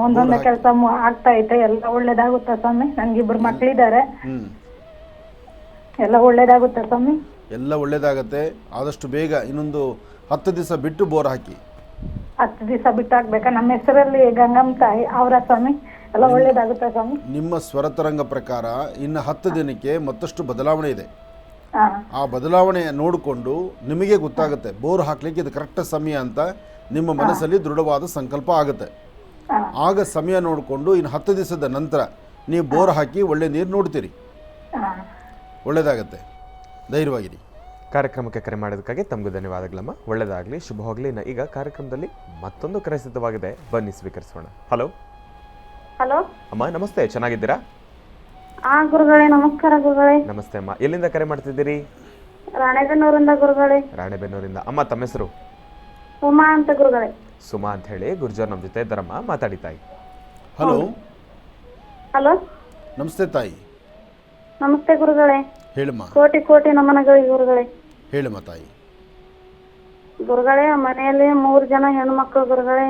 ಒಂದೊಂದೇ ಕೆಲಸ ಆಗ್ತಾ ಐತೆ, ಎಲ್ಲ ಒಳ್ಳೇದಾಗುತ್ತಾ ಸ್ವಾಮಿ? ನನ್ಗಿಬ್ರು ಮಕ್ಳಿದ್ದಾರೆ, ಎಲ್ಲ ಒಳ್ಳೇದಾಗುತ್ತಾ ಸ್ವಾಮಿ? ಎಲ್ಲ ಒಳ್ಳೇದಾಗತ್ತೆ. ಆದಷ್ಟು ಬೇಗ ಇನ್ನೊಂದು 10 ದಿವಸ ಬಿಟ್ಟು ಬೋರ್ ಹಾಕಿ. 10 ದಿವಸ ಬಿಟ್ಟು ಹಾಕ್ಬೇಕಾ? ನಮ್ಮ ಹೆಸರಲ್ಲಿ ಗಂಗಮ್ಮ ತಾಯಿ ಅವರ ಸ್ವಾಮಿ, ಎಲ್ಲ ಒಳ್ಳೇದಾಗುತ್ತಾ ಸ್ವಾಮಿ? ನಿಮ್ಮ ಸ್ವರತರಂಗ ಪ್ರಕಾರ ಇನ್ನು 10 ದಿನಕ್ಕೆ ಮತ್ತಷ್ಟು ಬದಲಾವಣೆ ಇದೆ. ಆ ಬದಲಾವಣೆ ನೋಡಿಕೊಂಡು ನಿಮಗೆ ಗೊತ್ತಾಗುತ್ತೆ ಬೋರ್ ಹಾಕ್ಲಿಕ್ಕೆ ಇದು ಕರೆಕ್ಟ್ ಸಮಯ ಅಂತ. ನಿಮ್ಮ ಮನಸ್ಸಲ್ಲಿ ದೃಢವಾದ ಸಂಕಲ್ಪ ಆಗುತ್ತೆ. ಆಗ ಸಮಯ ನೋಡಿಕೊಂಡು ಇನ್ನು 10 ದಿವಸದ ನಂತರ ನೀವು ಬೋರ್ ಹಾಕಿ ಒಳ್ಳೆ ನೀರು ನೋಡ್ತೀರಿ. ಒಳ್ಳೇದಾಗತ್ತೆ, ಧೈರ್ಯವಾಗಿರಿ. ಕಾರ್ಯಕ್ರಮಕ್ಕೆ ಕರೆ ಮಾಡೋದಕ್ಕಾಗಿ ತಮಗೂ ಧನ್ಯವಾದಗಳಮ್ಮ. ಒಳ್ಳೆಯದಾಗಲಿ, ಶುಭವಾಗಲಿ. ಈಗ ಕಾರ್ಯಕ್ರಮದಲ್ಲಿ ಮತ್ತೊಂದು ಕರೆ ಸಿದ್ಧವಾಗಿದೆ, ಬನ್ನಿ ಸ್ವೀಕರಿಸೋಣ. ಹಲೋ. ಹಲೋ ಅಮ್ಮ ನಮಸ್ತೆ, ಚೆನ್ನಾಗಿದ್ದೀರಾ? ಗುರುಗಳೇ ನಮಸ್ಕಾರ. ಗುರುಗಳೇ ನಮಸ್ತೆ ಅಮ್ಮ. ಎಲ್ಲಿಂದ ಕರೆ ಮಾಡ್ತಿದ್ದೀರಿ? ರಾಣೆಬೆನ್ನೂರಿಂದ ಗುರುಗಳೇ. ರಾಣೆಬೆನ್ನೂರಿಂದ. ಅಮ್ಮ ತಮ್ಮ ಹೆಸರು? ಉಮಾ ಅಂತ ಗುರುಗಳೇ. ಸುಮಾ ಅಂತ ಹೇಳಿ. ಗುರುಜಾರ್ ನಮ್ಮ ಜೊತೆ ಇದ್ದಾರಮ್ಮ, ಮಾತಾಡಿ ತಾಯಿ. ಹಲೋ. ಹಲೋ, ನಮಸ್ತೆ ತಾಯಿ. ನಮಸ್ತೆ ಗುರುಗಳೇ. ಹೇಳಮ್ಮ. ಕೋಟಿ ಕೋಟಿ ನಮನಗಳಿಗೆ ಗುರುಗಳೇ. ಹೇಳಮ್ಮ ತಾಯಿ. ಗುರುಗಳೇ, ಮನೆಯಲ್ಲಿ 3 ಜನ ಹೆಣ್ಮಕ್ಳು ಗುರುಗಳೇ.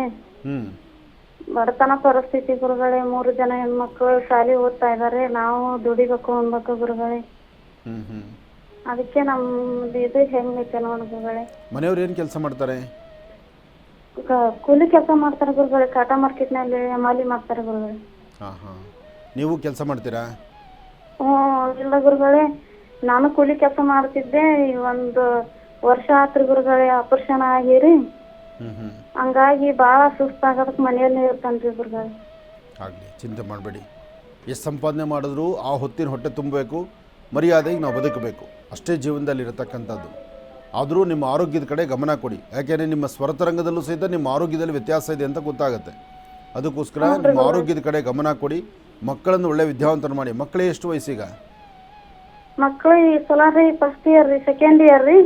ಬಡತನ ಪರಿಸ್ಥಿತಿ ಗುರುಗಳೇ. 3 ಜನ ಹೆಣ್ಮಕ್ಳು ಶಾಲೆ ಓದ್ತಾ ಇದಾರೆ, ನಾವು ದುಡಿಬೇಕು ಅನ್ಬೇಕು ಗುರುಗಳೇ. ಅದಕ್ಕೆ ನಮ್ದು ಇದು ಹೆಂಗೈತೆ ನೋಡಿ ಗುರುಗಳೇ. ಮನೆಯವ್ರು ಏನು ಕೆಲಸ ಮಾಡ್ತಾರೆ? ಕೂಲಿ ಕೆಲಸ ಮಾಡ್ತಾರೆ ಗುರುಗಳೇ. ಕಾಟಾ ಮಾರ್ಕೆಟ್ ನಲ್ಲಿ ಮಾಲಿ ಮಾಡ್ತಾರೆ ಗುರುಗಳೇ. ನೀವು ಕೆಲಸ ಮಾಡ್ತೀರಾ? ಇಲ್ಲ ಗುರುಗಳೇ, ನಾನು ಕೂಲಿ ಕೆಲಸ ಮಾಡ್ತಿದ್ದೆ. 1 ವರ್ಷ ಆತ್ರಿ ಗುರುಗಳೇ, ಆಪರೇಷನ್ ಆಗಿರಿ. ಹಂಗಾಗಿ ಭಾಳ ಸುಸ್ತಾಗೋದಕ್ಕೆ ಮನೆಯಲ್ಲೇ ಇರ್ತಾನ್ರಿ ಗುರುಗಳೇ. ಆಗಲಿ, ಚಿಂತೆ ಮಾಡಬೇಡಿ. ಎಷ್ಟು ಸಂಪಾದನೆ ಮಾಡಿದ್ರು ಆ ಹೊತ್ತಿನ ಹೊಟ್ಟೆ ತುಂಬಬೇಕು, ಮರ್ಯಾದೆಗೆ ನಾವು ಬದುಕಬೇಕು, ಅಷ್ಟೇ ಜೀವನದಲ್ಲಿ ಇರತಕ್ಕಂಥದ್ದು. ಆದರೂ ನಿಮ್ಮ ಆರೋಗ್ಯದ ಕಡೆ ಗಮನ ಕೊಡಿ. ಯಾಕೆಂದರೆ ನಿಮ್ಮ ಸ್ವರತರಂಗದಲ್ಲೂ ಸಹಿತ ನಿಮ್ಮ ಆರೋಗ್ಯದಲ್ಲಿ ವ್ಯತ್ಯಾಸ ಇದೆ ಅಂತ ಗೊತ್ತಾಗುತ್ತೆ. ಅದಕ್ಕೋಸ್ಕರ ನಿಮ್ಮ ಆರೋಗ್ಯದ ಕಡೆ ಗಮನ ಕೊಡಿ. ಮಕ್ಕಳನ್ನು ಒಳ್ಳೆ ವಿದ್ಯಾವಂತನ ಮಾಡಿ. ಮಕ್ಕಳೇ ಎಷ್ಟು ವಯಸ್ಸೀಗ? ಮಕ್ಕಳು ಈ ಸಲ ರೀ ಫಸ್ಟ್ ಇಯರ್ ರೀ, ಸೆಕೆಂಡ್ ಇಯರ್ ರೀ.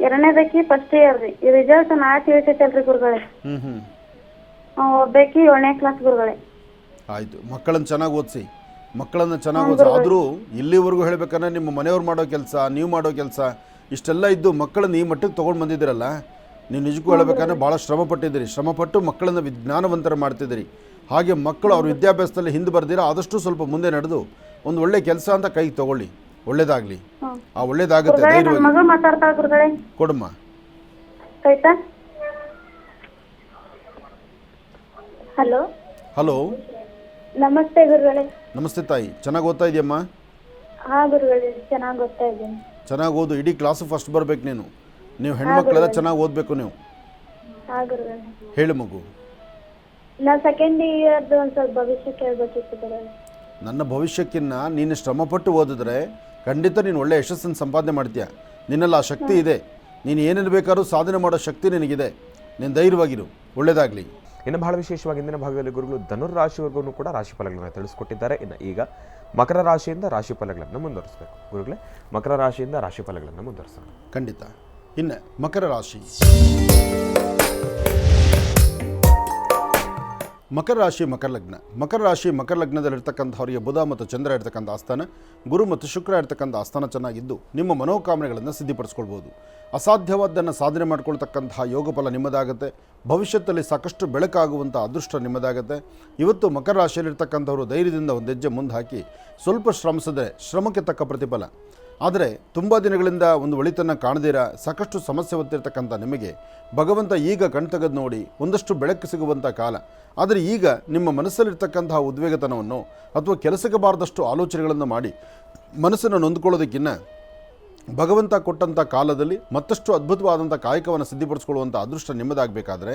ಎರಡನೇದಕ್ಕಿ ಫಸ್ಟ್ ಇಯರ್ ರೀ. ಈ ರಿಸಲ್ಟ್ ನಾಳೆ ತಿಳಿತೈತಲ್ರಿ ಗುರುಗಳೇ. ಒಬ್ಬಾಕಿ 7ನೇ ಕ್ಲಾಸ್ ಗುರುಗಳೇ. ಆಯಿತು, ಮಕ್ಕಳನ್ನು ಚೆನ್ನಾಗಿ ಓದಿಸಿ, ಮಕ್ಕಳನ್ನು ಚೆನ್ನಾಗಿ ಓದಿಸಿ. ಆದರೂ ಇಲ್ಲಿವರೆಗೂ ಹೇಳ್ಬೇಕಂದ್ರೆ ನಿಮ್ಮ ಮನೆಯವ್ರು ಮಾಡೋ ಕೆಲಸ, ನೀವು ಮಾಡೋ ಕೆಲಸ ಇಷ್ಟೆಲ್ಲ ಇದ್ದು ಮಕ್ಕಳನ್ನ ಈ ಮಟ್ಟಕ್ಕೆ ತೊಗೊಂಡು ಬಂದಿದ್ದೀರಲ್ಲ, ನೀವು ನಿಜಕ್ಕೂ ಹೇಳಬೇಕಂದ್ರೆ ಭಾಳ ಶ್ರಮಪಟ್ಟಿದ್ದೀರಿ, ಶ್ರಮಪಟ್ಟು ಮಕ್ಕಳನ್ನು ಜ್ಞಾನವಂತರ ಮಾಡ್ತಿದ್ದೀರಿ. ಹಾಗೆ ಮಕ್ಕಳು ಅವ್ರ ವಿದ್ಯಾಭ್ಯಾಸದಲ್ಲಿ ಹಿಂದೆ ಬರ್ದಿರ ಆದಷ್ಟು ಸ್ವಲ್ಪ ಮುಂದೆ ನಡೆದು ಒಂದು ಒಳ್ಳೆ ಕೆಲಸ ಅಂತ ಕೈಗೆ ತಗೊಳ್ಳಿ, ಒಳ್ಳೇದಾಗಲಿ. ಆ ಒಳ್ಳೇದಾಗುತ್ತೆ, ಗುರುಗಳೇ ನನ್ನ ಧೈರ್ಯವಾಗಿ ಮಗಳು ಮಾತಾಡ್ತಾಳ ಗುರುಗಳೇ. ಕೊಡಮ್ಮ. ಆಯ್ತಾ? ಹಲೋ ಹಲೋ, ನಮಸ್ತೆ ಗುರುಗಳೇ. ನಮಸ್ತೆ ತಾಯಿ, ಚೆನ್ನಾಗಿ ಓದ್ತಾ ಇದೆಯಮ್ಮ? ಹಾ ಗುರುಗಳೇ, ಚೆನ್ನಾಗಿ ಓದ್ತಾ ಇದ್ದೀನಿ. ಚೆನ್ನಾಗಿ ಓದು, ಇಡೀ ಕ್ಲಾಸು ಫಸ್ಟ್ ಬರಬೇಕು ನೀನು. ನೀವು ಹೆಣ್ಮಕ್ಳೆಲ್ಲ ಚೆನ್ನಾಗಿ ಓದಬೇಕು ನೀವು. ಹಾ ಗುರುಗಳೇ. ಹೇಳು ಮಗು. ನಾ ಸೆಕೆಂಡ್ ಇಯರ್ದು ಒಂದು ಸ್ವಲ್ಪ ಭವಿಷ್ಯ ಕೇಳಬೇಕಿತ್ತು ಗುರುಗಳೇ. ನನ್ನ ಭವಿಷ್ಯಕ್ಕಿನ್ನ ನೀನು ಶ್ರಮಪಟ್ಟು ಓದಿದ್ರೆ ಖಂಡಿತ ನೀನು ಒಳ್ಳೆಯ ಯಶಸ್ಸನ್ನು ಸಂಪಾದನೆ ಮಾಡ್ತೀಯ. ನಿನ್ನಲ್ಲಿ ಆ ಶಕ್ತಿ ಇದೆ, ನೀನು ಏನೇನು ಬೇಕಾದ್ರೂ ಸಾಧನೆ ಮಾಡೋ ಶಕ್ತಿ ನಿನಗಿದೆ. ನೀನು ಧೈರ್ಯವಾಗಿರು, ಒಳ್ಳೆಯದಾಗಲಿ. ಇನ್ನು ಬಹಳ ವಿಶೇಷವಾಗಿ ಇಂದಿನ ಭಾಗದಲ್ಲಿ ಗುರುಗಳು ಧನುರಾಶಿವರೆಗೂ ಕೂಡ ರಾಶಿಫಲಗಳನ್ನು ತಿಳಿಸ್ಕೊಟ್ಟಿದ್ದಾರೆ. ಇನ್ನು ಈಗ ಮಕರ ರಾಶಿಯಿಂದ ರಾಶಿಫಲಗಳನ್ನು ಮುಂದುವರಿಸಬೇಕು. ಗುರುಗಳೇ, ಮಕರ ರಾಶಿಯಿಂದ ರಾಶಿಫಲಗಳನ್ನು ಮುಂದುವರಿಸೋಣ. ಖಂಡಿತ. ಇನ್ನು ಮಕರ ರಾಶಿ. ಮಕರ ರಾಶಿ ಮಕರ ಲಗ್ನ. ಮಕರ ರಾಶಿ ಮಕರ ಲಗ್ನದಲ್ಲಿರ್ತಕ್ಕಂಥವರಿಗೆ ಬುಧ ಮತ್ತು ಚಂದ್ರ ಇರ್ತಕ್ಕಂಥ ಆಸ್ಥಾನ, ಗುರು ಮತ್ತು ಶುಕ್ರ ಇರ್ತಕ್ಕಂಥ ಆಸ್ಥಾನ ಚೆನ್ನಾಗಿದ್ದು ನಿಮ್ಮ ಮನೋಕಾಮನೆಗಳನ್ನು ಸಿದ್ಧಿಪಡಿಸ್ಕೊಳ್ಬೋದು. ಅಸಾಧ್ಯವಾದ್ದನ್ನು ಸಾಧನೆ ಮಾಡ್ಕೊಳ್ತಕ್ಕಂತಹ ಯೋಗಫಲ ನಿಮ್ಮದಾಗುತ್ತೆ. ಭವಿಷ್ಯದಲ್ಲಿ ಸಾಕಷ್ಟು ಬೆಳಕಾಗುವಂಥ ಅದೃಷ್ಟ ನಿಮ್ಮದಾಗುತ್ತೆ. ಇವತ್ತು ಮಕರ ರಾಶಿಯಲ್ಲಿರ್ತಕ್ಕಂಥವರು ಧೈರ್ಯದಿಂದ ಒಂದು ಹೆಜ್ಜೆ ಮುಂದೆ ಹಾಕಿ ಸ್ವಲ್ಪ ಶ್ರಮಿಸಿದ್ರೆ ಶ್ರಮಕ್ಕೆ ತಕ್ಕ ಪ್ರತಿಫಲ. ಆದರೆ ತುಂಬ ದಿನಗಳಿಂದ ಒಂದು ಒಳಿತನ್ನು ಕಾಣದಿರ ಸಾಕಷ್ಟು ಸಮಸ್ಯೆ ಹೊತ್ತಿರ್ತಕ್ಕಂಥ ನಿಮಗೆ ಭಗವಂತ ಈಗ ಕಣ್ತೆಗೆದು ನೋಡಿ ಒಂದಷ್ಟು ಬೆಳಕು ಸಿಗುವಂಥ ಕಾಲ. ಆದರೆ ಈಗ ನಿಮ್ಮ ಮನಸ್ಸಲ್ಲಿರ್ತಕ್ಕಂತಹ ಉದ್ವೇಗತನವನ್ನು ಅಥವಾ ಕೆಲಸಕ್ಕೆ ಬಾರದಷ್ಟು ಆಲೋಚನೆಗಳನ್ನು ಮಾಡಿ ಮನಸ್ಸನ್ನು ನೊಂದ್ಕೊಳ್ಳೋದಕ್ಕಿಂತ ಭಗವಂತ ಕೊಟ್ಟಂಥ ಕಾಲದಲ್ಲಿ ಮತ್ತಷ್ಟು ಅದ್ಭುತವಾದಂಥ ಕಾಯಕವನ್ನು ಸಿದ್ಧಿಪಡಿಸ್ಕೊಳ್ಳುವಂಥ ಅದೃಷ್ಟ ನಿಮ್ಮದಾಗಬೇಕಾದ್ರೆ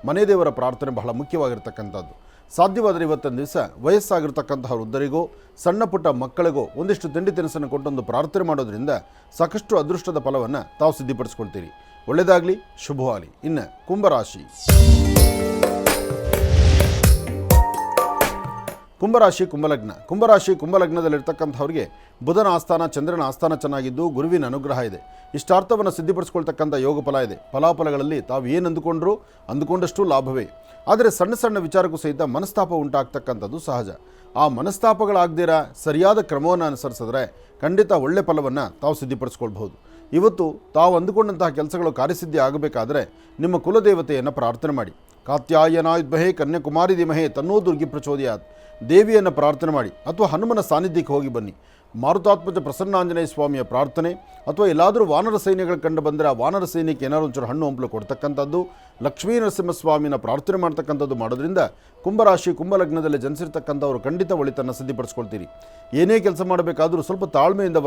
ಮನೆ ದೇವರ ಪ್ರಾರ್ಥನೆ ಬಹಳ ಮುಖ್ಯವಾಗಿರ್ತಕ್ಕಂಥದ್ದು. ಸಾಧ್ಯವಾದರೆ ಇವತ್ತೊಂದು ದಿವಸ ವಯಸ್ಸಾಗಿರ್ತಕ್ಕಂತಹ ವೃದ್ಧರಿಗೋ ಸಣ್ಣ ಪುಟ್ಟ ಮಕ್ಕಳಿಗೋ ಒಂದಿಷ್ಟು ತಿಂಡಿ ತಿನಿಸನ್ನು ಕೊಟ್ಟೊಂದು ಪ್ರಾರ್ಥನೆ ಮಾಡೋದ್ರಿಂದ ಸಾಕಷ್ಟು ಅದೃಷ್ಟದ ಫಲವನ್ನು ತಾವು ಸಿದ್ಧಿಪಡಿಸ್ಕೊಳ್ತೀರಿ. ಒಳ್ಳೆಯದಾಗಲಿ, ಶುಭವಾಗಲಿ. ಇನ್ನು ಕುಂಭರಾಶಿ. ಕುಂಭರಾಶಿ ಕುಂಭಲಗ್ನ. ಕುಂಭರಾಶಿ ಕುಂಭಲಗ್ನದಲ್ಲಿರ್ತಕ್ಕಂಥವ್ರಿಗೆ ಬುಧನ ಆಸ್ಥಾನ ಚಂದ್ರನ ಆಸ್ಥಾನ ಚೆನ್ನಾಗಿದ್ದು ಗುರುವಿನ ಅನುಗ್ರಹ ಇದೆ. ಇಷ್ಟಾರ್ಥವನ್ನು ಸಿದ್ಧಿಪಡಿಸ್ಕೊಳ್ತಕ್ಕಂಥ ಯೋಗ ಫಲ ಇದೆ. ಫಲಾಫಲಗಳಲ್ಲಿ ತಾವು ಏನು ಅಂದುಕೊಂಡಷ್ಟು ಲಾಭವೇ. ಆದರೆ ಸಣ್ಣ ಸಣ್ಣ ವಿಚಾರಕ್ಕೂ ಸಹಿತ ಮನಸ್ತಾಪ ಉಂಟಾಗ್ತಕ್ಕಂಥದ್ದು ಸಹಜ. ಆ ಮನಸ್ತಾಪಗಳಾಗದಿರ ಸರಿಯಾದ ಕ್ರಮವನ್ನು ಅನುಸರಿಸಿದ್ರೆ ಖಂಡಿತ ಒಳ್ಳೆ ಫಲವನ್ನು ತಾವು ಸಿದ್ಧಿಪಡಿಸ್ಕೊಳ್ಬಹುದು. ಇವತ್ತು ತಾವು ಅಂದುಕೊಂಡಂತಹ ಕೆಲಸಗಳು ಕಾರ್ಯಸಿದ್ಧಿ ಆಗಬೇಕಾದ್ರೆ ನಿಮ್ಮ ಕುಲದೇವತೆಯನ್ನು ಪ್ರಾರ್ಥನೆ ಮಾಡಿ. ಕಾತ್ಯಾಯನಾಯುದ್ಮಹೇ ಕನ್ಯಾಕುಮಾರಿ ಧೀಮಹೇ ತನ್ನೋ ದುರ್ಗಿ ಪ್ರಚೋದಯಾತ್. ದೇವಿಯನ್ನು ಪ್ರಾರ್ಥನೆ ಮಾಡಿ ಅಥವಾ ಹನುಮನ ಸಾನ್ನಿಧ್ಯಕ್ಕೆ ಹೋಗಿ ಬನ್ನಿ. ಮಾರುತಾತ್ಮಜ ಪ್ರಸನ್ನಾಂಜನೇಯ ಸ್ವಾಮಿಯ ಪ್ರಾರ್ಥನೆ ಅಥವಾ ಎಲ್ಲಾದರೂ ವಾನರ ಸೈನ್ಯಗಳು ಕಂಡು ಬಂದರೆ ಆ ವಾನರ ಸೈನ್ಯಕ್ಕೆ ಏನಾದ್ರು ಒಂಚೂರು ಹಣ್ಣು ಹಂಪಲು ಕೊಡ್ತಕ್ಕಂಥದ್ದು, ಲಕ್ಷ್ಮೀ ನರಸಿಂಹಸ್ವಾಮಿನ ಪ್ರಾರ್ಥನೆ ಮಾಡ್ತಕ್ಕಂಥದ್ದು ಮಾಡೋದ್ರಿಂದ ಕುಂಭರಾಶಿ ಕುಂಭಲಗ್ನದಲ್ಲಿ ಜನಿಸಿರ್ತಕ್ಕಂಥವ್ರು ಖಂಡಿತ ಒಳಿತನ್ನು ಸಿದ್ಧಿಪಡಿಸ್ಕೊಳ್ತೀರಿ. ಏನೇ ಕೆಲಸ ಮಾಡಬೇಕಾದರೂ ಸ್ವಲ್ಪ ತಾಳ್ಮೆಯಿಂದ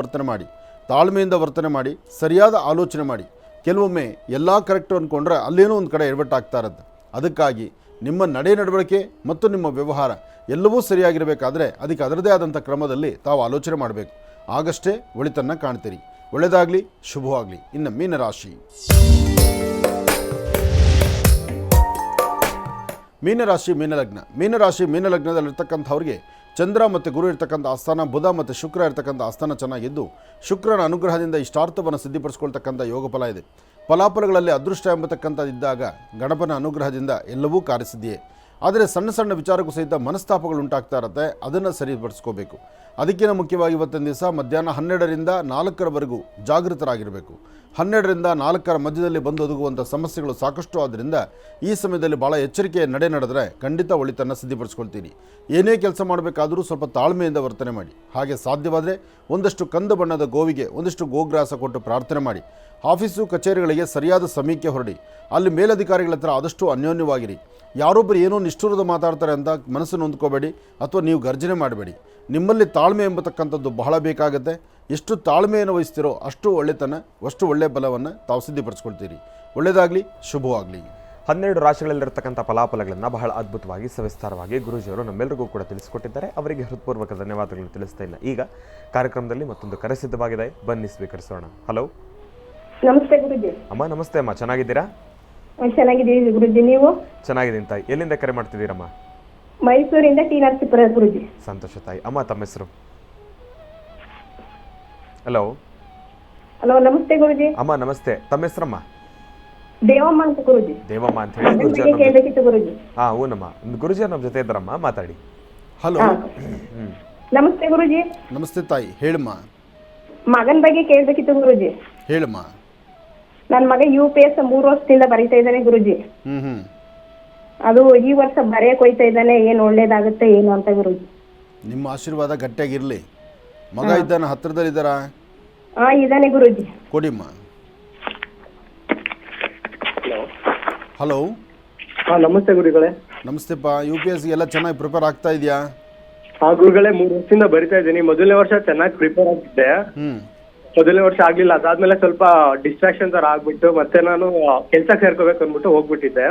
ವರ್ತನೆ ಮಾಡಿ ಸರಿಯಾದ ಆಲೋಚನೆ ಮಾಡಿ. ಕೆಲವೊಮ್ಮೆ ಎಲ್ಲ ಕರೆಕ್ಟು ಅಂದ್ಕೊಂಡ್ರೆ ಅಲ್ಲೇನೋ ಒಂದು ಕಡೆ ಎಡವಟ್ಟಾಗ್ತಾ ಇರುತ್ತೆ. ಅದಕ್ಕಾಗಿ ನಿಮ್ಮ ನಡವಳಿಕೆ ಮತ್ತು ನಿಮ್ಮ ವ್ಯವಹಾರ ಎಲ್ಲವೂ ಸರಿಯಾಗಿರಬೇಕಾದ್ರೆ ಅದಕ್ಕೆ ಅದರದೇ ಆದಂಥ ಕ್ರಮದಲ್ಲಿ ತಾವು ಆಲೋಚನೆ ಮಾಡಬೇಕು. ಆಗಷ್ಟೇ ಒಳಿತನ್ನು ಕಾಣ್ತೀರಿ. ಒಳ್ಳೆಯದಾಗಲಿ, ಶುಭವಾಗಲಿ. ಇನ್ನು ಮೀನರಾಶಿ. ಮೀನರಾಶಿ ಮೀನಲಗ್ನದಲ್ಲಿರ್ತಕ್ಕಂಥವ್ರಿಗೆ ಚಂದ್ರ ಮತ್ತು ಗುರು ಇರ್ತಕ್ಕಂಥ ಆಸ್ಥಾನ, ಬುಧ ಮತ್ತು ಶುಕ್ರ ಇರ್ತಕ್ಕಂಥ ಆಸ್ಥಾನ ಚೆನ್ನಾಗಿದ್ದು ಶುಕ್ರನ ಅನುಗ್ರಹದಿಂದ ಇಷ್ಟಾರ್ಥವನ್ನು ಸಿದ್ಧಿಪಡಿಸ್ಕೊಳ್ತಕ್ಕಂಥ ಯೋಗ ಫಲ ಇದೆ. ಫಲಾಫಲಗಳಲ್ಲಿ ಅದೃಷ್ಟ ಎಂಬತಕ್ಕಂಥದ್ದಿದ್ದಾಗ ಗಣಪನ ಅನುಗ್ರಹದಿಂದ ಎಲ್ಲವೂ ಕಾರ್ಯಸಿದ್ಧಿಯೇ. ಆದರೆ ಸಣ್ಣ ಸಣ್ಣ ವಿಚಾರಕ್ಕೂ ಸಹಿತ ಮನಸ್ತಾಪಗಳು ಉಂಟಾಗ್ತಾ ಇರುತ್ತೆ, ಅದನ್ನು ಸರಿಪಡಿಸ್ಕೋಬೇಕು. ಅದಕ್ಕಿಂತ ಮುಖ್ಯವಾಗಿ ಇವತ್ತಿನ ದಿವಸ ಮಧ್ಯಾಹ್ನ 12ರಿಂದ 4ರವರೆಗೂ ಜಾಗೃತರಾಗಿರಬೇಕು. 12ರಿಂದ 4ರ ಮಧ್ಯದಲ್ಲಿ ಬಂದು ಒದಗುವಂಥ ಸಮಸ್ಯೆಗಳು ಸಾಕಷ್ಟು ಆದ್ದರಿಂದ ಈ ಸಮಯದಲ್ಲಿ ಭಾಳ ಎಚ್ಚರಿಕೆಯ ನಡೆದರೆ ಖಂಡಿತ ಒಳಿತನ್ನು ಸಿದ್ಧಿಪಡಿಸ್ಕೊಳ್ತೀರಿ. ಏನೇ ಕೆಲಸ ಮಾಡಬೇಕಾದರೂ ಸ್ವಲ್ಪ ತಾಳ್ಮೆಯಿಂದ ವರ್ತನೆ ಮಾಡಿ. ಹಾಗೆ ಸಾಧ್ಯವಾದರೆ ಒಂದಷ್ಟು ಕಂದು ಬಣ್ಣದ ಗೋವಿಗೆ ಒಂದಿಷ್ಟು ಗೋಗ್ರಾಸ ಕೊಟ್ಟು ಪ್ರಾರ್ಥನೆ ಮಾಡಿ. ಆಫೀಸು ಕಚೇರಿಗಳಿಗೆ ಸರಿಯಾದ ಸಮೀಕ್ಷೆ ಹೊರಡಿ. ಅಲ್ಲಿ ಮೇಲಧಿಕಾರಿಗಳ ಹತ್ರ ಆದಷ್ಟು ಅನ್ಯೋನ್ಯವಾಗಿರಿ. ಯಾರೊಬ್ಬರು ಏನೋ ನಿಷ್ಠುರದ ಮಾತಾಡ್ತಾರೆ ಅಂತ ಮನಸ್ಸನ್ನು ಹೊಂದ್ಕೋಬೇಡಿ ಅಥವಾ ನೀವು ಗರ್ಜನೆ ಮಾಡಬೇಡಿ. ನಿಮ್ಮಲ್ಲಿ ತಾಳ್ಮೆ ಎಂಬತಕ್ಕಂಥದ್ದು ಬಹಳ ಬೇಕಾಗುತ್ತೆ. ಎಷ್ಟು ತಾಳ್ಮೆಯನ್ನು ವಹಿಸ್ತೀರೋ ಅಷ್ಟು ಒಳ್ಳೆತನ, ಅಷ್ಟು ಒಳ್ಳೆಯ ಬಲವನ್ನು ತಾವು ಸಿದ್ಧಿಪಡಿಸ್ಕೊಳ್ತೀರಿ. ಒಳ್ಳೆಯದಾಗಲಿ, ಶುಭವಾಗಲಿ. 12 ರಾಶಿಗಳಲ್ಲಿರ್ತಕ್ಕಂಥ ಫಲಾಫಲಗಳನ್ನು ಬಹಳ ಅದ್ಭುತವಾಗಿ ಸವಿಸ್ತಾರವಾಗಿ ಗುರೂಜಿಯವರು ನಮ್ಮೆಲ್ಲರಿಗೂ ಕೂಡ ತಿಳಿಸಿಕೊಟ್ಟಿದ್ದಾರೆ. ಅವರಿಗೆ ಹೃತ್ಪೂರ್ವಕ ಧನ್ಯವಾದಗಳನ್ನು ತಿಳಿಸ್ತಾ ಇಲ್ಲ. ಈಗ ಕಾರ್ಯಕ್ರಮದಲ್ಲಿ ಮತ್ತೊಂದು ಕರೆ ಸಿದ್ಧವಾಗಿದೆ, ಬನ್ನಿ ಸ್ವೀಕರಿಸೋಣ. ಹಲೋ, ನಮಸ್ತೆ ಗುರುಜಿ. ಅಮ್ಮ ನಮಸ್ತೆ ಅಮ್ಮ, ಚೆನ್ನಾಗಿದ್ದೀರಾ? ಚೆನ್ನಾಗಿದ್ದೀವಿ ಗುರುಜಿ, ನೀವು? ಚೆನ್ನಾಗಿದ್ದೀನಿ ತಾಯಿ. ಎಲ್ಲಿಂದ ಕರೆ ಮಾಡ್ತಿದ್ದೀರಮ್ಮ? ಮೈಸೂರಿಂದ ಟಿ ನರಸೀಪುರ ಗುರುಜಿ. ಸಂತೋಷ ತಾಯಿ. ಅಮ್ಮ ತಮ್ಮ ಹೆಸರು? ಹಲೋ. ಹಲೋ, ನಮಸ್ತೆ ಗುರುಜಿ. ಅಮ್ಮ ನಮಸ್ತೆ, ತಮ್ಮ ಹೆಸರಮ್ಮ? ದೇವಮ್ಮ ಅಂತ ಗುರುಜಿ. ದೇವಮ್ಮ ಅಂತ ಹೇಳಿ ಗುರುಜಿ ಕೇಳಬೇಕಿತ್ತು ಗುರುಜಿ. ಹೂನಮ್ಮ, ಗುರುಜಿ ನಮ್ಮ ಜೊತೆ ಇದ್ದಾರಮ್ಮ, ಮಾತಾಡಿ. ಹಲೋ. ನಮಸ್ತೆ ಗುರುಜಿ. ನಮಸ್ತೆ ತಾಯಿ, ಹೇಳಮ್ಮ. ಮಗನ ಬಗ್ಗೆ ಕೇಳಬೇಕಿತ್ತು ಗುರುಜಿ. ಹೇಳಮ್ಮ. ನನ್ನ ಮಗ UPS 3 ವರ್ಷದಿಂದ ಬರೀತಾ ಇದ್ದಾನೆ ಗುರುಜಿ. ಅದು ಈ ವರ್ಷ ಬರೆಯಕ್ಕೆ ಹೋಯ್ತಾ ಇದ್ದಾನೆ. ಏನು ಒಳ್ಳೇದಾಗುತ್ತೆ ಏನು ಅಂತ ಗುರುಜಿ. ನಿಮ್ಮ ಆಶೀರ್ವಾದ ಗಟ್ಟಿಯಾಗಿರಲಿ. ಮಗ ಇದ್ದಾನೆ, ಹತ್ತಿರದಲ್ಲಿದ್ದಾರಾ? ಇದ್ದಾನೆ ಗುರುಜಿ. ಕೊಡಿಮ್ಮ. ಹಲೋ. ನಮಸ್ತೆ ಗುರುಗಳೇ. ನಮಸ್ತೆಪ್ಪ. UPS ಎಲ್ಲ ಚೆನ್ನಾಗಿ ಪ್ರಿಪೇರ್ ಆಗ್ತಾ ಇದೆಯಾ? ಗುರುಗಳೇ 3 ವರ್ಷದಿಂದ ಬರಿತಾ ಇದ್ದೀನಿ. ಮೊದಲನೇ ವರ್ಷ ಚೆನ್ನಾಗಿ ಪ್ರಿಪೇರ್ ಆಗಿದ್ದೆ. ಮೊದಲನೇ ವರ್ಷ ಆಗ್ಲಿಲ್ಲ. ಅದಾದ್ಮೇಲೆ ಸ್ವಲ್ಪ ಡಿಸ್ಟ್ರಾಕ್ಷನ್ ತರ ಆಗ್ಬಿಟ್ಟು ಮತ್ತೆ ನಾನು ಕೆಲ್ಸ ಸೇರ್ಕೋಬೇಕು ಅಂದ್ಬಿಟ್ಟು ಹೋಗ್ಬಿಟ್ಟಿದ್ದೆ.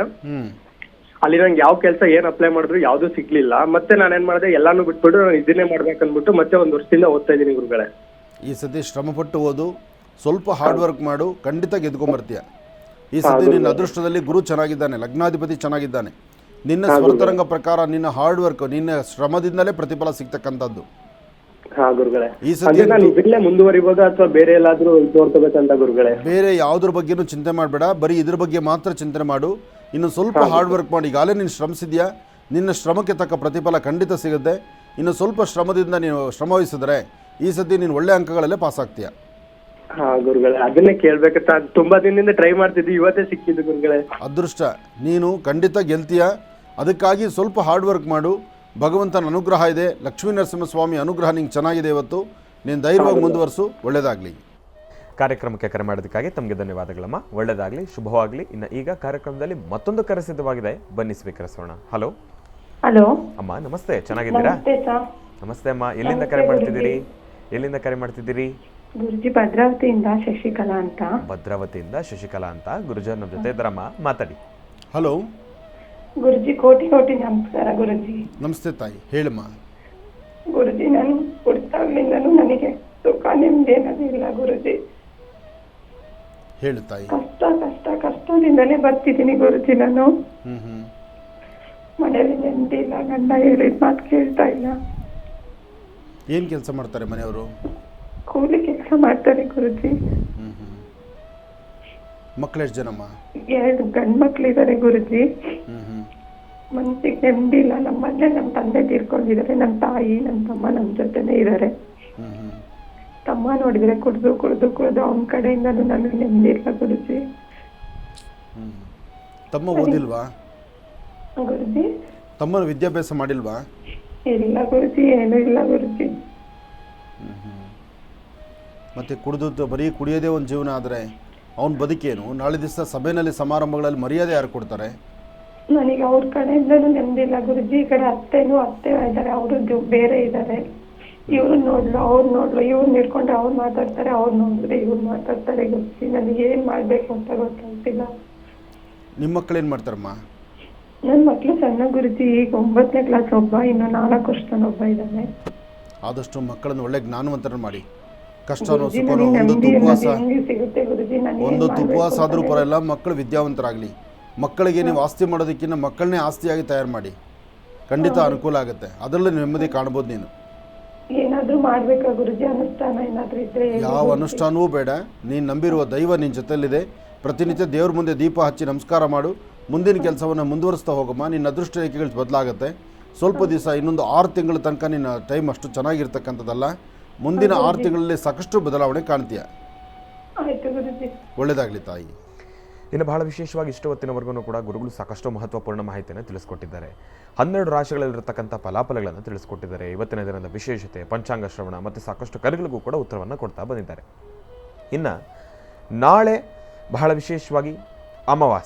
ಅಲ್ಲಿ ನಂಗೆ ಯಾವ ಕೆಲಸ ಏನ್ ಅಪ್ಲೈ ಮಾಡಿದ್ರು ಯಾವ್ದು ಸಿಗ್ಲಿಲ್ಲ. ಮತ್ತೆ ನಾನು ಏನ್ ಮಾಡಿದೆ, ಎಲ್ಲಾನು ಬಿಟ್ಬಿಟ್ಟು ನಾನು ಇದನ್ನೇ ಮಾಡ್ಬೇಕಂದ್ಬಿಟ್ಟು ಮತ್ತೆ 1 ವರ್ಷದಿಂದ ಓದ್ತಾ ಇದ್ದೀನಿ ಗುರುಗಳೇ. ಈ ಸತಿ ಶ್ರಮಪಟ್ಟು ಓದು, ಸ್ವಲ್ಪ ಹಾರ್ಡ್ ವರ್ಕ್ ಮಾಡು, ಖಂಡಿತ ಗೆದ್ಕೊಂಬರ್ತೀಯ. ಈ ಸತಿ ನಿನ್ನ ಅದೃಷ್ಟದಲ್ಲಿ ಗುರು ಚೆನ್ನಾಗಿದ್ದಾನೆ, ಲಗ್ನಾಧಿಪತಿ ಚೆನ್ನಾಗಿದ್ದಾನೆ. ನಿನ್ನ ಸ್ವರತರಂಗ ಪ್ರಕಾರ ನಿನ್ನ ಹಾರ್ಡ್ ವರ್ಕ್, ನಿನ್ನ ಶ್ರಮದಿಂದಲೇ ಪ್ರತಿಫಲ ಸಿಗ್ತಕ್ಕಂಥದ್ದು. ಈ ಸತಿ ಮುಂದುವರಿಬೋದಾ ಅಥವಾ ಬೇರೆ ಎಲ್ಲಾದ್ರೂ ನೋಡ್ಕೋಬೇಕಂತ ಗುರುಗಳೇ? ಬೇರೆ ಯಾವುದ್ರ ಬಗ್ಗೆನೂ ಚಿಂತೆ ಮಾಡಬೇಡ, ಬರೀ ಇದ್ರ ಬಗ್ಗೆ ಮಾತ್ರ ಚಿಂತನೆ ಮಾಡು. ಇನ್ನು ಸ್ವಲ್ಪ ಹಾರ್ಡ್ ವರ್ಕ್ ಮಾಡಿ. ಈಗಾಗಲೇ ನೀನು ಶ್ರಮಿಸಿದ್ಯಾ, ನಿನ್ನ ಶ್ರಮಕ್ಕೆ ತಕ್ಕ ಪ್ರತಿಫಲ ಖಂಡಿತ ಸಿಗುತ್ತೆ. ಇನ್ನು ಸ್ವಲ್ಪ ಶ್ರಮದಿಂದ ನೀನು ಶ್ರಮವಹಿಸಿದ್ರೆ ಈ ಸತಿ ನೀನು ಒಳ್ಳೆ ಅಂಕಗಳಲ್ಲೇ ಪಾಸ್ ಆಗ್ತೀಯ. ಗುರುಗಳೇ, ಅದನ್ನೇ ಕೇಳ್ಬೇಕಂತ ತುಂಬಾ ದಿನದಿಂದ ಟ್ರೈ ಮಾಡ್ತಿದ್ವಿ, ಇವತ್ತೇ ಸಿಕ್ಕಿದ್ದು ಗುರುಗಳೇ. ಅದೃಷ್ಟ, ನೀನು ಖಂಡಿತ ಗೆಲ್ತೀಯ. ಅದಕ್ಕಾಗಿ ಸ್ವಲ್ಪ ಹಾರ್ಡ್ ವರ್ಕ್ ಮಾಡು. ಭಗವಂತನ ಅನುಗ್ರಹ ಇದೆ, ಲಕ್ಷ್ಮೀ ನರಸಿಂಹಸ್ವಾಮಿ ಅನುಗ್ರಹ ನಿಂಗೆ ಚೆನ್ನಾಗಿದೆ. ಇವತ್ತು ನೀನು ಧೈರ್ಯವಾಗಿ ಮುಂದುವರಿಸು, ಒಳ್ಳೆಯದಾಗಲಿ. ಕಾರ್ಯಕ್ರಮಕ್ಕೆ ಕರೆ ಮಾಡೋದಕ್ಕಾಗಿ ತಮಗೆ ಧನ್ಯವಾದಗಳಮ್ಮ. ಒಳ್ಳೆಯದಾಗಲಿ, ಶುಭವಾಗಲಿ. ಇನ್ನು ಈಗ ಕಾರ್ಯಕ್ರಮದಲ್ಲಿ ಮತ್ತೊಂದು ಕರೆ ಸಿದ್ಧವಾಗಿದೆ, ಬನ್ನಿ ಸ್ವೀಕರಿಸೋಣ. ಹಲೋ. ಹಲೋ ಅಮ್ಮ ನಮಸ್ತೆ, ಚೆನ್ನಾಗಿದ್ದೀರಾ? ನಮಸ್ತೆ ಅಮ್ಮ. ಎಲ್ಲಿಂದ ಕರೆ ಮಾಡ್ತಿದ್ದೀರಿ? ಗುರುಜಿ ಭದ್ರಾವತಿಯಿಂದ ಶಶಿಕಲಾ ಅಂತ. ಭದ್ರಾವತಿಯಿಂದ ಶಶಿಕಲಾ ಅಂತ. ಗುರುಜಿ ನಮ್ಮ ಜೊತೆ ಇದ್ದಾರಮ್ಮ, ಮಾತಾಡಿ. ಹಲೋ ಗುರುಜಿ, ಕೋಟಿ ಕೋಟಿ ನಮಸ್ಕಾರ ಗುರುಜಿ. ನಮಸ್ತೆ ತಾಯಿ, ಹೇಳಮ್ಮ. ಗುರುಜಿ, ನಾನು ಹುಡ್ತಾಗ್ಲಿಂದನೂ ನನಗೆ ಸುಖ ನೆಮ್ಮದಿ ಅನ್ನೋದಿಲ್ಲ ಗುರುಜಿ. ಹೇಳು ತಾಯಿ. ಕಷ್ಟದಿಂದಲೇ ಬರ್ತಿದ್ದೀನಿ ಗುರುಜಿ. ನಾನು ಮನೆಯಲ್ಲಿ ನೆಮ್ಮದಿ ಇಲ್ಲ, ಗಂಡ ಹೇಳಿದ ಮಾತು ಕೇಳ್ತಾ ಇಲ್ಲ. ಏನು ಕೆಲಸ ಮಾಡ್ತಾರೆ ಮನೆಯವರು? ಕೂಲಿ ಕೆಲಸ ಮಾಡ್ತಾರೆ ಗುರುಜಿ. ಮಕ್ಕಳು ಎಷ್ಟು ಜನಮ್ಮ? 2 ಗಂಡು ಮಕ್ಳಿದ್ದಾರೆ ಗುರುಜಿ. ಮನ್ಸಿಗೆ ನೆಮ್ಮದಿ ಇಲ್ಲ. ನಮ್ಮ ಮನೆ ನಮ್ಮ ತಂದೆ ತೀರ್ಕೊಂಡಿದ್ದಾರೆ. ನಮ್ಮ ತಾಯಿ ನಮ್ಮ ತಮ್ಮ ನಮ್ಮ ಜೊತೆನೇ ಇದ್ದಾರೆ. ತಮ್ಮ ನೋಡಿದ್ರೆ ಕುಡ್ದು ಅವನ ಕಡೆಯಿಂದನೂ ನನಗೆ ನೆಮ್ಮದಿ ಇಲ್ಲ ಗುರುಜಿ. ತಮ್ಮ ಓದಿಲ್ವಾ ಗುರುಜಿ? ತಮ್ಮನ ವಿದ್ಯಾಭ್ಯಾಸ ಮಾಡಿಲ್ವಾ? ಇಲ್ಲ ಗುರುಜಿ, ಏನೂ ಇಲ್ಲ ಗುರುಜಿ. ಮತ್ತೆ ಕುಡಿದು ಬರೀ ಕುಡಿಯೋದೇ ಒಂದು ಜೀವನ ಆದರೆ ಅವನ ಬದುಕೇನು? ನಾಳೆ ದಿವಸ ಸಭೆಯಲ್ಲಿ ಸಮಾರಂಭಗಳಲ್ಲಿ ಮರ್ಯಾದೆ ಯಾರು ಕೊಡ್ತಾರೆ? ನನಗೆ ಅವ್ರ ಕಡೆಯಿಂದನೂ ನೆಮ್ಮದಿ ಇಲ್ಲ ಗುರುಜಿ. ಈ ಕಡೆ ಅತ್ತೆ ಇದ್ದಾರೆ, ಅವರು ಬೇರೆ ಇದ್ದಾರೆ. ಇವ್ರು ನೋಡ್ಲು ಅವ್ರು ನೋಡ್ಲು, ಇವ್ರು ಹಿಡ್ಕೊಂಡ್ರೆ ಅವ್ರು ಮಾತಾಡ್ತಾರೆ, ಅವ್ರು ನೋಡಿದ್ರೆ ಇವ್ರು ಮಾತಾಡ್ತಾರೆ ಗುರುಜಿ. ನನಗೆ ಏನು ಮಾಡಬೇಕು ಅಂತ ಗೊತ್ತಾಗ್ತಿಲ್ಲ. ನಿಮ್ಮ ಮಕ್ಕಳೇನು ಮಾಡ್ತಾರಮ್ಮ? ನನ್ನ ಮಕ್ಕಳು ಸಣ್ಣ ಗುರುಜಿ. ಈಗ 9ನೇ ಕ್ಲಾಸ್ ಒಬ್ಬ, ಇನ್ನು 4 ವರ್ಷದೊಬ್ಬ ಇದ್ದಾನೆ. ಆದಷ್ಟು ಮಕ್ಕಳನ್ನು ಒಳ್ಳೆ ಜ್ಞಾನವಂತರ ಮಾಡಿ. ಕಷ್ಟನೋ ಸುಖನೋ ಒಂದು ಉಪವಾಸ ಆದರೂ ಪರವಾಗಿಲ್ಲ, ಮಕ್ಕಳು ವಿದ್ಯಾವಂತರಾಗಲಿ. ಮಕ್ಕಳಿಗೆ ನೀವು ಆಸ್ತಿ ಮಾಡೋದಕ್ಕಿಂತ ಮಕ್ಕಳನ್ನೇ ಆಸ್ತಿಯಾಗಿ ತಯಾರು ಮಾಡಿ, ಖಂಡಿತ ಅನುಕೂಲ ಆಗುತ್ತೆ. ಅದರಲ್ಲಿ ನೆಮ್ಮದಿ ಕಾಣ್ಬೋದು. ನೀನು ಏನಾದರೂ ಮಾಡಬೇಕಾ ಗುರುಜಿ? ಅನುಷ್ಠಾನ ಏನಾದರೂ ಇದ್ರೆ? ಯಾವ ಅನುಷ್ಠಾನವೂ ಬೇಡ. ನೀನು ನಂಬಿರುವ ದೈವ ನಿನ್ನ ಜೊತೆಯಲ್ಲಿದೆ. ಪ್ರತಿನಿತ್ಯ ದೇವ್ರ ಮುಂದೆ ದೀಪ ಹಚ್ಚಿ ನಮಸ್ಕಾರ ಮಾಡು. ಮುಂದಿನ ಕೆಲಸವನ್ನು ಮುಂದುವರಿಸ್ತಾ ಹೋಗಮ್ಮ. ನಿನ್ನ ಅದೃಷ್ಟ ರೇಖೆಗಳು ಬದಲಾಗುತ್ತೆ. ಸ್ವಲ್ಪ ದಿವಸ, ಇನ್ನೊಂದು 6 ತಿಂಗಳ ತನಕ ನಿನ್ನ ಟೈಮ್ ಅಷ್ಟು ಚೆನ್ನಾಗಿರ್ತಕ್ಕಂಥದ್ದಲ್ಲ. ಮುಂದಿನ 6 ತಿಂಗಳಲ್ಲಿ ಸಾಕಷ್ಟು ಬದಲಾವಣೆ ಕಾಣ್ತೀಯ. ಒಳ್ಳೆಯದಾಗಲಿ ತಾಯಿ. ಇನ್ನು ಬಹಳ ವಿಶೇಷವಾಗಿ ಇಷ್ಟು ಹೊತ್ತಿನವರೆಗೂ ಕೂಡ ಗುರುಗಳು ಸಾಕಷ್ಟು ಮಹತ್ವಪೂರ್ಣ ಮಾಹಿತಿಯನ್ನು ತಿಳಿಸ್ಕೊಟ್ಟಿದ್ದಾರೆ. 12 ರಾಶಿಗಳಲ್ಲಿರತಕ್ಕಂಥ ಫಲಾಫಲಗಳನ್ನು ತಿಳಿಸ್ಕೊಟ್ಟಿದ್ದಾರೆ. ಇವತ್ತಿನ ದಿನದ ವಿಶೇಷತೆ, ಪಂಚಾಂಗ ಶ್ರವಣ ಮತ್ತು ಸಾಕಷ್ಟು ಕರೆಗಳಿಗೂ ಕೂಡ ಉತ್ತರವನ್ನು ಕೊಡ್ತಾ ಬಂದಿದ್ದಾರೆ. ಇನ್ನು ನಾಳೆ ಬಹಳ ವಿಶೇಷವಾಗಿ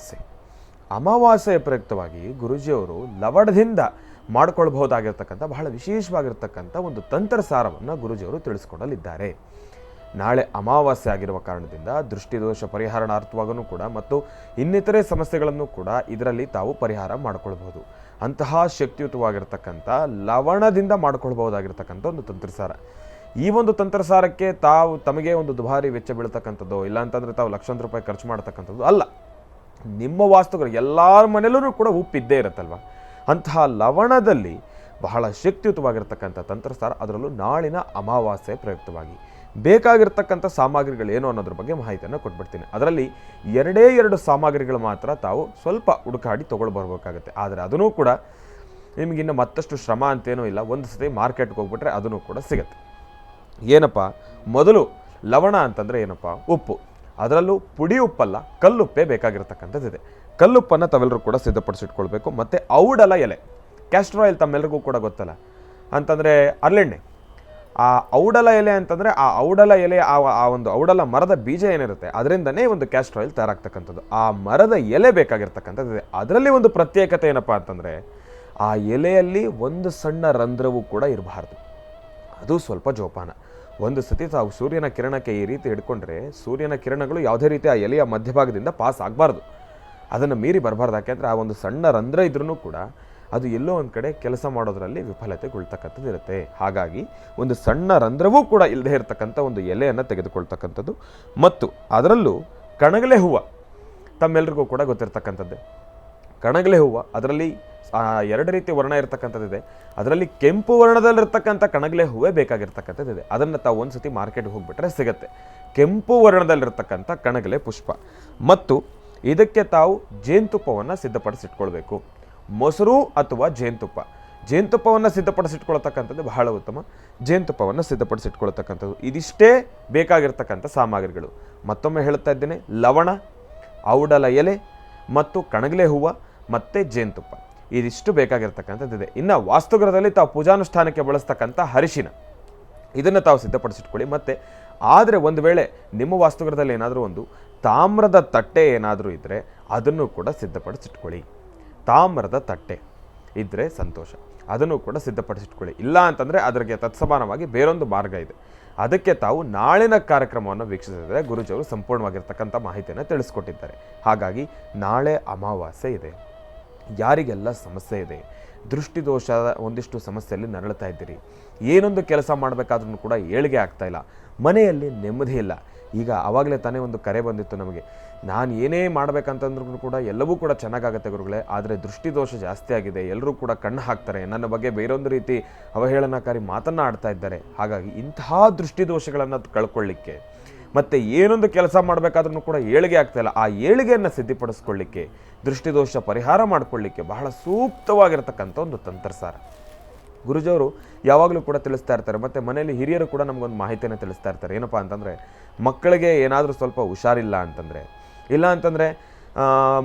ಅಮಾವಾಸ್ಯೆಯ ಪ್ರಯುಕ್ತವಾಗಿ ಗುರುಜಿಯವರು ಲವಡದಿಂದ ಮಾಡಿಕೊಳ್ಬಹುದಾಗಿರ್ತಕ್ಕಂಥ ಬಹಳ ವಿಶೇಷವಾಗಿರ್ತಕ್ಕಂಥ ಒಂದು ತಂತ್ರಸಾರವನ್ನು ಗುರುಜಿಯವರು ತಿಳಿಸ್ಕೊಡಲಿದ್ದಾರೆ. ನಾಳೆ ಅಮಾವಾಸ್ಯೆ ಆಗಿರುವ ಕಾರಣದಿಂದ ದೃಷ್ಟಿದೋಷ ಪರಿಹಾರಣಾರ್ಥವಾಗೂ ಕೂಡ ಮತ್ತು ಇನ್ನಿತರೆ ಸಮಸ್ಯೆಗಳನ್ನು ಕೂಡ ಇದರಲ್ಲಿ ತಾವು ಪರಿಹಾರ ಮಾಡಿಕೊಳ್ಬಹುದು. ಅಂತಹ ಶಕ್ತಿಯುತವಾಗಿರ್ತಕ್ಕಂಥ ಲವಣದಿಂದ ಮಾಡಿಕೊಳ್ಬಹುದಾಗಿರ್ತಕ್ಕಂಥ ಒಂದು ತಂತ್ರಸಾರ. ಈ ಒಂದು ತಂತ್ರಸಾರಕ್ಕೆ ತಮಗೆ ಒಂದು ದುಬಾರಿ ವೆಚ್ಚ ಬೀಳ್ತಕ್ಕಂಥದ್ದು, ಇಲ್ಲಾಂತಂದರೆ ತಾವು ಲಕ್ಷಾಂತರ ರೂಪಾಯಿ ಖರ್ಚು ಮಾಡ್ತಕ್ಕಂಥದ್ದು ಅಲ್ಲ. ನಿಮ್ಮ ವಾಸ್ತುಗಳು ಎಲ್ಲರ ಮನೆಯಲ್ಲೂ ಕೂಡ ಉಪ್ಪಿದ್ದೇ ಇರುತ್ತಲ್ವ, ಅಂತಹ ಲವಣದಲ್ಲಿ ಬಹಳ ಶಕ್ತಿಯುತವಾಗಿರ್ತಕ್ಕಂಥ ತಂತ್ರಸಾರ, ಅದರಲ್ಲೂ ನಾಳಿನ ಅಮಾವಾಸ್ಯೆ ಪ್ರಯುಕ್ತವಾಗಿ ಬೇಕಾಗಿರ್ತಕ್ಕಂಥ ಸಾಮಗ್ರಿಗಳೇನು ಅನ್ನೋದ್ರ ಬಗ್ಗೆ ಮಾಹಿತಿಯನ್ನು ಕೊಟ್ಬಿಡ್ತೀನಿ. ಅದರಲ್ಲಿ 2 ಸಾಮಗ್ರಿಗಳು ಮಾತ್ರ ತಾವು ಸ್ವಲ್ಪ ಹುಡುಕಾಡಿ ತೊಗೊಳ್ಬರ್ಬೇಕಾಗತ್ತೆ. ಆದರೆ ಅದನ್ನೂ ಕೂಡ ನಿಮಗಿನ್ನು ಮತ್ತಷ್ಟು ಶ್ರಮ ಅಂತೇನೂ ಇಲ್ಲ. ಒಂದು ಸತಿ ಮಾರ್ಕೆಟ್ಗೆ ಹೋಗ್ಬಿಟ್ರೆ ಅದನ್ನು ಕೂಡ ಸಿಗುತ್ತೆ. ಏನಪ್ಪ, ಮೊದಲು ಲವಣ ಅಂತಂದರೆ ಏನಪ್ಪ? ಉಪ್ಪು. ಅದರಲ್ಲೂ ಪುಡಿ ಉಪ್ಪಲ್ಲ, ಕಲ್ಲುಪ್ಪೇ ಬೇಕಾಗಿರ್ತಕ್ಕಂಥದ್ದಿದೆ. ಕಲ್ಲುಪ್ಪನ್ನು ತಾವೆಲ್ಲರೂ ಕೂಡ ಸಿದ್ಧಪಡಿಸಿಟ್ಕೊಳ್ಬೇಕು. ಮತ್ತು ಔಡಲ ಎಲೆ, ಕ್ಯಾಸ್ಟರ್ ಆಯಿಲ್ ತಮ್ಮೆಲ್ಲರಿಗೂ ಕೂಡ ಗೊತ್ತಲ್ಲ, ಅಂತಂದರೆ ಹರಳೆಣ್ಣೆ. ಆ ಔಡಲ ಎಲೆ ಅಂತಂದರೆ ಆ ಔಡಲ ಎಲೆ ಆ ಒಂದು ಔಡಲ ಮರದ ಬೀಜ ಏನಿರುತ್ತೆ ಅದರಿಂದನೇ ಒಂದು ಕ್ಯಾಸ್ಟರ್ ಆಯಿಲ್ ತಯಾರಾಗ್ತಕ್ಕಂಥದ್ದು. ಆ ಮರದ ಎಲೆ ಬೇಕಾಗಿರ್ತಕ್ಕಂಥದ್ದಿದೆ. ಅದರಲ್ಲಿ ಒಂದು ಪ್ರತ್ಯೇಕತೆ ಏನಪ್ಪ ಅಂತಂದರೆ ಆ ಎಲೆಯಲ್ಲಿ ಒಂದು ಸಣ್ಣ ರಂಧ್ರವೂ ಕೂಡ ಇರಬಾರ್ದು. ಅದು ಸ್ವಲ್ಪ ಜೋಪಾನ. ಒಂದು ಸತಿ ತಾವು ಸೂರ್ಯನ ಕಿರಣಕ್ಕೆ ಈ ರೀತಿ ಹಿಡ್ಕೊಂಡ್ರೆ ಸೂರ್ಯನ ಕಿರಣಗಳು ಯಾವುದೇ ರೀತಿ ಆ ಎಲೆಯ ಮಧ್ಯಭಾಗದಿಂದ ಪಾಸ್ ಆಗಬಾರ್ದು, ಅದನ್ನು ಮೀರಿ ಬರಬಾರ್ದು. ಯಾಕೆಂದರೆ ಆ ಒಂದು ಸಣ್ಣ ರಂಧ್ರ ಇದ್ರೂ ಕೂಡ ಅದು ಎಲ್ಲೋ ಒಂದು ಕಡೆ ಕೆಲಸ ಮಾಡೋದರಲ್ಲಿ ವಿಫಲತೆಗೊಳ್ತಕ್ಕಂಥದ್ದು ಇರುತ್ತೆ. ಹಾಗಾಗಿ ಒಂದು ಸಣ್ಣ ರಂಧ್ರವೂ ಕೂಡ ಇಲ್ಲದೆ ಇರತಕ್ಕಂಥ ಒಂದು ಎಲೆಯನ್ನು ತೆಗೆದುಕೊಳ್ತಕ್ಕಂಥದ್ದು. ಮತ್ತು ಅದರಲ್ಲೂ ಕಣಗಲೆ ಹೂವು ತಮ್ಮೆಲ್ಲರಿಗೂ ಕೂಡ ಗೊತ್ತಿರ್ತಕ್ಕಂಥದ್ದೇ. ಕಣಗಲೆ ಹೂವು ಅದರಲ್ಲಿ 2 ರೀತಿಯ ವರ್ಣ ಇರತಕ್ಕಂಥದ್ದಿದೆ. ಅದರಲ್ಲಿ ಕೆಂಪು ವರ್ಣದಲ್ಲಿರ್ತಕ್ಕಂಥ ಕಣಗಲೆ ಹೂವೇ ಬೇಕಾಗಿರ್ತಕ್ಕಂಥದ್ದಿದೆ. ಅದನ್ನು ತಾವು ಒಂದು ಸತಿ ಮಾರ್ಕೆಟ್ಗೆ ಹೋಗಿಬಿಟ್ರೆ ಸಿಗುತ್ತೆ, ಕೆಂಪು ವರ್ಣದಲ್ಲಿರ್ತಕ್ಕಂಥ ಕಣಗಲೆ ಪುಷ್ಪ. ಮತ್ತು ಇದಕ್ಕೆ ತಾವು ಜೇನುತುಪ್ಪವನ್ನು ಸಿದ್ಧಪಡಿಸಿಟ್ಕೊಳ್ಬೇಕು. ಮೊಸರು ಅಥವಾ ಜೇನುತುಪ್ಪವನ್ನು ಸಿದ್ಧಪಡಿಸಿಟ್ಕೊಳ್ತಕ್ಕಂಥದ್ದು ಬಹಳ ಉತ್ತಮ. ಜೇನುತುಪ್ಪವನ್ನು ಸಿದ್ಧಪಡಿಸಿಟ್ಕೊಳ್ತಕ್ಕಂಥದ್ದು ಇದಿಷ್ಟೇ ಬೇಕಾಗಿರ್ತಕ್ಕಂಥ ಸಾಮಗ್ರಿಗಳು. ಮತ್ತೊಮ್ಮೆ ಹೇಳ್ತಾ ಇದ್ದೇನೆ, ಲವಣ, ಔಡಲ ಎಲೆ ಮತ್ತು ಕಣಗಲೆ ಹೂವು ಮತ್ತು ಜೇನುತುಪ್ಪ, ಇದಿಷ್ಟು ಬೇಕಾಗಿರ್ತಕ್ಕಂಥದ್ದಿದೆ. ಇನ್ನು ವಾಸ್ತುಗೃಹದಲ್ಲಿ ತಾವು ಪೂಜಾನುಷ್ಠಾನಕ್ಕೆ ಬಳಸ್ತಕ್ಕಂಥ ಅರಿಶಿನ, ಇದನ್ನು ತಾವು ಸಿದ್ಧಪಡಿಸಿಟ್ಕೊಳ್ಳಿ. ಮತ್ತು ಆದರೆ ಒಂದು ವೇಳೆ ನಿಮ್ಮ ವಾಸ್ತುಗೃಹದಲ್ಲಿ ಏನಾದರೂ ಒಂದು ತಾಮ್ರದ ತಟ್ಟೆ ಏನಾದರೂ ಇದ್ದರೆ ಅದನ್ನು ಕೂಡ ಸಿದ್ಧಪಡಿಸಿಟ್ಕೊಳ್ಳಿ. ತಾಮ್ರದ ತಟ್ಟೆ ಇದ್ದರೆ ಸಂತೋಷ, ಅದನ್ನು ಕೂಡ ಸಿದ್ಧಪಡಿಸಿಟ್ಕೊಳ್ಳಿ. ಇಲ್ಲ ಅಂತಂದರೆ ಅದರಿಗೆ ತತ್ಸಮಾನವಾಗಿ ಬೇರೊಂದು ಮಾರ್ಗ ಇದೆ. ಅದಕ್ಕೆ ತಾವು ನಾಳಿನ ಕಾರ್ಯಕ್ರಮವನ್ನು ವೀಕ್ಷಿಸಿದರೆ ಗುರುಜಿಯವರು ಸಂಪೂರ್ಣವಾಗಿರ್ತಕ್ಕಂಥ ಮಾಹಿತಿಯನ್ನು ತಿಳಿಸ್ಕೊಟ್ಟಿದ್ದಾರೆ. ಹಾಗಾಗಿ ನಾಳೆ ಅಮಾವಾಸ್ಯೆ ಇದೆ. ಯಾರಿಗೆಲ್ಲ ಸಮಸ್ಯೆ ಇದೆ, ದೃಷ್ಟಿದೋಷ ಒಂದಿಷ್ಟು ಸಮಸ್ಯೆಯಲ್ಲಿ ನರಳುತ್ತಾ ಇದ್ದೀರಿ, ಏನೊಂದು ಕೆಲಸ ಮಾಡಬೇಕಾದ್ರೂ ಕೂಡ ಏಳಿಗೆ ಆಗ್ತಾಯಿಲ್ಲ, ಮನೆಯಲ್ಲಿ ನೆಮ್ಮದಿ ಇಲ್ಲ. ಈಗ ಆವಾಗಲೇ ತಾನೇ ಒಂದು ಕರೆ ಬಂದಿತ್ತು ನಮಗೆ, ನಾನು ಏನೇ ಮಾಡಬೇಕಂತಂದ್ರೂ ಕೂಡ ಎಲ್ಲವೂ ಕೂಡ ಚೆನ್ನಾಗಾಗತ್ತೆ ಗುರುಗಳೇ, ಆದರೆ ದೃಷ್ಟಿದೋಷ ಜಾಸ್ತಿ ಆಗಿದೆ, ಎಲ್ಲರೂ ಕೂಡ ಕಣ್ಣು ಹಾಕ್ತಾರೆ, ನನ್ನ ಬಗ್ಗೆ ಬೇರೊಂದು ರೀತಿ ಅವಹೇಳನಕಾರಿ ಮಾತನ್ನು ಆಡ್ತಾ ಇದ್ದಾರೆ. ಹಾಗಾಗಿ ಇಂತಹ ದೃಷ್ಟಿದೋಷಗಳನ್ನು ಕಳ್ಕೊಳ್ಳಿಕ್ಕೆ ಮತ್ತು ಏನೊಂದು ಕೆಲಸ ಮಾಡಬೇಕಾದ್ರೂ ಕೂಡ ಏಳಿಗೆ ಆಗ್ತಾಯಿಲ್ಲ, ಆ ಏಳಿಗೆಯನ್ನು ಸಿದ್ಧಪಡಿಸ್ಕೊಳ್ಳಿಕ್ಕೆ, ದೃಷ್ಟಿದೋಷ ಪರಿಹಾರ ಮಾಡಿಕೊಳ್ಳಿಕ್ಕೆ ಬಹಳ ಸೂಕ್ತವಾಗಿರ್ತಕ್ಕಂಥ ಒಂದು ತಂತ್ರಸಾರ ಗುರುಜಿಯವರು ಯಾವಾಗಲೂ ಕೂಡ ತಿಳಿಸ್ತಾ ಇರ್ತಾರೆ. ಮತ್ತು ಮನೆಯಲ್ಲಿ ಹಿರಿಯರು ಕೂಡ ನಮಗೊಂದು ಮಾಹಿತಿಯನ್ನು ತಿಳಿಸ್ತಾ ಇರ್ತಾರೆ. ಏನಪ್ಪ ಅಂತಂದರೆ, ಮಕ್ಕಳಿಗೆ ಏನಾದರೂ ಸ್ವಲ್ಪ ಹುಷಾರಿಲ್ಲ ಅಂತಂದರೆ, ಇಲ್ಲ ಅಂತಂದರೆ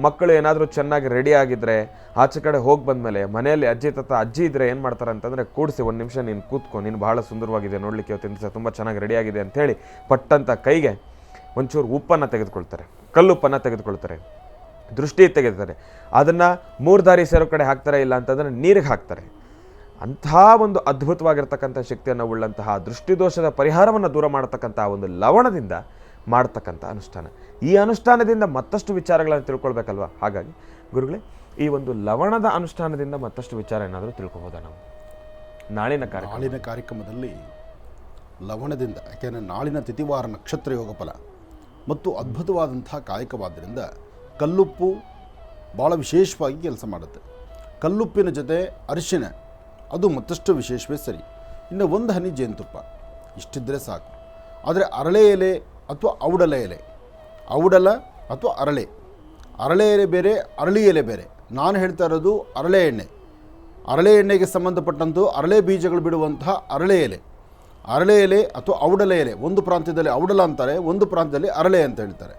ಮಕ್ಕಳು ಏನಾದರೂ ಚೆನ್ನಾಗಿ ರೆಡಿ ಆಗಿದ್ದರೆ, ಆಚೆ ಕಡೆ ಹೋಗಿ ಬಂದಮೇಲೆ ಮನೆಯಲ್ಲಿ ಅಜ್ಜಿ ಇದ್ದರೆ ಏನು ಮಾಡ್ತಾರೆ ಅಂತಂದರೆ, ಕೂಡಿಸಿ 1 ನಿಮಿಷ ನೀನು ಕೂತ್ಕೊ, ನೀನು ಭಾಳ ಸುಂದರವಾಗಿದೆ ನೋಡಲಿಕ್ಕೆ, ಇವತ್ತಿನ ದಿವಸ ತುಂಬ ಚೆನ್ನಾಗಿ ರೆಡಿಯಾಗಿದೆ ಅಂಥೇಳಿ ಪಟ್ಟಂತ ಕೈಗೆ ಒಂಚೂರು ಉಪ್ಪನ್ನು ತೆಗೆದುಕೊಳ್ತಾರೆ, ಕಲ್ಲುಪ್ಪನ್ನು ತೆಗೆದುಕೊಳ್ತಾರೆ, ದೃಷ್ಟಿ ತೆಗೆದುತಾರೆ, ಅದನ್ನು 3 ದಾರಿ ಸೇರೋ ಕಡೆ ಹಾಕ್ತಾರೆ, ಇಲ್ಲ ಅಂತಂದರೆ ನೀರಿಗೆ ಹಾಕ್ತಾರೆ. ಅಂಥ ಒಂದು ಅದ್ಭುತವಾಗಿರ್ತಕ್ಕಂಥ ಶಕ್ತಿಯನ್ನು ಉಳ್ಳಂತಹ ದೃಷ್ಟಿದೋಷದ ಪರಿಹಾರವನ್ನು ದೂರ ಮಾಡತಕ್ಕಂಥ ಒಂದು ಲವಣದಿಂದ ಮಾಡ್ತಕ್ಕಂಥ ಅನುಷ್ಠಾನ. ಈ ಅನುಷ್ಠಾನದಿಂದ ಮತ್ತಷ್ಟು ವಿಚಾರಗಳನ್ನು ತಿಳ್ಕೊಳ್ಬೇಕಲ್ವ. ಹಾಗಾಗಿ ಗುರುಗಳೇ, ಈ ಒಂದು ಲವಣದ ಅನುಷ್ಠಾನದಿಂದ ಮತ್ತಷ್ಟು ವಿಚಾರ ಏನಾದರೂ ತಿಳ್ಕೊಬೋದಾ ನಾವು ನಾಳಿನ ಕಾರ್ಯಕ್ರಮದಲ್ಲಿ? ಲವಣದಿಂದ, ಯಾಕೆಂದರೆ ನಾಳಿನ ತಿಥಿವಾರ ನಕ್ಷತ್ರ ಯೋಗ ಫಲ ಮತ್ತು ಅದ್ಭುತವಾದಂಥ ಕಾಯಕವಾದ್ದರಿಂದ ಕಲ್ಲುಪ್ಪು ಭಾಳ ವಿಶೇಷವಾಗಿ ಕೆಲಸ ಮಾಡುತ್ತೆ. ಕಲ್ಲುಪ್ಪಿನ ಜೊತೆ ಅರಿಶಿನ ಅದು ಮತ್ತಷ್ಟು ವಿಶೇಷವೇ ಸರಿ. ಇನ್ನು 1 ಹನಿ ಜೇನುತುಪ್ಪ ಇಷ್ಟಿದ್ದರೆ ಸಾಕು. ಆದರೆ ಅರಳೆ ಎಲೆ ಅಥವಾ ಔಡಲ ಎಲೆ, ಔಡಲ ಅಥವಾ ಅರಳೆ ಎಲೆ ಬೇರೆ, ಅರಳಿ ಎಲೆ ಬೇರೆ. ನಾನು ಹೇಳ್ತಾ ಇರೋದು ಅರಳೆ ಎಣ್ಣೆ. ಅರಳೆ ಎಣ್ಣೆಗೆ ಸಂಬಂಧಪಟ್ಟಂತೂ ಅರಳೆ ಬೀಜಗಳು ಬಿಡುವಂತಹ ಅರಳೆ ಎಲೆ ಅಥವಾ ಔಡಲ ಎಲೆ. ಒಂದು ಪ್ರಾಂತ್ಯದಲ್ಲಿ ಔಡಲ ಅಂತಾರೆ, ಒಂದು ಪ್ರಾಂತ್ಯದಲ್ಲಿ ಅರಳೆ ಅಂತ ಹೇಳ್ತಾರೆ.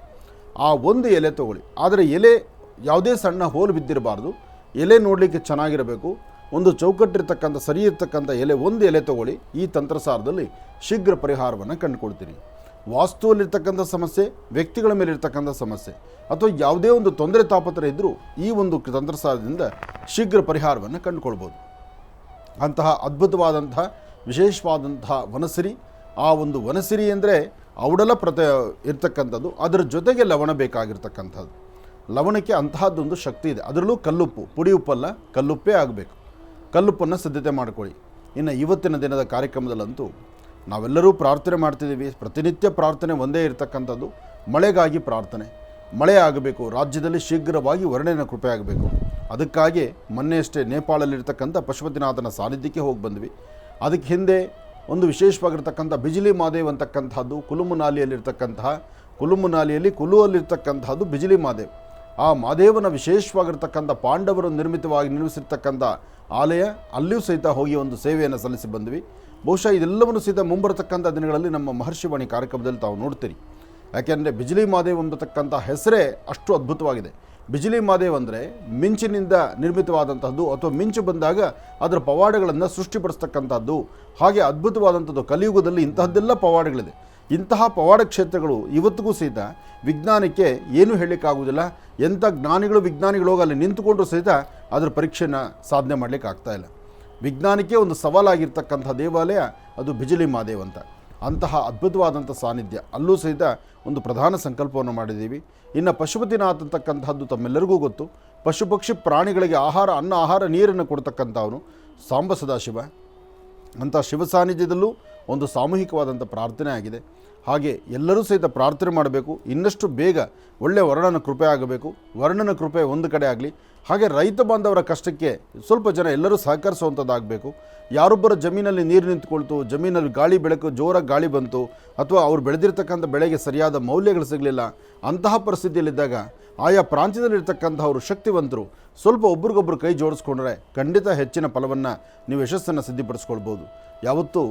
ಆ ಒಂದು ಎಲೆ ತೊಗೊಳ್ಳಿ. ಆದರೆ ಎಲೆ ಯಾವುದೇ ಸಣ್ಣ ಹೋಲು ಬಿದ್ದಿರಬಾರ್ದು, ಎಲೆ ನೋಡಲಿಕ್ಕೆ ಚೆನ್ನಾಗಿರಬೇಕು. ಒಂದು ಚೌಕಟ್ಟಿರ್ತಕ್ಕಂಥ ಸರಿ ಇರ್ತಕ್ಕಂಥ ಒಂದು ಎಲೆ ತೊಗೊಳ್ಳಿ. ಈ ತಂತ್ರಸಾರದಲ್ಲಿ ಶೀಘ್ರ ಪರಿಹಾರವನ್ನು ಕಂಡುಕೊಳ್ತೀರಿ. ವಾಸ್ತುವಲ್ಲಿರ್ತಕ್ಕಂಥ ಸಮಸ್ಯೆ, ವ್ಯಕ್ತಿಗಳ ಮೇಲೆ ಇರ್ತಕ್ಕಂಥ ಸಮಸ್ಯೆ ಅಥವಾ ಯಾವುದೇ ಒಂದು ತೊಂದರೆ ತಾಪತ್ರ ಇದ್ದರೂ ಈ ಒಂದು ತಂತ್ರಸಾರದಿಂದ ಶೀಘ್ರ ಪರಿಹಾರವನ್ನು ಕಂಡುಕೊಳ್ಬೋದು. ಅಂತಹ ಅದ್ಭುತವಾದಂತಹ ವಿಶೇಷವಾದಂತಹ ವನಸಿರಿ. ಆ ಒಂದು ವನಸಿರಿ ಅಂದರೆ ಔಡಲ ಇರ್ತಕ್ಕಂಥದ್ದು, ಅದರ ಜೊತೆಗೆ ಲವಣ ಬೇಕಾಗಿರ್ತಕ್ಕಂಥದ್ದು. ಲವಣಕ್ಕೆ ಅಂತಹದ್ದೊಂದು ಶಕ್ತಿ ಇದೆ. ಅದರಲ್ಲೂ ಕಲ್ಲುಪ್ಪು, ಪುಡಿ ಉಪ್ಪಲ್ಲ, ಕಲ್ಲುಪ್ಪೇ ಆಗಬೇಕು. ಕಲ್ಲುಪ್ಪನ್ನು ಸಿದ್ಧತೆ ಮಾಡಿಕೊಳ್ಳಿ. ಇನ್ನು ಇವತ್ತಿನ ದಿನದ ಕಾರ್ಯಕ್ರಮದಲ್ಲಂತೂ ನಾವೆಲ್ಲರೂ ಪ್ರಾರ್ಥನೆ ಮಾಡ್ತಿದ್ದೀವಿ. ಪ್ರತಿನಿತ್ಯ ಪ್ರಾರ್ಥನೆ ಒಂದೇ ಇರತಕ್ಕಂಥದ್ದು, ಮಳೆಗಾಗಿ ಪ್ರಾರ್ಥನೆ. ಮಳೆ ಆಗಬೇಕು, ರಾಜ್ಯದಲ್ಲಿ ಶೀಘ್ರವಾಗಿ ವರ್ಣೆಯ ಕೃಪೆ ಆಗಬೇಕು. ಅದಕ್ಕಾಗಿ ಮೊನ್ನೆಯಷ್ಟೇ ನೇಪಾಳಲ್ಲಿರ್ತಕ್ಕಂಥ ಪಶುಪತಿನಾಥನ ಸಾನ್ನಿಧ್ಯಕ್ಕೆ ಹೋಗಿ ಬಂದ್ವಿ. ಅದಕ್ಕೆ ಹಿಂದೆ ಒಂದು ವಿಶೇಷವಾಗಿರ್ತಕ್ಕಂಥ ಬಿಜಿಲಿ ಮಾದೇವ್ ಅಂತಕ್ಕಂಥದ್ದು ಕುಲುಮುನಾಲಿಯಲ್ಲಿ ಕುಲುವಲ್ಲಿರ್ತಕ್ಕಂಥದ್ದು ಬಿಜಿಲಿ ಮಾದೇವ್. ಆ ಮಾದೇವನ ವಿಶೇಷವಾಗಿರ್ತಕ್ಕಂಥ ಪಾಂಡವರು ನಿರ್ಮಿಸಿರ್ತಕ್ಕಂಥ ಆಲಯ, ಅಲ್ಲಿಯೂ ಸಹಿತ ಹೋಗಿ ಒಂದು ಸೇವೆಯನ್ನು ಸಲ್ಲಿಸಿ ಬಂದ್ವಿ. ಬಹುಶಃ ಇದೆಲ್ಲವನ್ನು ಸಹಿತ ಮುಂಬರತಕ್ಕಂಥ ದಿನಗಳಲ್ಲಿ ನಮ್ಮ ಮಹರ್ಷಿವಾಣಿ ಕಾರ್ಯಕ್ರಮದಲ್ಲಿ ತಾವು ನೋಡ್ತೀರಿ. ಯಾಕೆಂದರೆ ಬಿಜಿಲಿ ಮಹಾದೇವ್ ಎಂಬತಕ್ಕಂಥ ಹೆಸರೇ ಅಷ್ಟು ಅದ್ಭುತವಾಗಿದೆ. ಬಿಜಿಲಿ ಮಹಾದೇವ್ ಅಂದರೆ ಮಿಂಚಿನಿಂದ ನಿರ್ಮಿತವಾದಂಥದ್ದು ಅಥವಾ ಮಿಂಚು ಬಂದಾಗ ಅದರ ಪವಾಡಗಳನ್ನು ಸೃಷ್ಟಿಪಡಿಸ್ತಕ್ಕಂಥದ್ದು. ಹಾಗೆ ಅದ್ಭುತವಾದಂಥದ್ದು ಕಲಿಯುಗದಲ್ಲಿ ಇಂತಹದ್ದೆಲ್ಲ ಪವಾಡಗಳಿದೆ. ಇಂತಹ ಪವಾಡ ಕ್ಷೇತ್ರಗಳು ಇವತ್ತಿಗೂ ಸಹಿತ ವಿಜ್ಞಾನಕ್ಕೆ ಏನೂ ಹೇಳಲಿಕ್ಕಾಗೋದಿಲ್ಲ. ಎಂಥ ವಿಜ್ಞಾನಿಗಳು ಹೋಗಿ ಅಲ್ಲಿ ನಿಂತುಕೊಂಡ್ರೂ ಸಹಿತ ಅದರ ಪರೀಕ್ಷೆನ ಸಾಧನೆ ಮಾಡಲಿಕ್ಕೆ ಆಗ್ತಾಯಿಲ್ಲ. ವಿಜ್ಞಾನಕ್ಕೆ ಒಂದು ಸವಾಲಾಗಿರ್ತಕ್ಕಂಥ ದೇವಾಲಯ ಅದು ಬಿಜಿಲಿ ಮಹಾದೇವ್ ಅಂತ. ಅಂತಹ ಅದ್ಭುತವಾದಂಥ ಸಾನ್ನಿಧ್ಯ ಅಲ್ಲೂ ಸಹಿತ ಒಂದು ಪ್ರಧಾನ ಸಂಕಲ್ಪವನ್ನು ಮಾಡಿದ್ದೀವಿ. ಇನ್ನು ಪಶುಪತಿನಾಥ್ ಅಂತಕ್ಕಂಥದ್ದು ತಮ್ಮೆಲ್ಲರಿಗೂ ಗೊತ್ತು. ಪಶು ಪಕ್ಷಿ ಪ್ರಾಣಿಗಳಿಗೆ ಆಹಾರ ನೀರನ್ನು ಕೊಡ್ತಕ್ಕಂಥವನು ಸಾಂಬ ಸದಾಶಿವ. ಅಂಥ ಶಿವ ಸಾನ್ನಿಧ್ಯದಲ್ಲೂ ಒಂದು ಸಾಮೂಹಿಕವಾದಂಥ ಪ್ರಾರ್ಥನೆ ಆಗಿದೆ. ಹಾಗೆ ಎಲ್ಲರೂ ಸಹಿತ ಪ್ರಾರ್ಥನೆ ಮಾಡಬೇಕು. ಇನ್ನಷ್ಟು ಬೇಗ ಒಳ್ಳೆಯ ವರ್ಣನ ಕೃಪೆ ಆಗಬೇಕು. ವರ್ಣನ ಕೃಪೆ ಒಂದು ಕಡೆ ಆಗಲಿ. ಹಾಗೆ ರೈತ ಬಾಂಧವರ ಕಷ್ಟಕ್ಕೆ ಸ್ವಲ್ಪ ಜನ ಎಲ್ಲರೂ ಸಹಕರಿಸುವಂಥದ್ದಾಗಬೇಕು. ಯಾರೊಬ್ಬರ ಜಮೀನಲ್ಲಿ ನೀರು ನಿಂತ್ಕೊಳ್ತು, ಜಮೀನಲ್ಲಿ ಗಾಳಿ ಬೆಳಕು ಜೋರಾಗಿ ಗಾಳಿ ಬಂತು, ಅಥವಾ ಅವ್ರು ಬೆಳೆದಿರ್ತಕ್ಕಂಥ ಬೆಳೆಗೆ ಸರಿಯಾದ ಮೌಲ್ಯಗಳು ಸಿಗಲಿಲ್ಲ, ಅಂತಹ ಪರಿಸ್ಥಿತಿಯಲ್ಲಿದ್ದಾಗ ಆಯಾ ಪ್ರಾಂತ್ಯದಲ್ಲಿರ್ತಕ್ಕಂಥವರು ಶಕ್ತಿವಂತರು ಸ್ವಲ್ಪ ಒಬ್ರಿಗೊಬ್ರು ಕೈ ಜೋಡಿಸ್ಕೊಂಡ್ರೆ ಖಂಡಿತ ಹೆಚ್ಚಿನ ಫಲವನ್ನು ನೀವು ಯಶಸ್ಸನ್ನು ಸಿದ್ಧಪಡಿಸ್ಕೊಳ್ಬೋದು. ಯಾವತ್ತೂ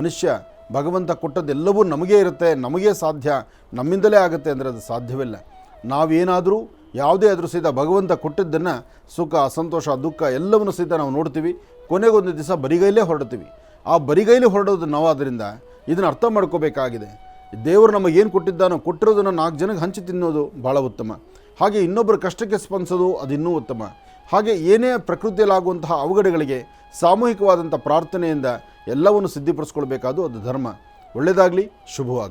ಮನುಷ್ಯ ಭಗವಂತ ಕೊಟ್ಟದ್ದೆಲ್ಲವೂ ನಮಗೇ ಇರುತ್ತೆ, ನಮಗೇ ಸಾಧ್ಯ, ನಮ್ಮಿಂದಲೇ ಆಗುತ್ತೆ ಅಂದರೆ ಅದು ಸಾಧ್ಯವಿಲ್ಲ. ನಾವೇನಾದರೂ ಯಾವುದೇ ಆದರೂ ಸಹಿತ ಭಗವಂತ ಕೊಟ್ಟಿದ್ದನ್ನು ಸುಖ, ಸಂತೋಷ, ದುಃಖ ಎಲ್ಲವನ್ನು ಸಹಿತ ನಾವು ನೋಡ್ತೀವಿ. ಕೊನೆಗೊಂದು ದಿವಸ ಬರಿಗೈಲೇ ಹೊರಡ್ತೀವಿ. ಆ ಬರಿಗೈಲಿ ಹೊರಡೋದು ನಾವು. ಆದ್ದರಿಂದ ಇದನ್ನು ಅರ್ಥ ಮಾಡ್ಕೋಬೇಕಾಗಿದೆ. ದೇವರು ನಮಗೇನು ಕೊಟ್ಟಿದ್ದಾನೋ ಕೊಟ್ಟಿರೋದನ್ನು 4 ಜನಕ್ಕೆ ಹಂಚಿ ತಿನ್ನೋದು ಭಾಳ ಉತ್ತಮ. ಹಾಗೆ ಇನ್ನೊಬ್ಬರ ಕಷ್ಟಕ್ಕೆ ಸ್ಪಂದಿಸೋದು ಅದು ಇನ್ನೂ ಉತ್ತಮ. ಹಾಗೆ ಏನೇ ಪ್ರಕೃತಿಯಲ್ಲಾಗುವಂತಹ ಅವಘಡಗಳಿಗೆ ಸಾಮೂಹಿಕವಾದಂಥ ಪ್ರಾರ್ಥನೆಯಿಂದ ಎಲ್ಲವನ್ನು ಸಿದ್ಧಿಪಡಿಸ್ಕೊಳ್ಬೇಕಾದ್ದು ಅದು ಧರ್ಮ. ಒಳ್ಳೆಯದಾಗಲಿ, ಶುಭವಾಗಲಿ.